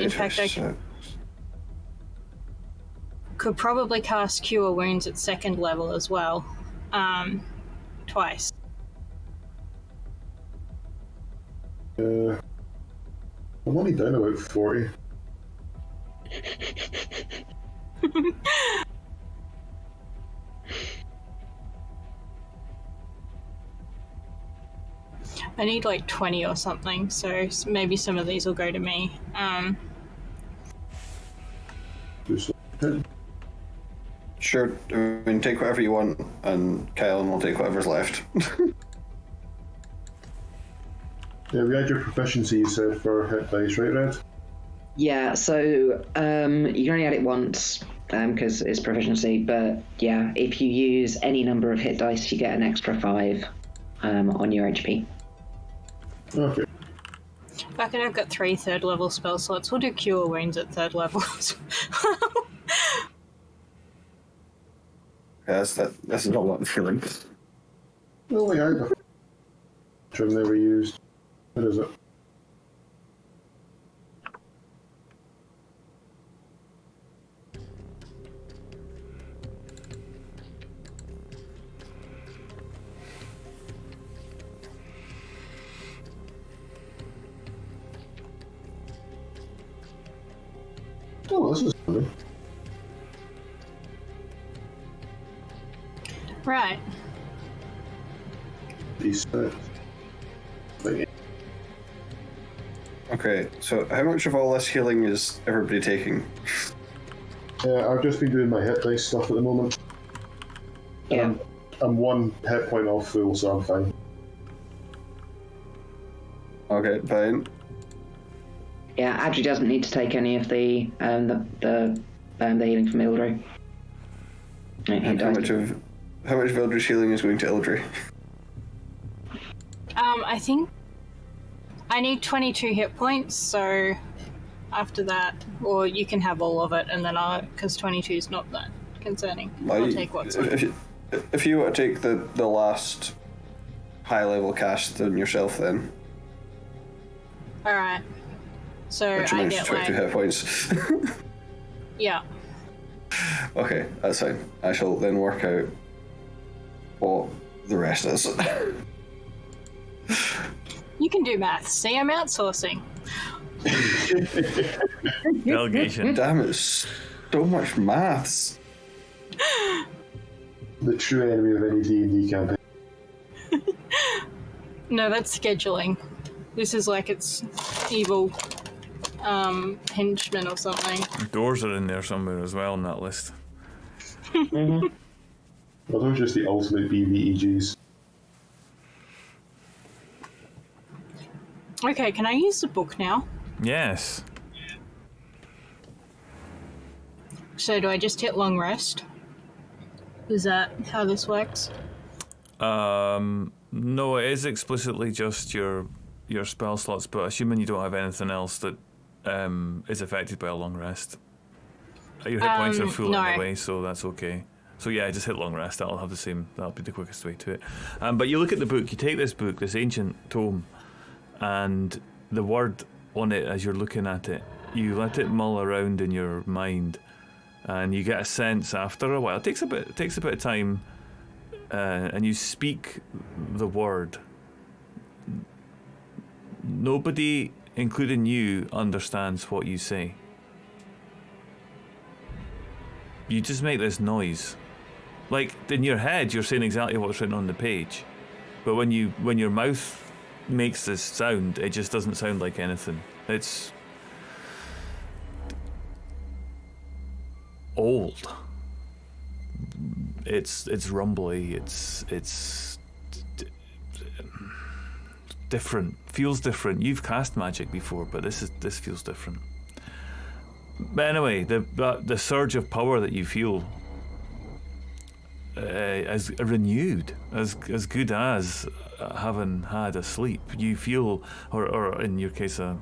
fact, I could probably cast Cure Wounds at 2nd level as well, twice. I'm only down about 40. I need like 20 or something, so maybe some of these will go to me. Do something. Sure, I mean, take whatever you want, and Kyle will take whatever's left. Yeah, we had your proficiency, you said, for hit dice, right, Red? Yeah, so you can only add it once because it's proficiency, but yeah, if you use any number of hit dice, you get an extra 5 on your HP. Okay. Back I've got 3 3rd level spell slots. We'll do Cure Wounds at 3rd level as well. That's not a lot of feeling. Well, we have a term never used. What is it? Oh, this is funny. Right. D6. Okay, so how much of all this healing is everybody taking? I've just been doing my hit dice stuff at the moment. Yeah. I'm 1 hit point off full, so I'm fine. Okay, fine. Yeah, Adri doesn't need to take any of the healing from Ildry. And how much of Ildry's healing is going to Ildry? I think I need 22 hit points, so after that, or you can have all of it, and then because 22 is not that concerning. I'll take what's left. If you want to take the last high level cast on yourself, then. Alright. So Which I means get 22 hit points. Yeah. Okay, that's fine. I shall then work out what the rest is. You can do maths. See, I'm outsourcing. Delegation. Damn it, so much maths. The true enemy of any D&D campaign. No, that's scheduling. This is like it's evil henchmen or something. Doors are in there somewhere as well on that list. Well, those are just the ultimate BVEGs. Okay, can I use the book now? Yes. So do I just hit long rest? Is that how this works? No, it is explicitly just your spell slots, but assuming you don't have anything else that is affected by a long rest. Your hit points are full no. anyway, so that's okay. So yeah, just hit long rest. That'll be the quickest way to it. But you look at the book. You take this book, this ancient tome, and the word on it as you're looking at it, you let it mull around in your mind, and you get a sense after a while. It takes a bit of time, and you speak the word. Nobody, including you, understands what you say. You just make this noise. Like, in your head, you're saying exactly what's written on the page. But when your mouth makes this sound, it just doesn't sound like anything. It's old. It's rumbly. It's different. Feels different. You've cast magic before, but this feels different. But anyway, the surge of power that you feel as renewed, as good as having had a sleep. You feel, or in your case, a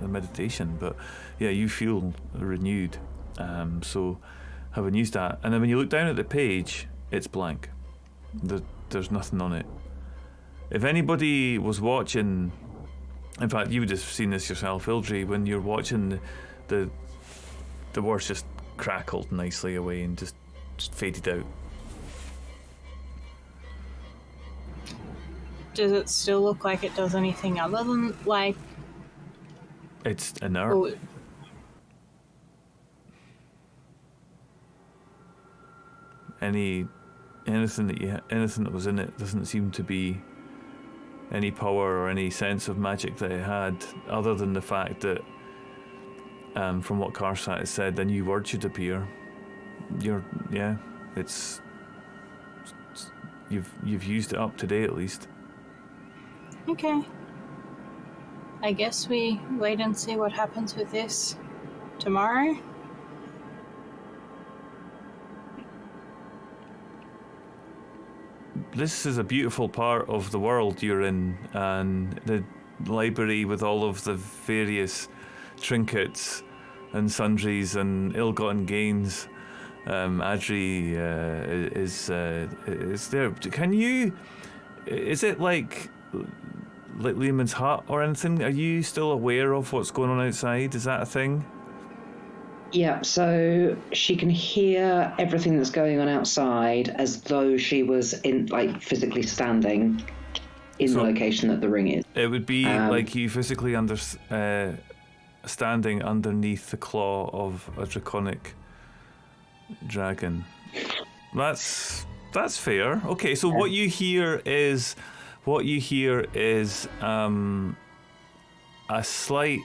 meditation. But yeah, you feel renewed. So having used that, and then when you look down at the page, it's blank. There's nothing on it. If anybody was watching, in fact, you would have seen this yourself, Ildry, when you're watching the words just crackled nicely away and just faded out. Does it still look like it does anything other than, like... It's inert. Oh, anything that was in it doesn't seem to be any power or any sense of magic that it had, other than the fact that from what Karsat has said, a new word should appear. You've used it up today at least. okay. I guess we wait and see what happens with this tomorrow. This is a beautiful part of the world you're in, and the library with all of the various trinkets and sundries and ill-gotten gains. Adri is there. Can you? Is it like Lehman's Hut or anything? Are you still aware of what's going on outside? Is that a thing? Yeah, so she can hear everything that's going on outside as though she was physically standing in the location that the ring is. It would be like you physically standing underneath the claw of a draconic dragon. That's fair. Okay, so what you hear is a slight,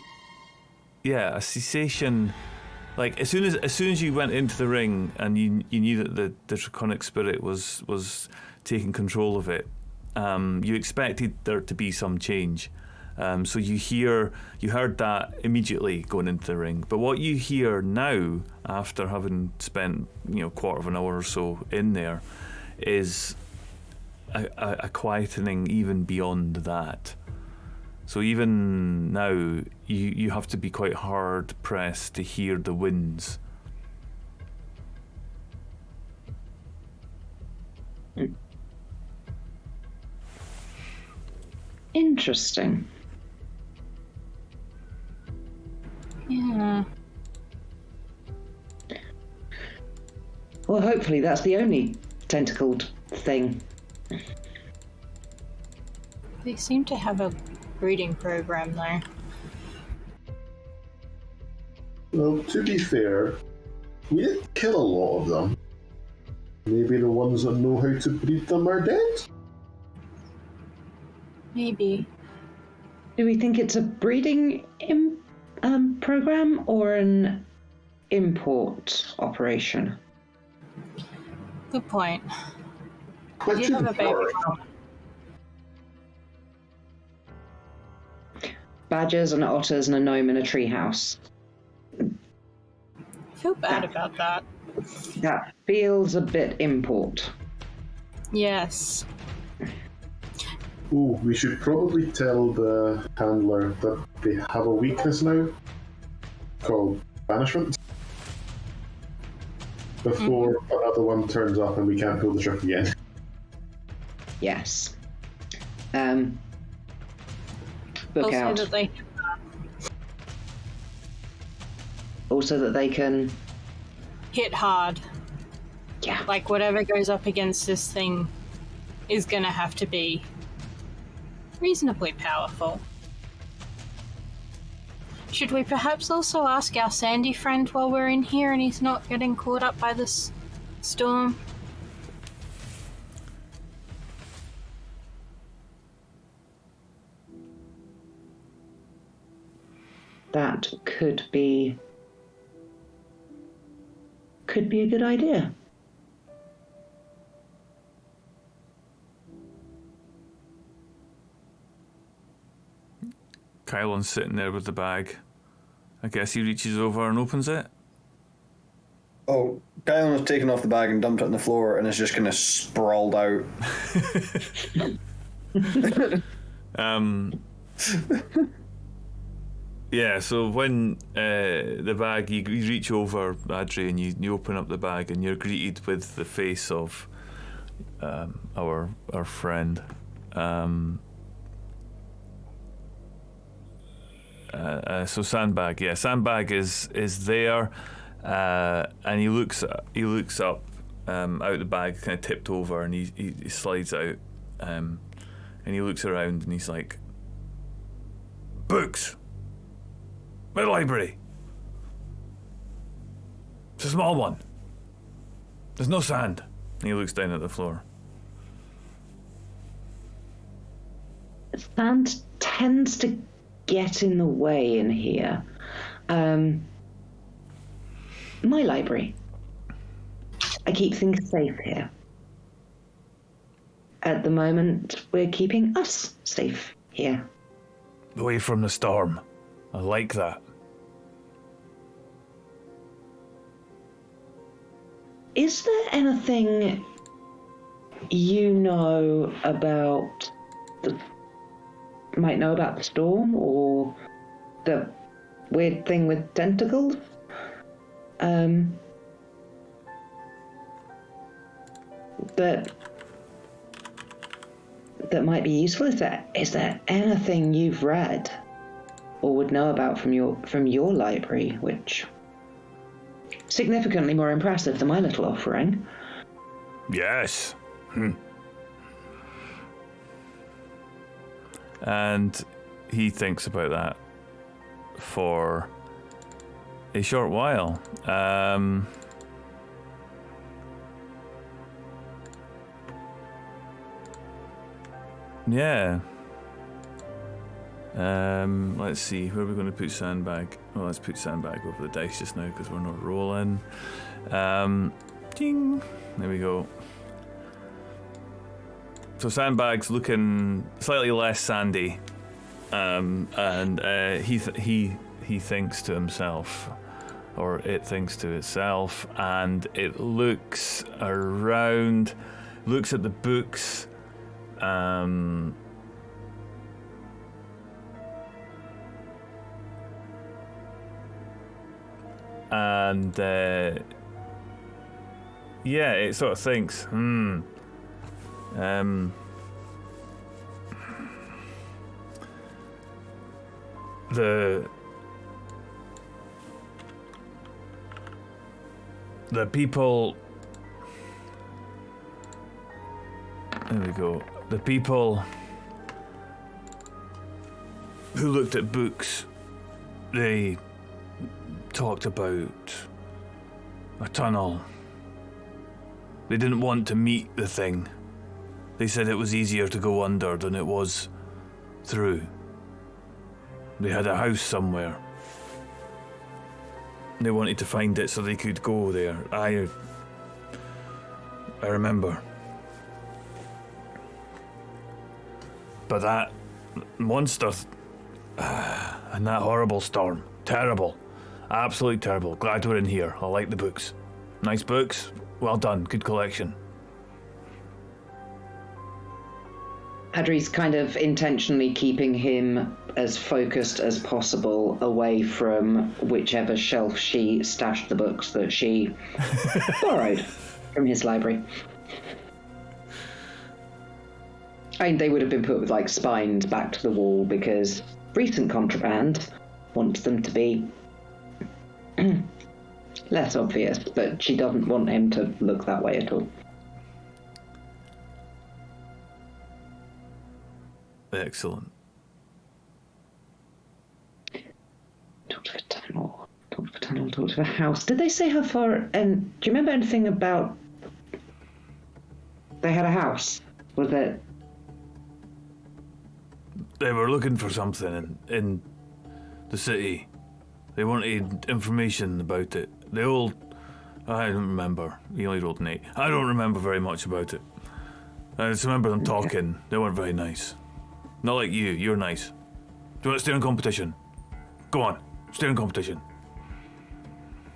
a cessation. Like as soon as you went into the ring and you knew that the draconic spirit was taking control of it, you expected there to be some change. So you heard that immediately going into the ring. But what you hear now, after having spent quarter of an hour or so in there, is a quietening even beyond that. So even now, you have to be quite hard pressed to hear the winds. Interesting. Yeah. Well, hopefully that's the only tentacled thing. They seem to have a breeding program though. Well, to be fair, we did kill a lot of them. Maybe the ones that know how to breed them are dead? Maybe. Do we think it's a breeding program or an import operation? Good point. Which You is have a baby. worse? Badgers and otters and a gnome in a treehouse. I feel bad about that. That feels a bit import. Yes. Ooh, we should probably tell the handler that they have a weakness now called banishment before another one turns up and we can't pull the trick again. Yes. Book Also out. Also that they can... hit hard. Yeah. Like whatever goes up against this thing is gonna have to be reasonably powerful. Should we perhaps also ask our sandy friend while we're in here and he's not getting caught up by this storm? That could be a good idea. Kylan's sitting there with the bag. I guess he reaches over and opens it. Oh, Kylan has taken off the bag and dumped it on the floor and is just kind of sprawled out. Yeah, so when the bag, you reach over, Adri, and you open up the bag and you're greeted with the face of our friend. So Sandbag, Sandbag is there, and he looks up out the bag, kind of tipped over, and he slides out, and he looks around and he's like, "Books, my library. It's a small one. There's no sand." And he looks down at the floor. Sand tends to get in the way in here. My library. I keep things safe here. At the moment, we're keeping us safe here. Away from the storm. I like that. Is there anything you know about might know about the storm or the weird thing with tentacles? That might be useful. Is there anything you've read or would know about from your library which significantly more impressive than my little offering? Yes. And he thinks about that for a short while. Yeah. Let's see, where are we going to put Sandbag? Well, let's put Sandbag over the dice just now because we're not rolling. Ding! There we go. So Sandbag's looking slightly less sandy, and he thinks to himself, or it thinks to itself, and it looks around, looks at the books, and yeah, it sort of thinks, the people, there we go, the people who looked at books, they talked about a tunnel. They didn't want to meet the thing. They said it was easier to go under than it was through. They had a house somewhere. They wanted to find it so they could go there. I remember. But that monster and that horrible storm, terrible. Absolutely terrible. Glad we're in here. I like the books. Nice books. Well done. Good collection. Adri's kind of intentionally keeping him as focused as possible away from whichever shelf she stashed the books that she borrowed from his library. I mean, they would have been put with, like, spines back to the wall because recent contraband wants them to be less obvious, but she doesn't want him to look that way at all. Excellent. Talked of a tunnel, talked of a house. Did they say how far, and do you remember anything about they had a house? Was it? They were looking for something in the city. They wanted information about it. I don't remember. He only rolled an 8. I don't remember very much about it. I just remember them talking. They weren't very nice. Not like you. You're nice. Do you want to steer in competition? Go on. Steer in competition.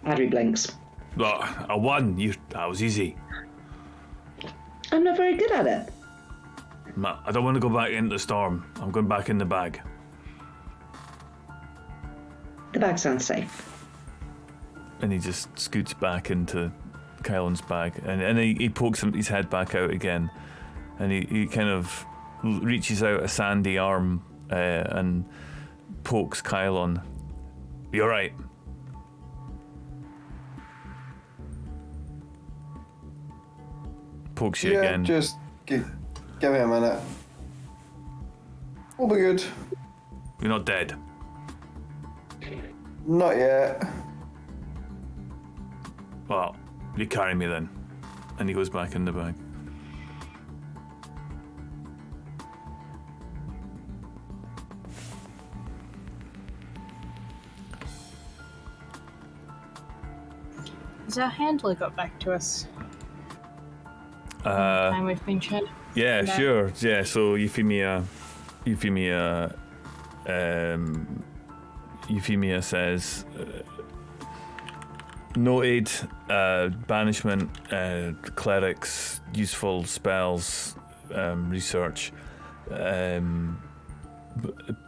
Adri blinks. I won. That was easy. I'm not very good at it. I don't want to go back into the storm. I'm going back in the bag. The bag sounds safe. And he just scoots back into Kylan's bag. And he pokes his head back out again. And he kind of reaches out a sandy arm and pokes Kylan. You're right. Pokes you again. Just give me a minute. We'll be good. You're not dead. Not yet. Well, you carry me then. And he goes back in the bag. Has our handler got back to us? And we've been chatting. Yeah, sure. Yeah, so Euphemia says, noted, banishment, clerics, useful spells, research,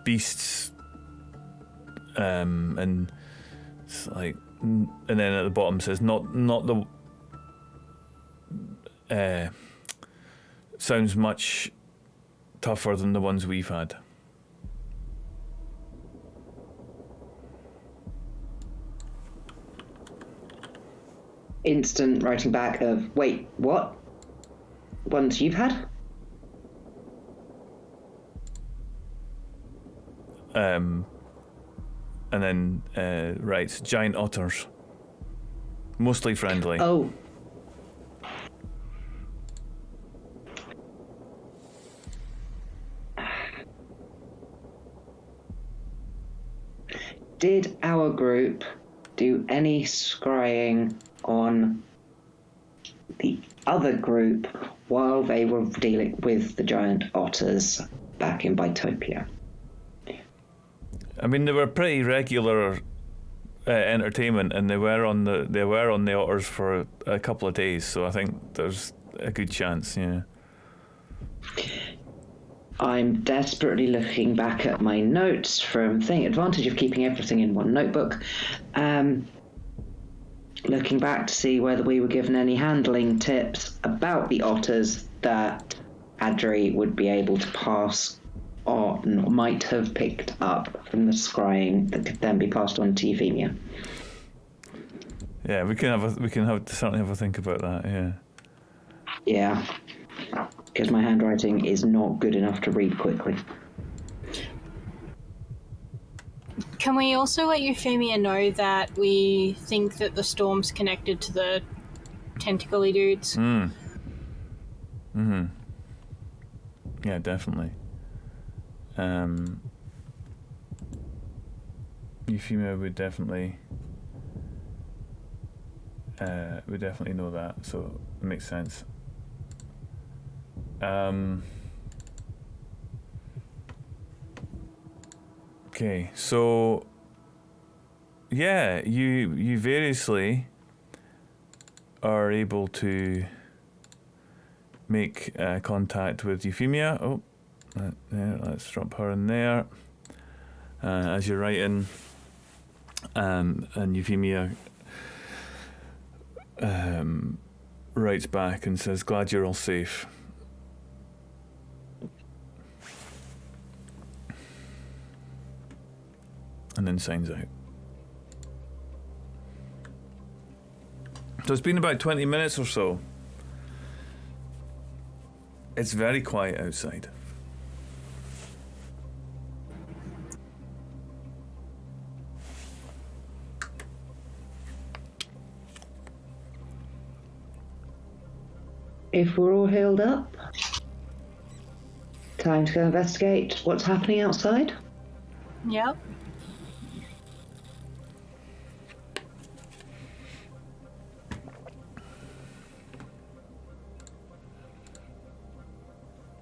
beasts, and it's like, and then at the bottom says, not the, sounds much tougher than the ones we've had. Instant writing back of, wait, what? Ones you've had? and then writes giant otters, mostly friendly. Oh. Did our group do any scrying on the other group while they were dealing with the giant otters back in Bitopia? I mean, they were pretty regular entertainment, and they were on the otters for a couple of days. So I think there's a good chance. Yeah. I'm desperately looking back at my notes from advantage of keeping everything in one notebook. Looking back to see whether we were given any handling tips about the otters that Adri would be able to pass on, or might have picked up from the scrying that could then be passed on to Euphemia. Yeah, we can certainly have a think about that. Yeah. Yeah, because my handwriting is not good enough to read quickly. Can we also let Euphemia know that we think that the storm's connected to the tentacly dudes? Yeah, definitely. Euphemia would definitely know that, so it makes sense. Okay, so yeah, you variously are able to make contact with Euphemia. Oh, there, let's drop her in there. As you're writing, and Euphemia writes back and says, "Glad you're all safe." And then signs out. So it's been about 20 minutes or so. It's very quiet outside. If we're all healed up, time to go investigate what's happening outside. Yep.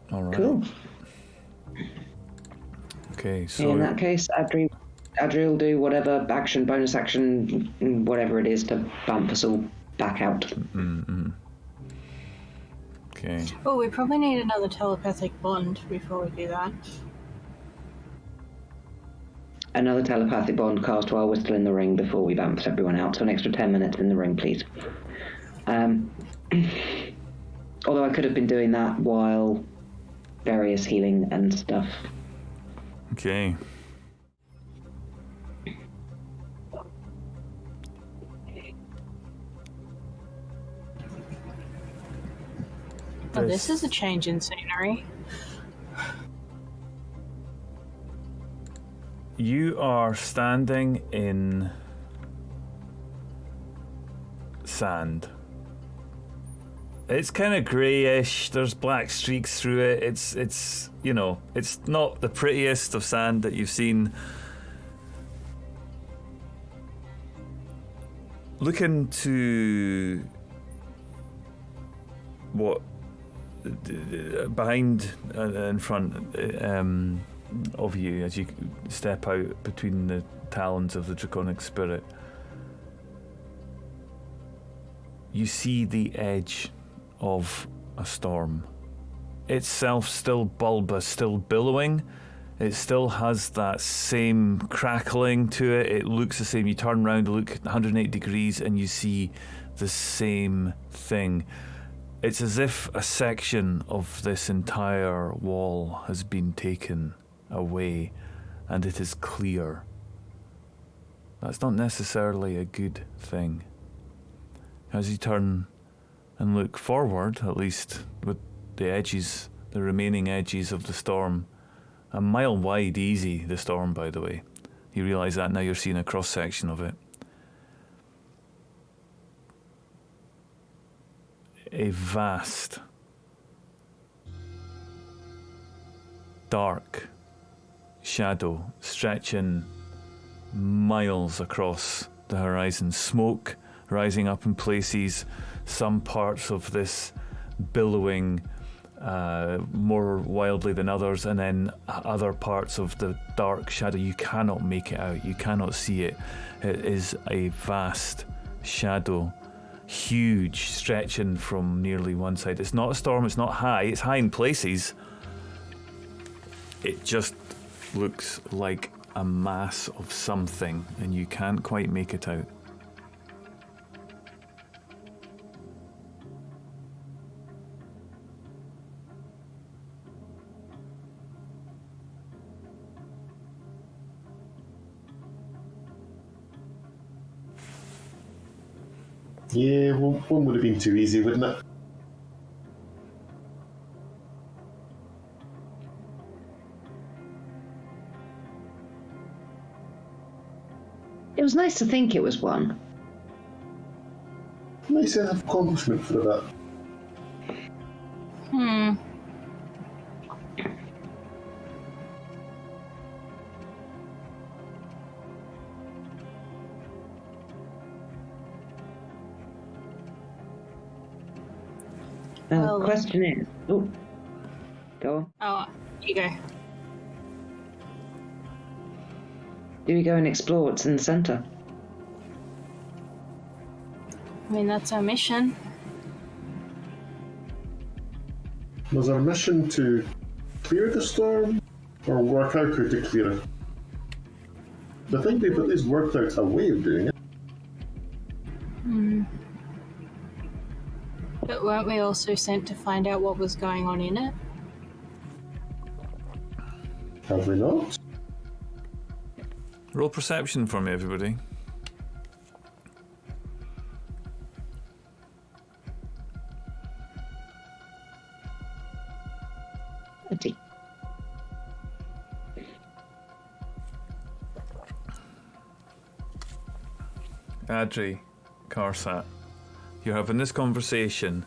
All right. Cool. Okay, so In that case, Adri will do whatever action, bonus action, whatever it is to bump us all back out. okay. Oh, we probably need another telepathic bond before we do that. Another telepathic bond cast while we're still in the ring before we bump everyone out. So an extra 10 minutes in the ring, please. Although I could have been doing that while various healing and stuff. Okay. Oh, this is a change in scenery. You are standing in sand. It's kind of greyish. There's black streaks through it. It's you know, it's not the prettiest of sand that you've seen. Looking to what behind and in front of you as you step out between the talons of the draconic spirit, you see the edge of a storm. Itself still bulbous, still billowing. It still has that same crackling to it. It looks the same. You turn around, look 180 degrees, and you see the same thing. It's as if a section of this entire wall has been taken away, and it is clear. That's not necessarily a good thing. As you turn and look forward, at least with the edges, the remaining edges of the storm, a mile wide easy, the storm, by the way. You realise that now you're seeing a cross-section of it. A vast, dark shadow stretching miles across the horizon. Smoke rising up in places, some parts of this billowing more wildly than others, and then other parts of the dark shadow you cannot make it out, you cannot see it. It is a vast shadow, huge, stretching from nearly one side. It's not a storm, it's not high, it's high in places. It just looks like a mass of something, and you can't quite make it out. Yeah, one would have been too easy, wouldn't it? It was nice to think it was one. Nice accomplishment for that. The question is... Oh, go on. Oh, you go. Do we go and explore what's in the centre? I mean, that's our mission. Was our mission to clear the storm, or work out how to clear it? I think we've at least worked out a way of doing it. But weren't we also sent to find out what was going on in it? Have we not? Roll perception for me, everybody. Adri, Karsat, you're having this conversation.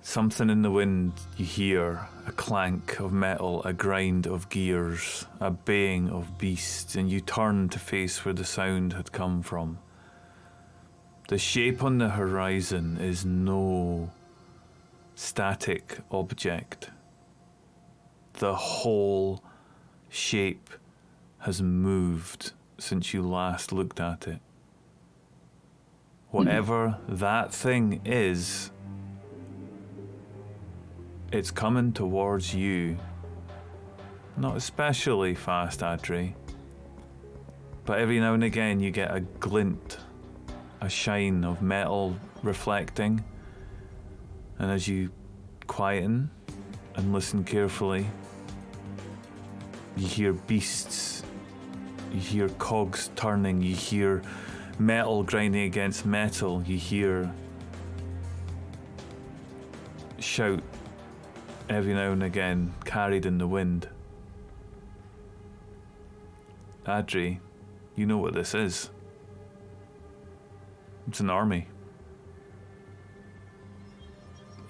Something in the wind, you hear a clank of metal, a grind of gears, a baying of beasts, and you turn to face where the sound had come from. The shape on the horizon is no static object. The whole shape has moved since you last looked at it. Whatever that thing is, it's coming towards you. Not especially fast, Adri, but every now and again you get a glint, a shine of metal reflecting, and as you quieten and listen carefully, you hear beasts, you hear cogs turning, you hear metal grinding against metal, you hear shout every now and again, carried in the wind. Adri, you know what this is. It's an army.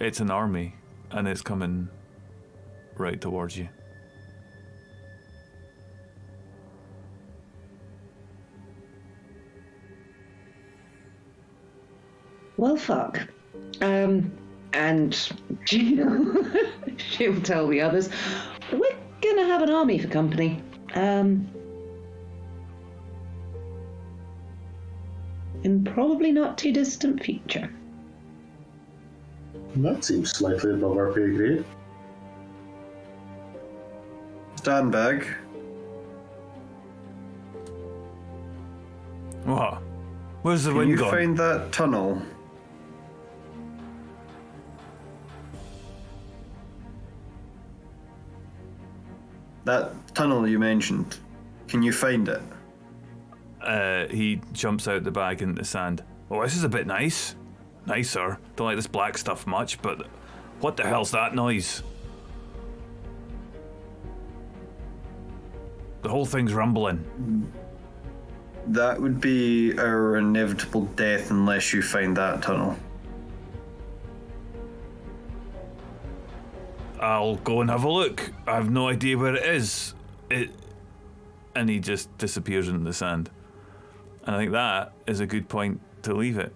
It's an army, and it's coming right towards you. Well, fuck. And she'll tell the others, we're gonna have an army for company. In probably not too distant future. That seems slightly above our pay grade. Sandbag. What? Where's the Can wind you gone? find that tunnel? That tunnel you mentioned. Can you find it? He jumps out the bag into the sand. Oh, this is a bit nice. Nicer. Don't like this black stuff much, but what the hell's that noise? The whole thing's rumbling. That would be our inevitable death unless you find that tunnel. I'll go and have a look. I have no idea where it is. And he just disappears into the sand. And I think that is a good point to leave it.